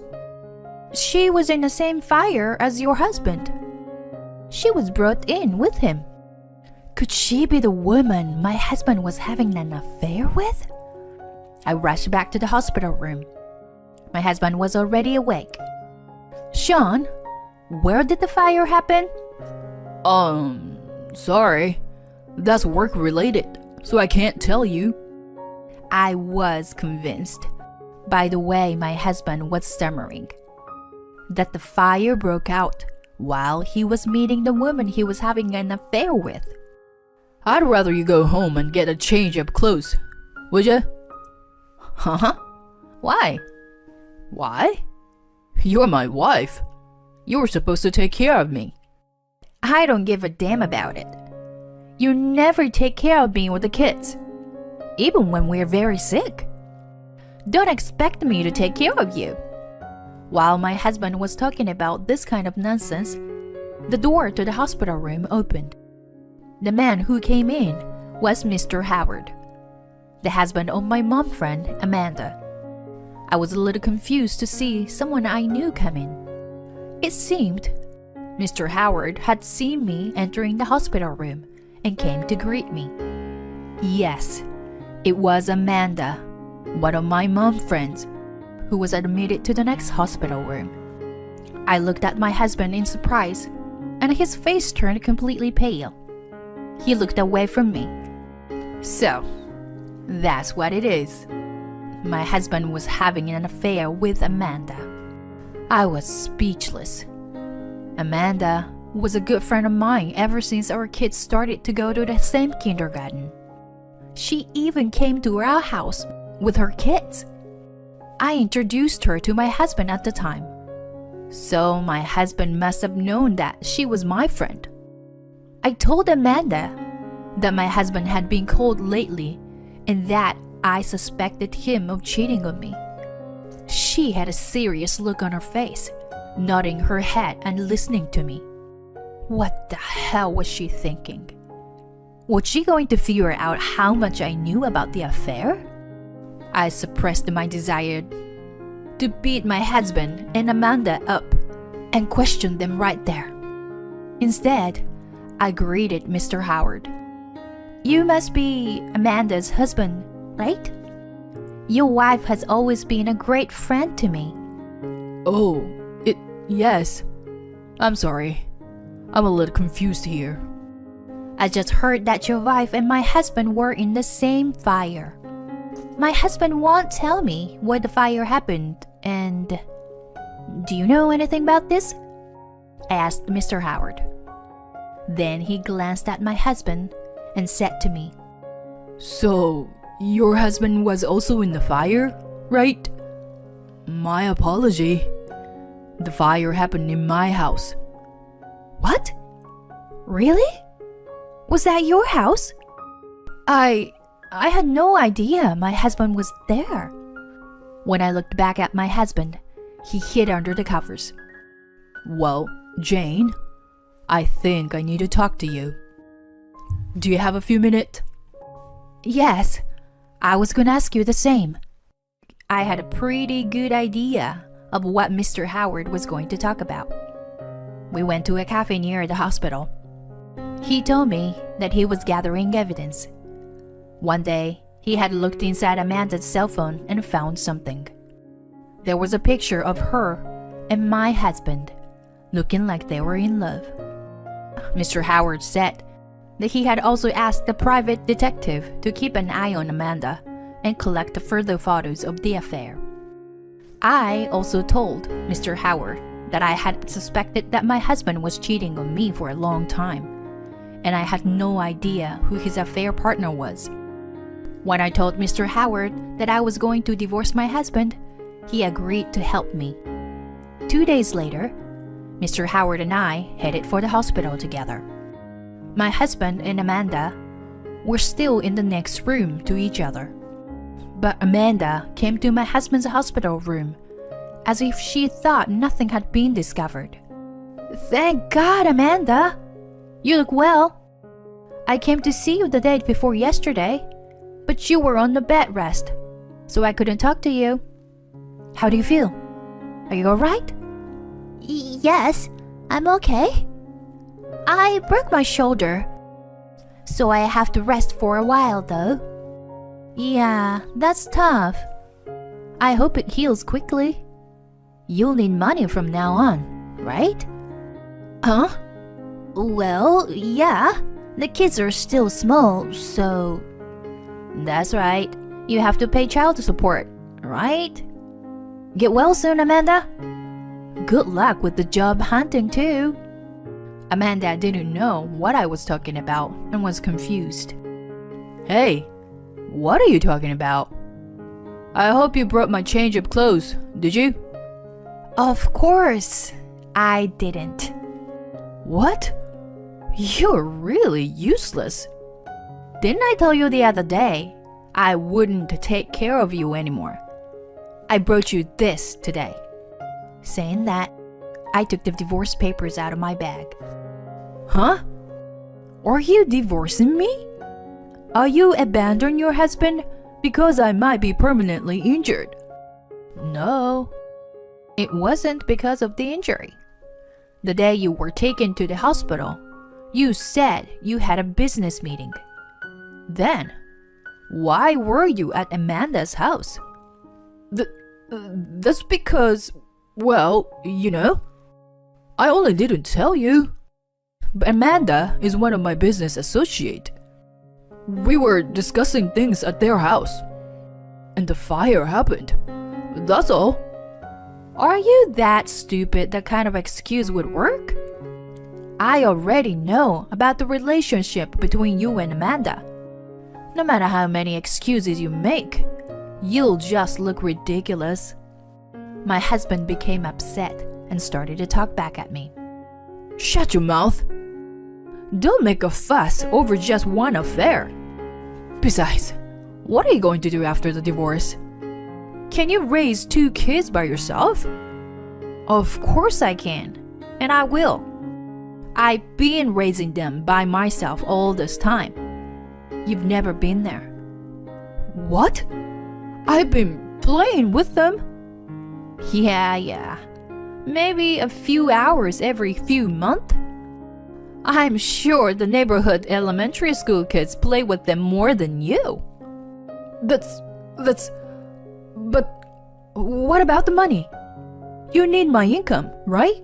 She was in the same fire as your husband. She was brought in with him. Could she be the woman my husband was having an affair with? I rushed back to the hospital room. My husband was already awake. Sean, where did the fire happen? Sorry. That's work related, so I can't tell you. I was convinced by the way my husband was stammering that the fire broke out while he was meeting the woman he was having an affair with. I'd rather you go home and get a change of clothes, would ya? Huh? Why? Why? You're my wife. You're supposed to take care of me. I don't give a damn about it. You never take care of me or the kids, even when we're very sick. Don't expect me to take care of you. While my husband was talking about this kind of nonsense, the door to the hospital room opened. The man who came in was Mr. Howard, the husband of my mom friend, Amanda. I was a little confused to see someone I knew come in. It seemed Mr. Howard had seen me entering the hospital room and came to greet me. Yes, it was Amanda, one of my mom friends, who was admitted to the next hospital room. I looked at my husband in surprise, and his face turned completely pale. He looked away from me. So, that's what it is. My husband was having an affair with Amanda. I was speechless. Amanda was a good friend of mine ever since our kids started to go to the same kindergarten. She even came to our house with her kids. I introduced her to my husband at the time. So my husband must have known that she was my friend. I told Amanda that my husband had been cold lately and that I suspected him of cheating on me. She had a serious look on her face, nodding her head and listening to me. What the hell was she thinking? Was she going to figure out how much I knew about the affair? I suppressed my desire to beat my husband and Amanda up and question them right there. Instead, I greeted Mr. Howard. You must be Amanda's husband, right? Your wife has always been a great friend to me. Oh, yes. I'm sorry. I'm a little confused here. I just heard that your wife and my husband were in the same fire. My husband won't tell me where the fire happened, and... Do you know anything about this? I asked Mr. Howard. Then he glanced at my husband and said to me, So, your husband was also in the fire, right? My apology. The fire happened in my house. What? Really? Was that your house? I had no idea my husband was there. When I looked back at my husband, he hid under the covers. Well, Jane, I think I need to talk to you. Do you have a few minutes? Yes, I was gonna ask you the same. I had a pretty good idea of what Mr. Howard was going to talk about. We went to a cafe near the hospital. He told me that he was gathering evidence. One day, he had looked inside Amanda's cell phone and found something. There was a picture of her and my husband, looking like they were in love. Mr. Howard said that he had also asked the private detective to keep an eye on Amanda and collect further photos of the affair. I also told Mr. Howard that I had suspected that my husband was cheating on me for a long time, and I had no idea who his affair partner was. When I told Mr. Howard that I was going to divorce my husband, he agreed to help me. 2 days later, Mr. Howard and I headed for the hospital together. My husband and Amanda were still in the next room to each other. But Amanda came to my husband's hospital room as if she thought nothing had been discovered. Thank God, Amanda! You look well. I came to see you the day before yesterday, but you were on the bed rest, so I couldn't talk to you. How do you feel? Are you alright? Yes, I'm okay. I broke my shoulder, so I have to rest for a while though. Yeah, that's tough. I hope it heals quickly. You'll need money from now on, right? Huh? Well, yeah. The kids are still small, so... That's right. You have to pay child support, right? Get well soon, Amanda. Good luck with the job hunting, too. Amanda didn't know what I was talking about and was confused. Hey, what are you talking about? I hope you brought my change of clothes, did you? Of course, I didn't. What? You're really useless. Didn't I tell you the other day I wouldn't take care of you anymore? I brought you this today. Saying that, I took the divorce papers out of my bag. Huh? Are you divorcing me? Are you abandoning your husband because I might be permanently injured? No, it wasn't because of the injury. The day you were taken to the hospital, you said you had a business meeting. Then, why were you at Amanda's house? That's because, well, you know, I only didn't tell you. But Amanda is one of my business associates. We were discussing things at their house, and the fire happened. That's all. Are you that stupid that kind of excuse would work? I already know about the relationship between you and Amanda. No matter how many excuses you make, you'll just look ridiculous. My husband became upset and started to talk back at me. Shut your mouth. Don't make a fuss over just one affair. Besides, what are you going to do after the divorce? Can you raise 2 kids by yourself? Of course I can, and I will. I've been raising them by myself all this time. You've never been there. What? I've been playing with them. Yeah. Maybe a few hours every few months. I'm sure the neighborhood elementary school kids play with them more than you. But what about the money? You need my income, right?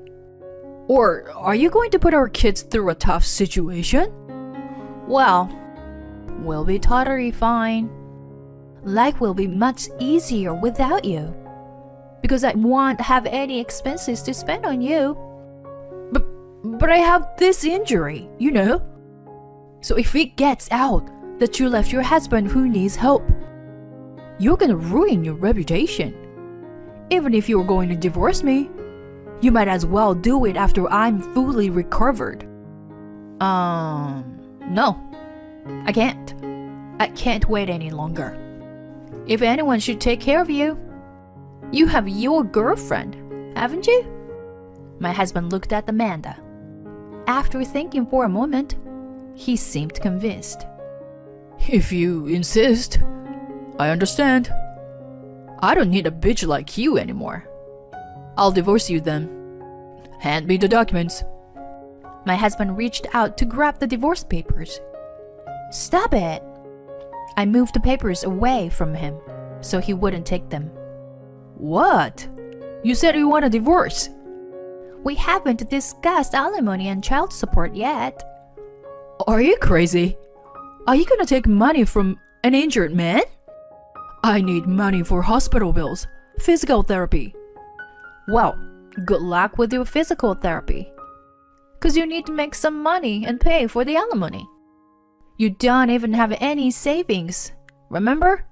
Or are you going to put our kids through a tough situation? Well, we'll be totally fine. Life will be much easier without you. Because I won't have any expenses to spend on you. But I have this injury, you know. So if it gets out that you left your husband who needs help, you're gonna ruin your reputation. Even if you're going to divorce me, you might as well do it after I'm fully recovered. No. I can't. I can't wait any longer. If anyone should take care of you, you have your girlfriend, haven't you? My husband looked at Amanda. After thinking for a moment, he seemed convinced. If you insist, I understand. I don't need a bitch like you anymore. I'll divorce you then. Hand me the documents. My husband reached out to grab the divorce papers. Stop it! I moved the papers away from him so he wouldn't take them. What? You said you want a divorce. We haven't discussed alimony and child support yet. Are you crazy? Are you gonna take money from an injured man? I need money for hospital bills, physical therapy. Well, good luck with your physical therapy. 'Cause you need to make some money and pay for the alimony. You don't even have any savings, remember?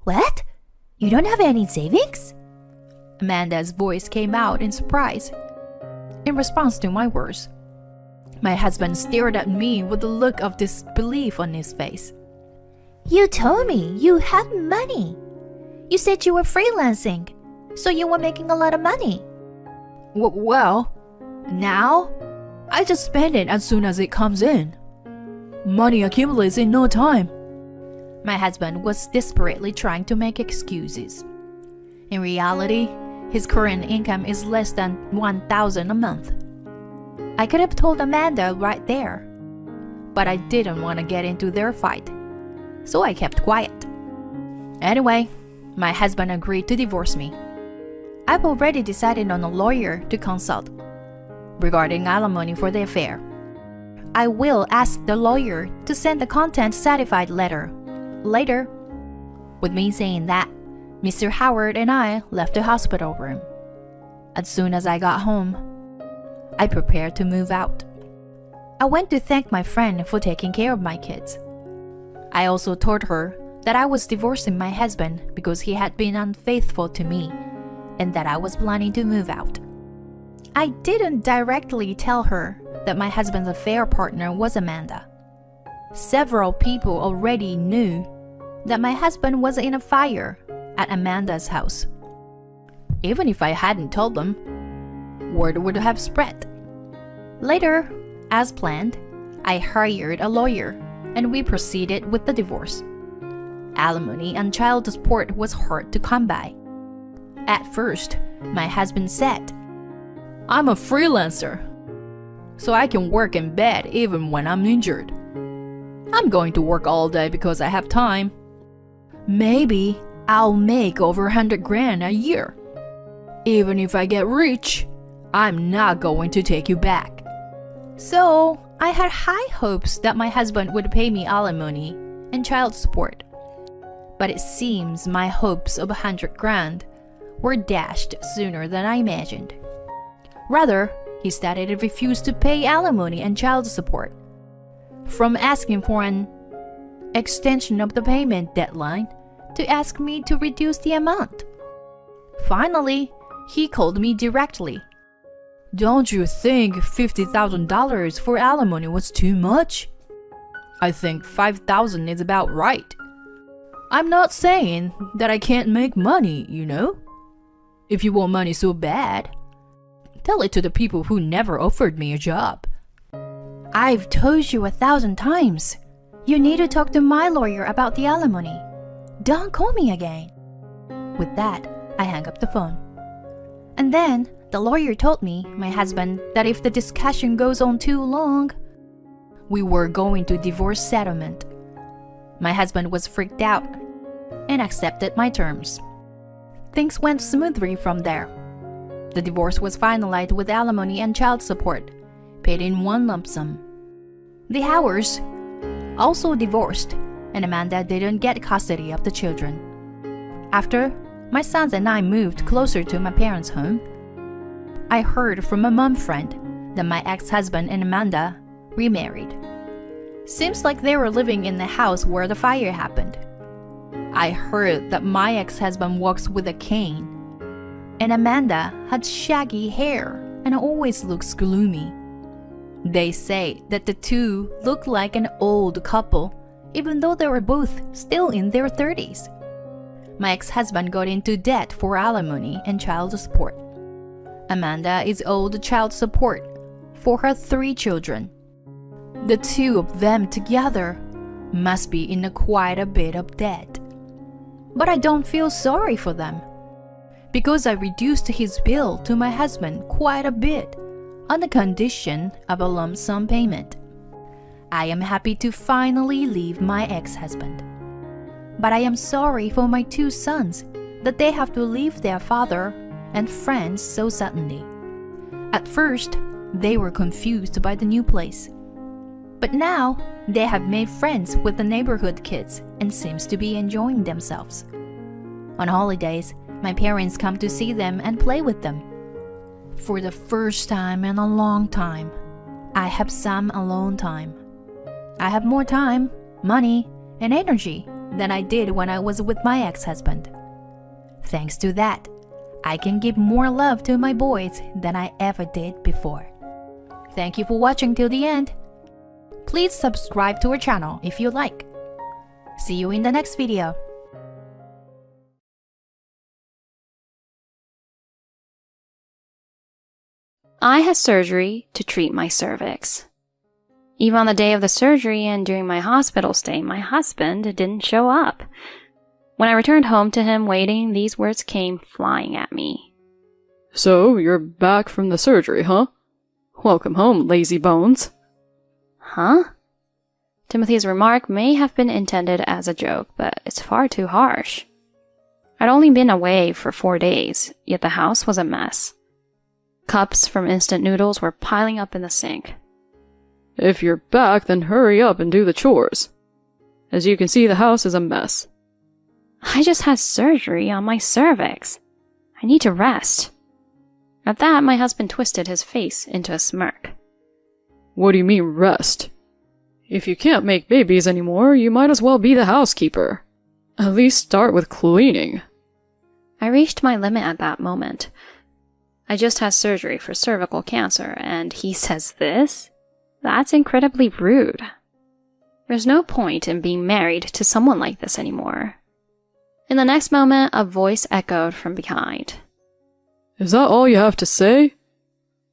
What? You don't have any savings? Amanda's voice came out in surprise. In response to my words, my husband stared at me with a look of disbelief on his face. You told me you had money. You said you were freelancing, so you were making a lot of money. Well, now I just spend it as soon as it comes in. Money accumulates in no time. My husband was desperately trying to make excuses. In reality, his current income is less than $1,000 a month. I could have told Amanda right there, but I didn't want to get into their fight, so I kept quiet. Anyway, my husband agreed to divorce me. I've already decided on a lawyer to consult regarding alimony for the affair. I will ask the lawyer to send the content certified letter later. With me saying that, Mr. Howard and I left the hospital room. As soon as I got home, I prepared to move out. I went to thank my friend for taking care of my kids. I also told her that I was divorcing my husband because he had been unfaithful to me and that I was planning to move out. I didn't directly tell her that my husband's affair partner was Amanda. Several people already knew that my husband was in a fire at Amanda's house. Even if I hadn't told them, word would have spread. Later, as planned, I hired a lawyer and we proceeded with the divorce. Alimony and child support was hard to come by. At first, my husband said, I'm a freelancer, so I can work in bed even when I'm injured. I'm going to work all day because I have time. Maybe I'll make over 100 grand a year. Even if I get rich, I'm not going to take you back. So I had high hopes that my husband would pay me alimony and child support. But it seems my hopes of 100 grand were dashed sooner than I imagined. Rather, he started to refuse to pay alimony and child support. From asking for an extension of the payment deadline to ask me to reduce the amount. Finally, he called me directly. Don't you think $50,000 for alimony was too much? I think $5,000 is about right. I'm not saying that I can't make money, you know? If you want money so bad, tell it to the people who never offered me a job. I've told you 1,000 times. You need to talk to my lawyer about the alimony. Don't call me again. With that, I hung up the phone. And then The lawyer told me, my husband, that if the discussion goes on too long, we were going to divorce settlement. My husband was freaked out and accepted my terms. Things went smoothly from there. The divorce was finalized with alimony and child support, paid in one lump sum. The Howers also divorced, and Amanda didn't get custody of the children. After my sons and I moved closer to my parents' home, I heard from a mom friend that my ex-husband and Amanda remarried. Seems like they were living in the house where the fire happened. I heard that my ex-husband walks with a cane, and Amanda had shaggy hair and always looks gloomy. They say that the two look like an old couple, even though they were both still in their 30s. My ex-husband got into debt for alimony and child support. Amanda is owed child support for her 3 children. The two of them together must be in quite a bit of debt. But I don't feel sorry for them, because I reduced his bill to my husband quite a bit on the condition of a lump sum payment. I am happy to finally leave my ex-husband. But I am sorry for my 2 sons that they have to leave their father and friends so suddenly. At first, they were confused by the new place. But now, they have made friends with the neighborhood kids and seems to be enjoying themselves. On holidays, my parents come to see them and play with them. For the first time in a long time, I have some alone time. I have more time, money, and energy than I did when I was with my ex-husband. Thanks to that, I can give more love to my boys than I ever did before. Thank you for watching till the end. Please subscribe to our channel if you like. See you in the next video. I had surgery to treat my cervix. Even on the day of the surgery and during my hospital stay, my husband didn't show up. When I returned home to him waiting, these words came flying at me. So, you're back from the surgery, huh? Welcome home, lazy bones. Huh? Timothy's remark may have been intended as a joke, but it's far too harsh. I'd only been away for 4 days, yet the house was a mess. Cups from instant noodles were piling up in the sink. If you're back, then hurry up and do the chores. As you can see, the house is a mess. I just had surgery on my cervix. I need to rest. At that, my husband twisted his face into a smirk. What do you mean, rest? If you can't make babies anymore, you might as well be the housekeeper. At least start with cleaning. I reached my limit at that moment. I just had surgery for cervical cancer, and he says this? That's incredibly rude. There's no point in being married to someone like this anymore. In the next moment, a voice echoed from behind. Is that all you have to say?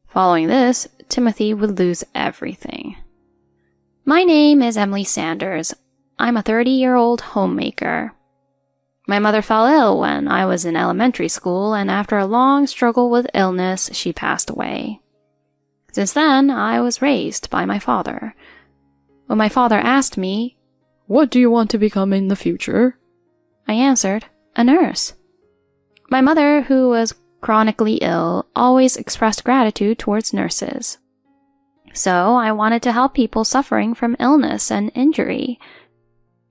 Following this, Timothy would lose everything. My name is Emily Sanders. I'm a 30-year-old homemaker. My mother fell ill when I was in elementary school, and after a long struggle with illness, she passed away. Since then, I was raised by my father. When my father asked me, "What do you want to become in the future?" I answered, a nurse. My mother, who was chronically ill, always expressed gratitude towards nurses. So I wanted to help people suffering from illness and injury.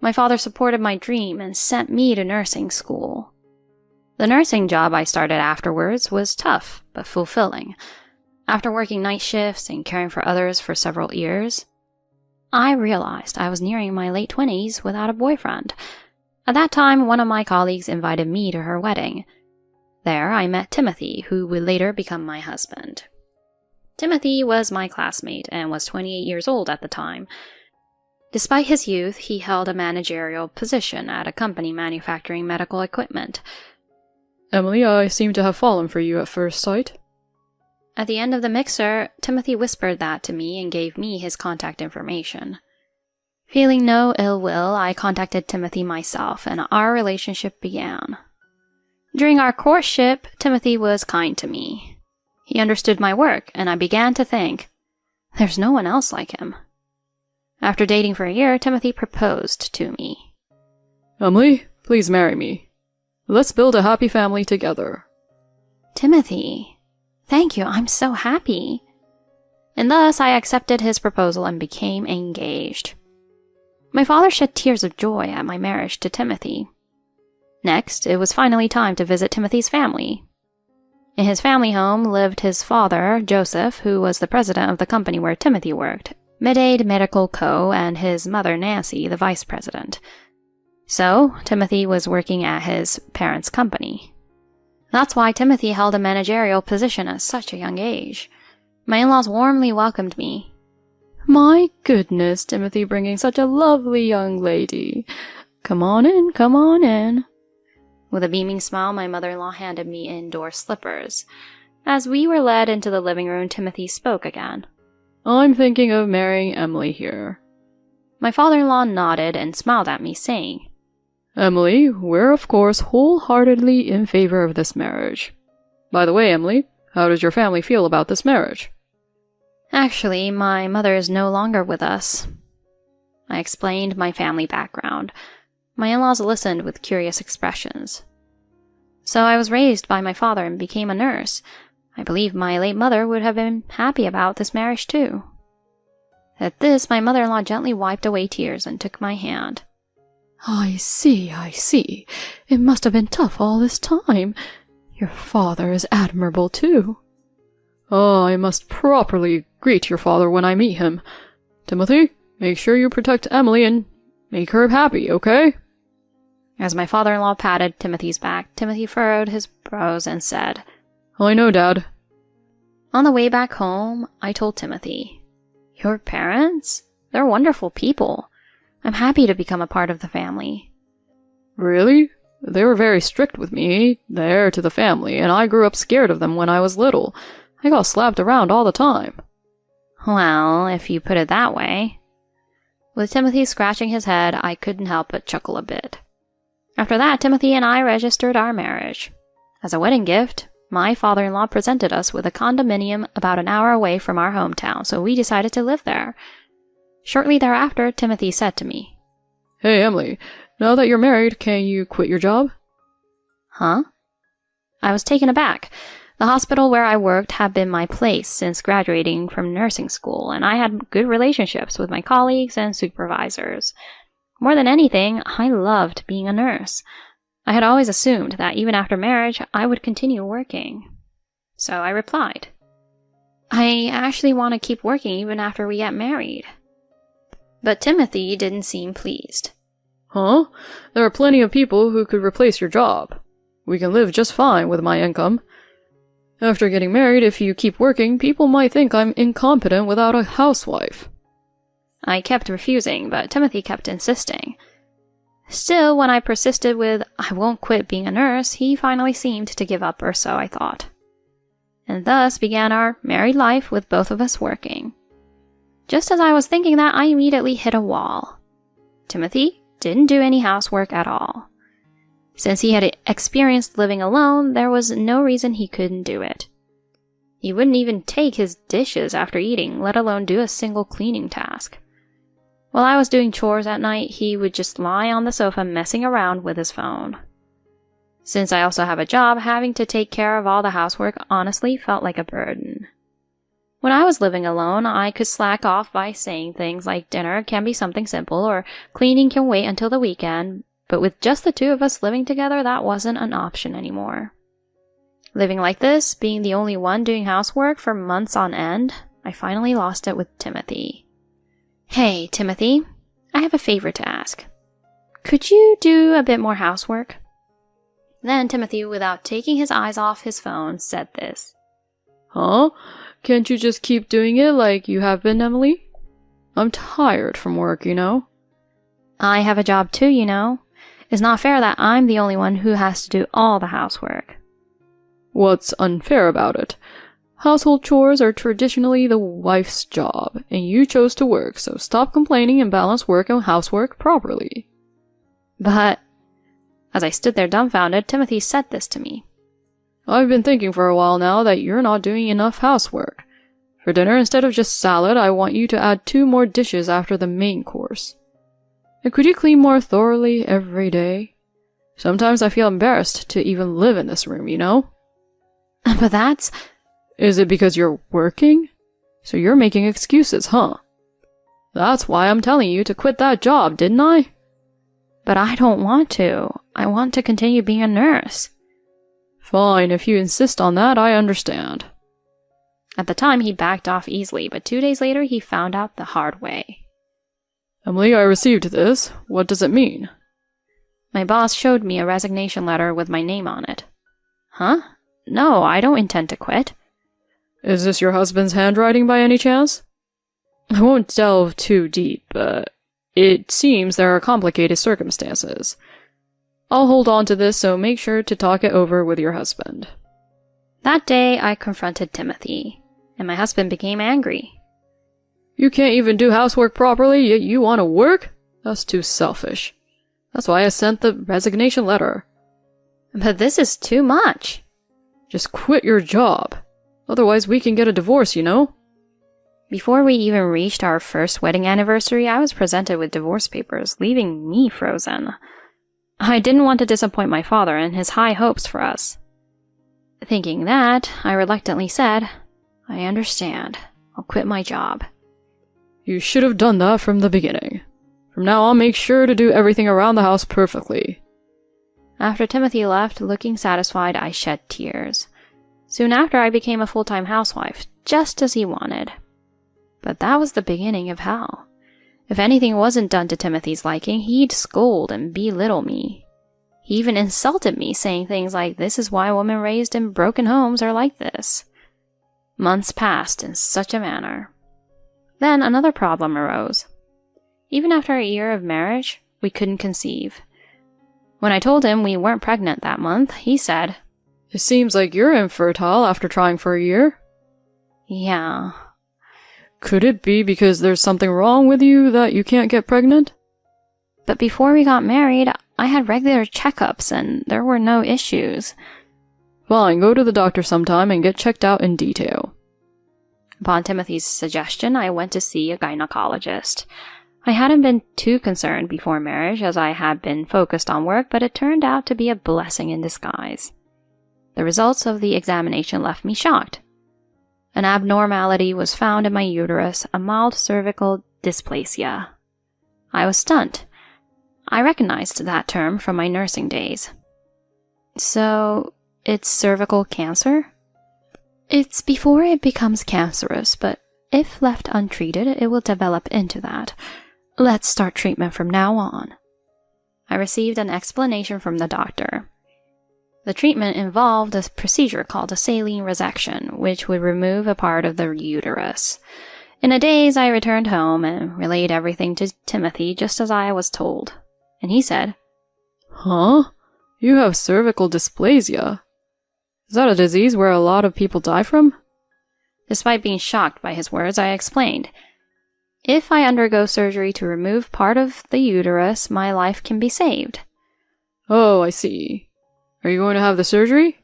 My father supported my dream and sent me to nursing school. The nursing job I started afterwards was tough, but fulfilling. After working night shifts and caring for others for several years, I realized I was nearing my late 20s without a boyfriend. At that time, one of my colleagues invited me to her wedding. There, I met Timothy, who would later become my husband. Timothy was my classmate and was 28 years old at the time. Despite his youth, he held a managerial position at a company manufacturing medical equipment. Emily, I seem to have fallen for you at first sight. At the end of the mixer, Timothy whispered that to me and gave me his contact information. Feeling no ill will, I contacted Timothy myself, and our relationship began. During our courtship, Timothy was kind to me. He understood my work, and I began to think, there's no one else like him. After dating for a year, Timothy proposed to me. Emily, please marry me. Let's build a happy family together. Timothy, thank you, I'm so happy. And thus I accepted his proposal and became engaged. My father shed tears of joy at my marriage to Timothy. Next, it was finally time to visit Timothy's family. In his family home lived his father, Joseph, who was the president of the company where Timothy worked, Mid-Aid Medical Co., and his mother, Nancy, the vice president. So, Timothy was working at his parents' company. That's why Timothy held a managerial position at such a young age. My in-laws warmly welcomed me. My goodness, Timothy bringing such a lovely young lady. Come on in, come on in. With a beaming smile, my mother-in-law handed me indoor slippers. As we were led into the living room, Timothy spoke again. I'm thinking of marrying Emily here. My father-in-law nodded and smiled at me, saying, Emily, we're of course wholeheartedly in favor of this marriage. By the way, Emily, how does your family feel about this marriage? Actually, my mother is no longer with us. I explained my family background. My in-laws listened with curious expressions. So I was raised by my father and became a nurse. I believe my late mother would have been happy about this marriage too. At this, my mother-in-law gently wiped away tears and took my hand. I see. It must have been tough all this time. Your father is admirable too. Oh, I must properly greet your father when I meet him. Timothy, make sure you protect Emily and make her happy, okay? As my father-in-law patted Timothy's back, Timothy furrowed his brows and said, I know, Dad. On the way back home, I told Timothy, Your parents? They're wonderful people. I'm happy to become a part of the family. Really? They were very strict with me, the heir to the family, and I grew up scared of them when I was little. I got slapped around all the time. Well, if you put it that way. With Timothy scratching his head, I couldn't help but chuckle a bit. After that, Timothy and I registered our marriage. As a wedding gift, my father-in-law presented us with a condominium about an hour away from our hometown, so we decided to live there. Shortly thereafter, Timothy said to me, Hey, Emily, now that you're married, can you quit your job? Huh? I was taken aback. The hospital where I worked had been my place since graduating from nursing school, and I had good relationships with my colleagues and supervisors. More than anything, I loved being a nurse. I had always assumed that even after marriage, I would continue working. So I replied, I actually want to keep working even after we get married. But Timothy didn't seem pleased. Huh? There are plenty of people who could replace your job. We can live just fine with my income. After getting married, if you keep working, people might think I'm incompetent without a housewife. I kept refusing, but Timothy kept insisting. Still, when I persisted with, I won't quit being a nurse, he finally seemed to give up, or so I thought. And thus began our married life with both of us working. Just as I was thinking that, I immediately hit a wall. Timothy didn't do any housework at all. Since he had experienced living alone, there was no reason he couldn't do it. He wouldn't even take his dishes after eating, let alone do a single cleaning task. While I was doing chores at night, he would just lie on the sofa messing around with his phone. Since I also have a job, having to take care of all the housework honestly felt like a burden. When I was living alone, I could slack off by saying things like dinner can be something simple or cleaning can wait until the weekend, but with just the two of us living together, that wasn't an option anymore. Living like this, being the only one doing housework for months on end, I finally lost it with Timothy. Hey, Timothy, I have a favor to ask. Could you do a bit more housework? Then Timothy, without taking his eyes off his phone, said this. Huh? Can't you just keep doing it like you have been, Emily? I'm tired from work, you know. I have a job too, you know. It's not fair that I'm the only one who has to do all the housework. What's unfair about it? Household chores are traditionally the wife's job, and you chose to work, so stop complaining and balance work and housework properly. But, as I stood there dumbfounded, Timothy said this to me. I've been thinking for a while now that you're not doing enough housework. For dinner, instead of just salad, I want you to add 2 more dishes after the main course. And could you clean more thoroughly every day? Sometimes I feel embarrassed to even live in this room, you know? But that's... Is it because you're working? So you're making excuses, huh? That's why I'm telling you to quit that job, didn't I? But I don't want to. I want to continue being a nurse. Fine, if you insist on that, I understand. At the time, he backed off easily, but 2 days later, he found out the hard way. Emily, I received this. What does it mean? My boss showed me a resignation letter with my name on it. Huh? No, I don't intend to quit. Is this your husband's handwriting by any chance? I won't delve too deep, but it seems there are complicated circumstances. I'll hold on to this, so make sure to talk it over with your husband. That day, I confronted Timothy, and my husband became angry. You can't even do housework properly, yet you want to work? That's too selfish. That's why I sent the resignation letter. But this is too much. Just quit your job. Otherwise we can get a divorce, you know? Before we even reached our first wedding anniversary, I was presented with divorce papers, leaving me frozen. I didn't want to disappoint my father and his high hopes for us. Thinking that, I reluctantly said, I understand. I'll quit my job. You should have done that from the beginning. From now on, make sure to do everything around the house perfectly. After Timothy left, looking satisfied, I shed tears. Soon after, I became a full-time housewife, just as he wanted. But that was the beginning of hell. If anything wasn't done to Timothy's liking, he'd scold and belittle me. He even insulted me, saying things like, "This is why women raised in broken homes are like this." Months passed in such a manner. Then another problem arose. Even after a year of marriage, we couldn't conceive. When I told him we weren't pregnant that month, he said, It seems like you're infertile after trying for a year. Yeah. Could it be because there's something wrong with you that you can't get pregnant? But before we got married, I had regular checkups and there were no issues. Fine, go to the doctor sometime and get checked out in detail. Upon Timothy's suggestion, I went to see a gynecologist. I hadn't been too concerned before marriage as I had been focused on work, but it turned out to be a blessing in disguise. The results of the examination left me shocked. An abnormality was found in my uterus, a mild cervical dysplasia. I was stunned. I recognized that term from my nursing days. So, it's cervical cancer? It's before it becomes cancerous, but if left untreated, it will develop into that. Let's start treatment from now on. I received an explanation from the doctor. The treatment involved a procedure called a saline resection, which would remove a part of the uterus. In a daze, I returned home and relayed everything to Timothy just as I was told. And he said, Huh? You have cervical dysplasia? Is that a disease where a lot of people die from? Despite being shocked by his words, I explained, if I undergo surgery to remove part of the uterus, my life can be saved. Oh, I see. Are you going to have the surgery?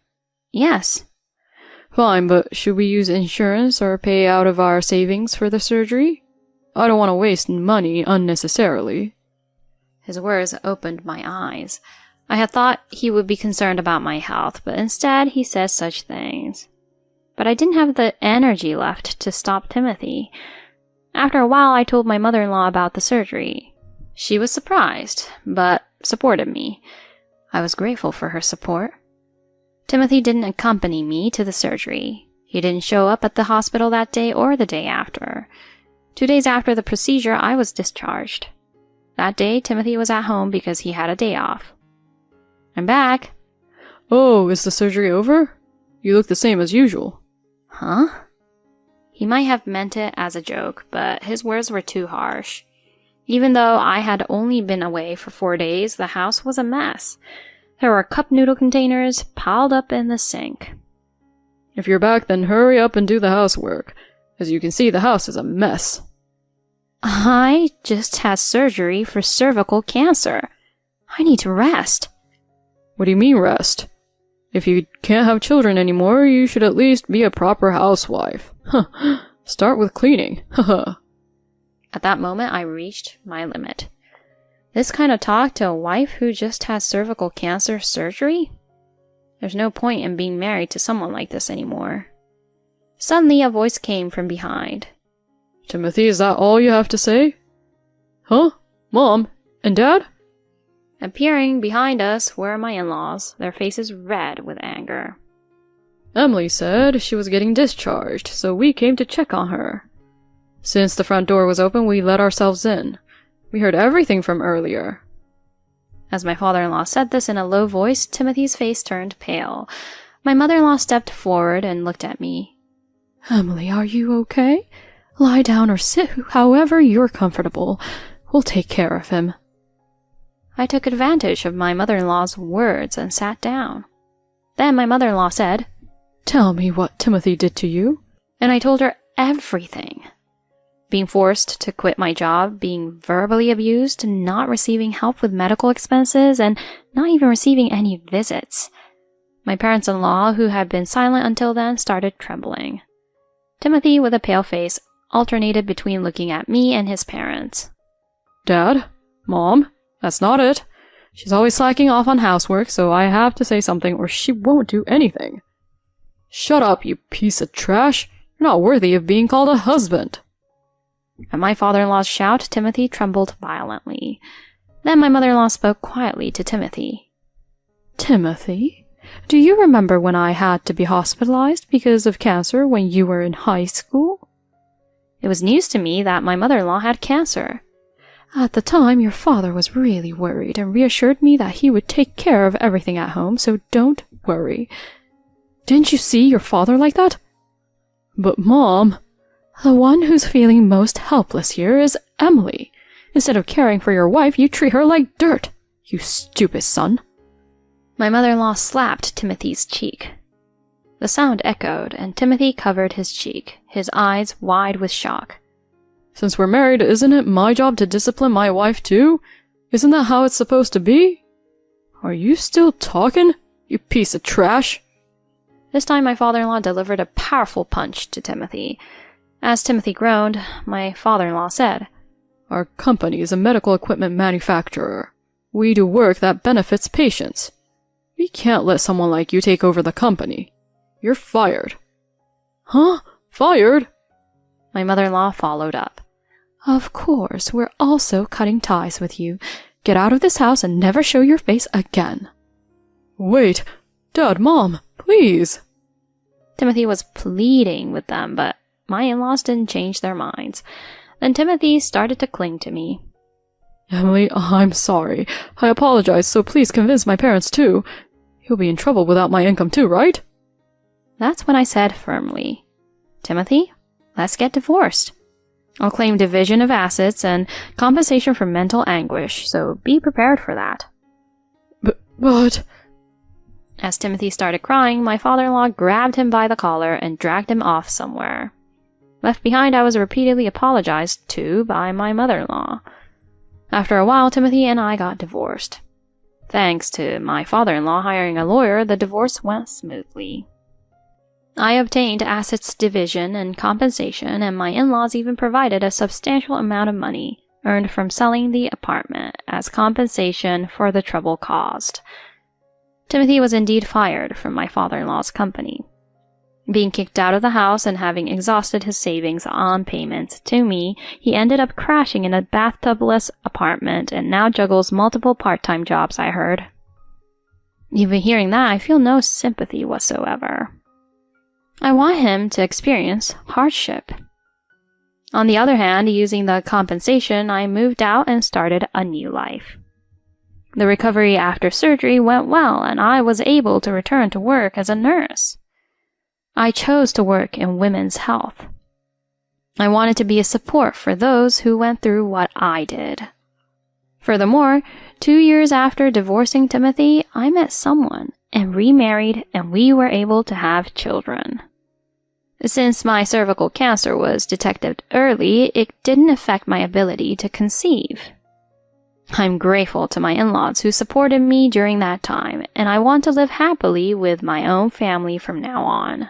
Yes. Fine, but should we use insurance or pay out of our savings for the surgery? I don't want to waste money unnecessarily. His words opened my eyes. I had thought he would be concerned about my health, but instead he said such things. But I didn't have the energy left to stop Timothy. After a while, I told my mother-in-law about the surgery. She was surprised, but supported me. I was grateful for her support. Timothy didn't accompany me to the surgery. He didn't show up at the hospital that day or the day after. 2 days after the procedure, I was discharged. That day, Timothy was at home because he had a day off. I'm back. Oh, is the surgery over? You look the same as usual. Huh? He might have meant it as a joke, but his words were too harsh. Even though I had only been away for 4 days, the house was a mess. There were cup noodle containers piled up in the sink. If you're back, then hurry up and do the housework. As you can see, the house is a mess. I just had surgery for cervical cancer. I need to rest. What do you mean rest? If you can't have children anymore, you should at least be a proper housewife. Start with cleaning. At that moment, I reached my limit. This kind of talk to a wife who just had cervical cancer surgery? There's no point in being married to someone like this anymore. Suddenly, a voice came from behind. Timothy, is that all you have to say? Huh? Mom? And Dad? Appearing behind us were my in-laws, their faces red with anger. Emily said she was getting discharged, so we came to check on her. Since the front door was open, we let ourselves in. We heard everything from earlier. As my father-in-law said this in a low voice, Timothy's face turned pale. My mother-in-law stepped forward and looked at me. Emily, are you okay? Lie down or sit however you're comfortable. We'll take care of him. I took advantage of my mother-in-law's words and sat down. Then my mother-in-law said, Tell me what Timothy did to you. And I told her everything. Being forced to quit my job, being verbally abused, not receiving help with medical expenses, and not even receiving any visits. My parents-in-law, who had been silent until then, started trembling. Timothy, with a pale face, alternated between looking at me and his parents. Dad? Mom? That's not it. She's always slacking off on housework, so I have to say something or she won't do anything. Shut up, you piece of trash. You're not worthy of being called a husband. At my father-in-law's shout, Timothy trembled violently. Then my mother-in-law spoke quietly to Timothy. Timothy, do you remember when I had to be hospitalized because of cancer when you were in high school? It was news to me that my mother-in-law had cancer. At the time, your father was really worried and reassured me that he would take care of everything at home, so don't worry. Didn't you see your father like that? But Mom, the one who's feeling most helpless here is Emily. Instead of caring for your wife, you treat her like dirt, you stupid son. My mother-in-law slapped Timothy's cheek. The sound echoed, and Timothy covered his cheek, his eyes wide with shock. Since we're married, isn't it my job to discipline my wife too? Isn't that how it's supposed to be? Are you still talking, you piece of trash? This time my father-in-law delivered a powerful punch to Timothy. As Timothy groaned, my father-in-law said, Our company is a medical equipment manufacturer. We do work that benefits patients. We can't let someone like you take over the company. You're fired. Huh? Fired? My mother-in-law followed up. Of course, we're also cutting ties with you. Get out of this house and never show your face again. Wait, Dad, Mom, please. Timothy was pleading with them, but my in-laws didn't change their minds. Then Timothy started to cling to me. Emily, I'm sorry. I apologize, so please convince my parents too. You'll be in trouble without my income too, right? That's when I said firmly, Timothy, let's get divorced. I'll claim division of assets and compensation for mental anguish, so be prepared for that. But... As Timothy started crying, my father-in-law grabbed him by the collar and dragged him off somewhere. Left behind, I was repeatedly apologized to by my mother-in-law. After a while, Timothy and I got divorced. Thanks to my father-in-law hiring a lawyer, the divorce went smoothly. I obtained assets division and compensation, and my in-laws even provided a substantial amount of money earned from selling the apartment as compensation for the trouble caused. Timothy was indeed fired from my father-in-law's company. Being kicked out of the house and having exhausted his savings on payments to me, he ended up crashing in a bathtub-less apartment and now juggles multiple part-time jobs, I heard. Even hearing that, I feel no sympathy whatsoever. I want him to experience hardship. On the other hand, using the compensation, I moved out and started a new life. The recovery after surgery went well, and I was able to return to work as a nurse. I chose to work in women's health. I wanted to be a support for those who went through what I did. Furthermore, 2 years after divorcing Timothy, I met someone and remarried, and we were able to have children. Since my cervical cancer was detected early, it didn't affect my ability to conceive. I'm grateful to my in-laws who supported me during that time, and I want to live happily with my own family from now on.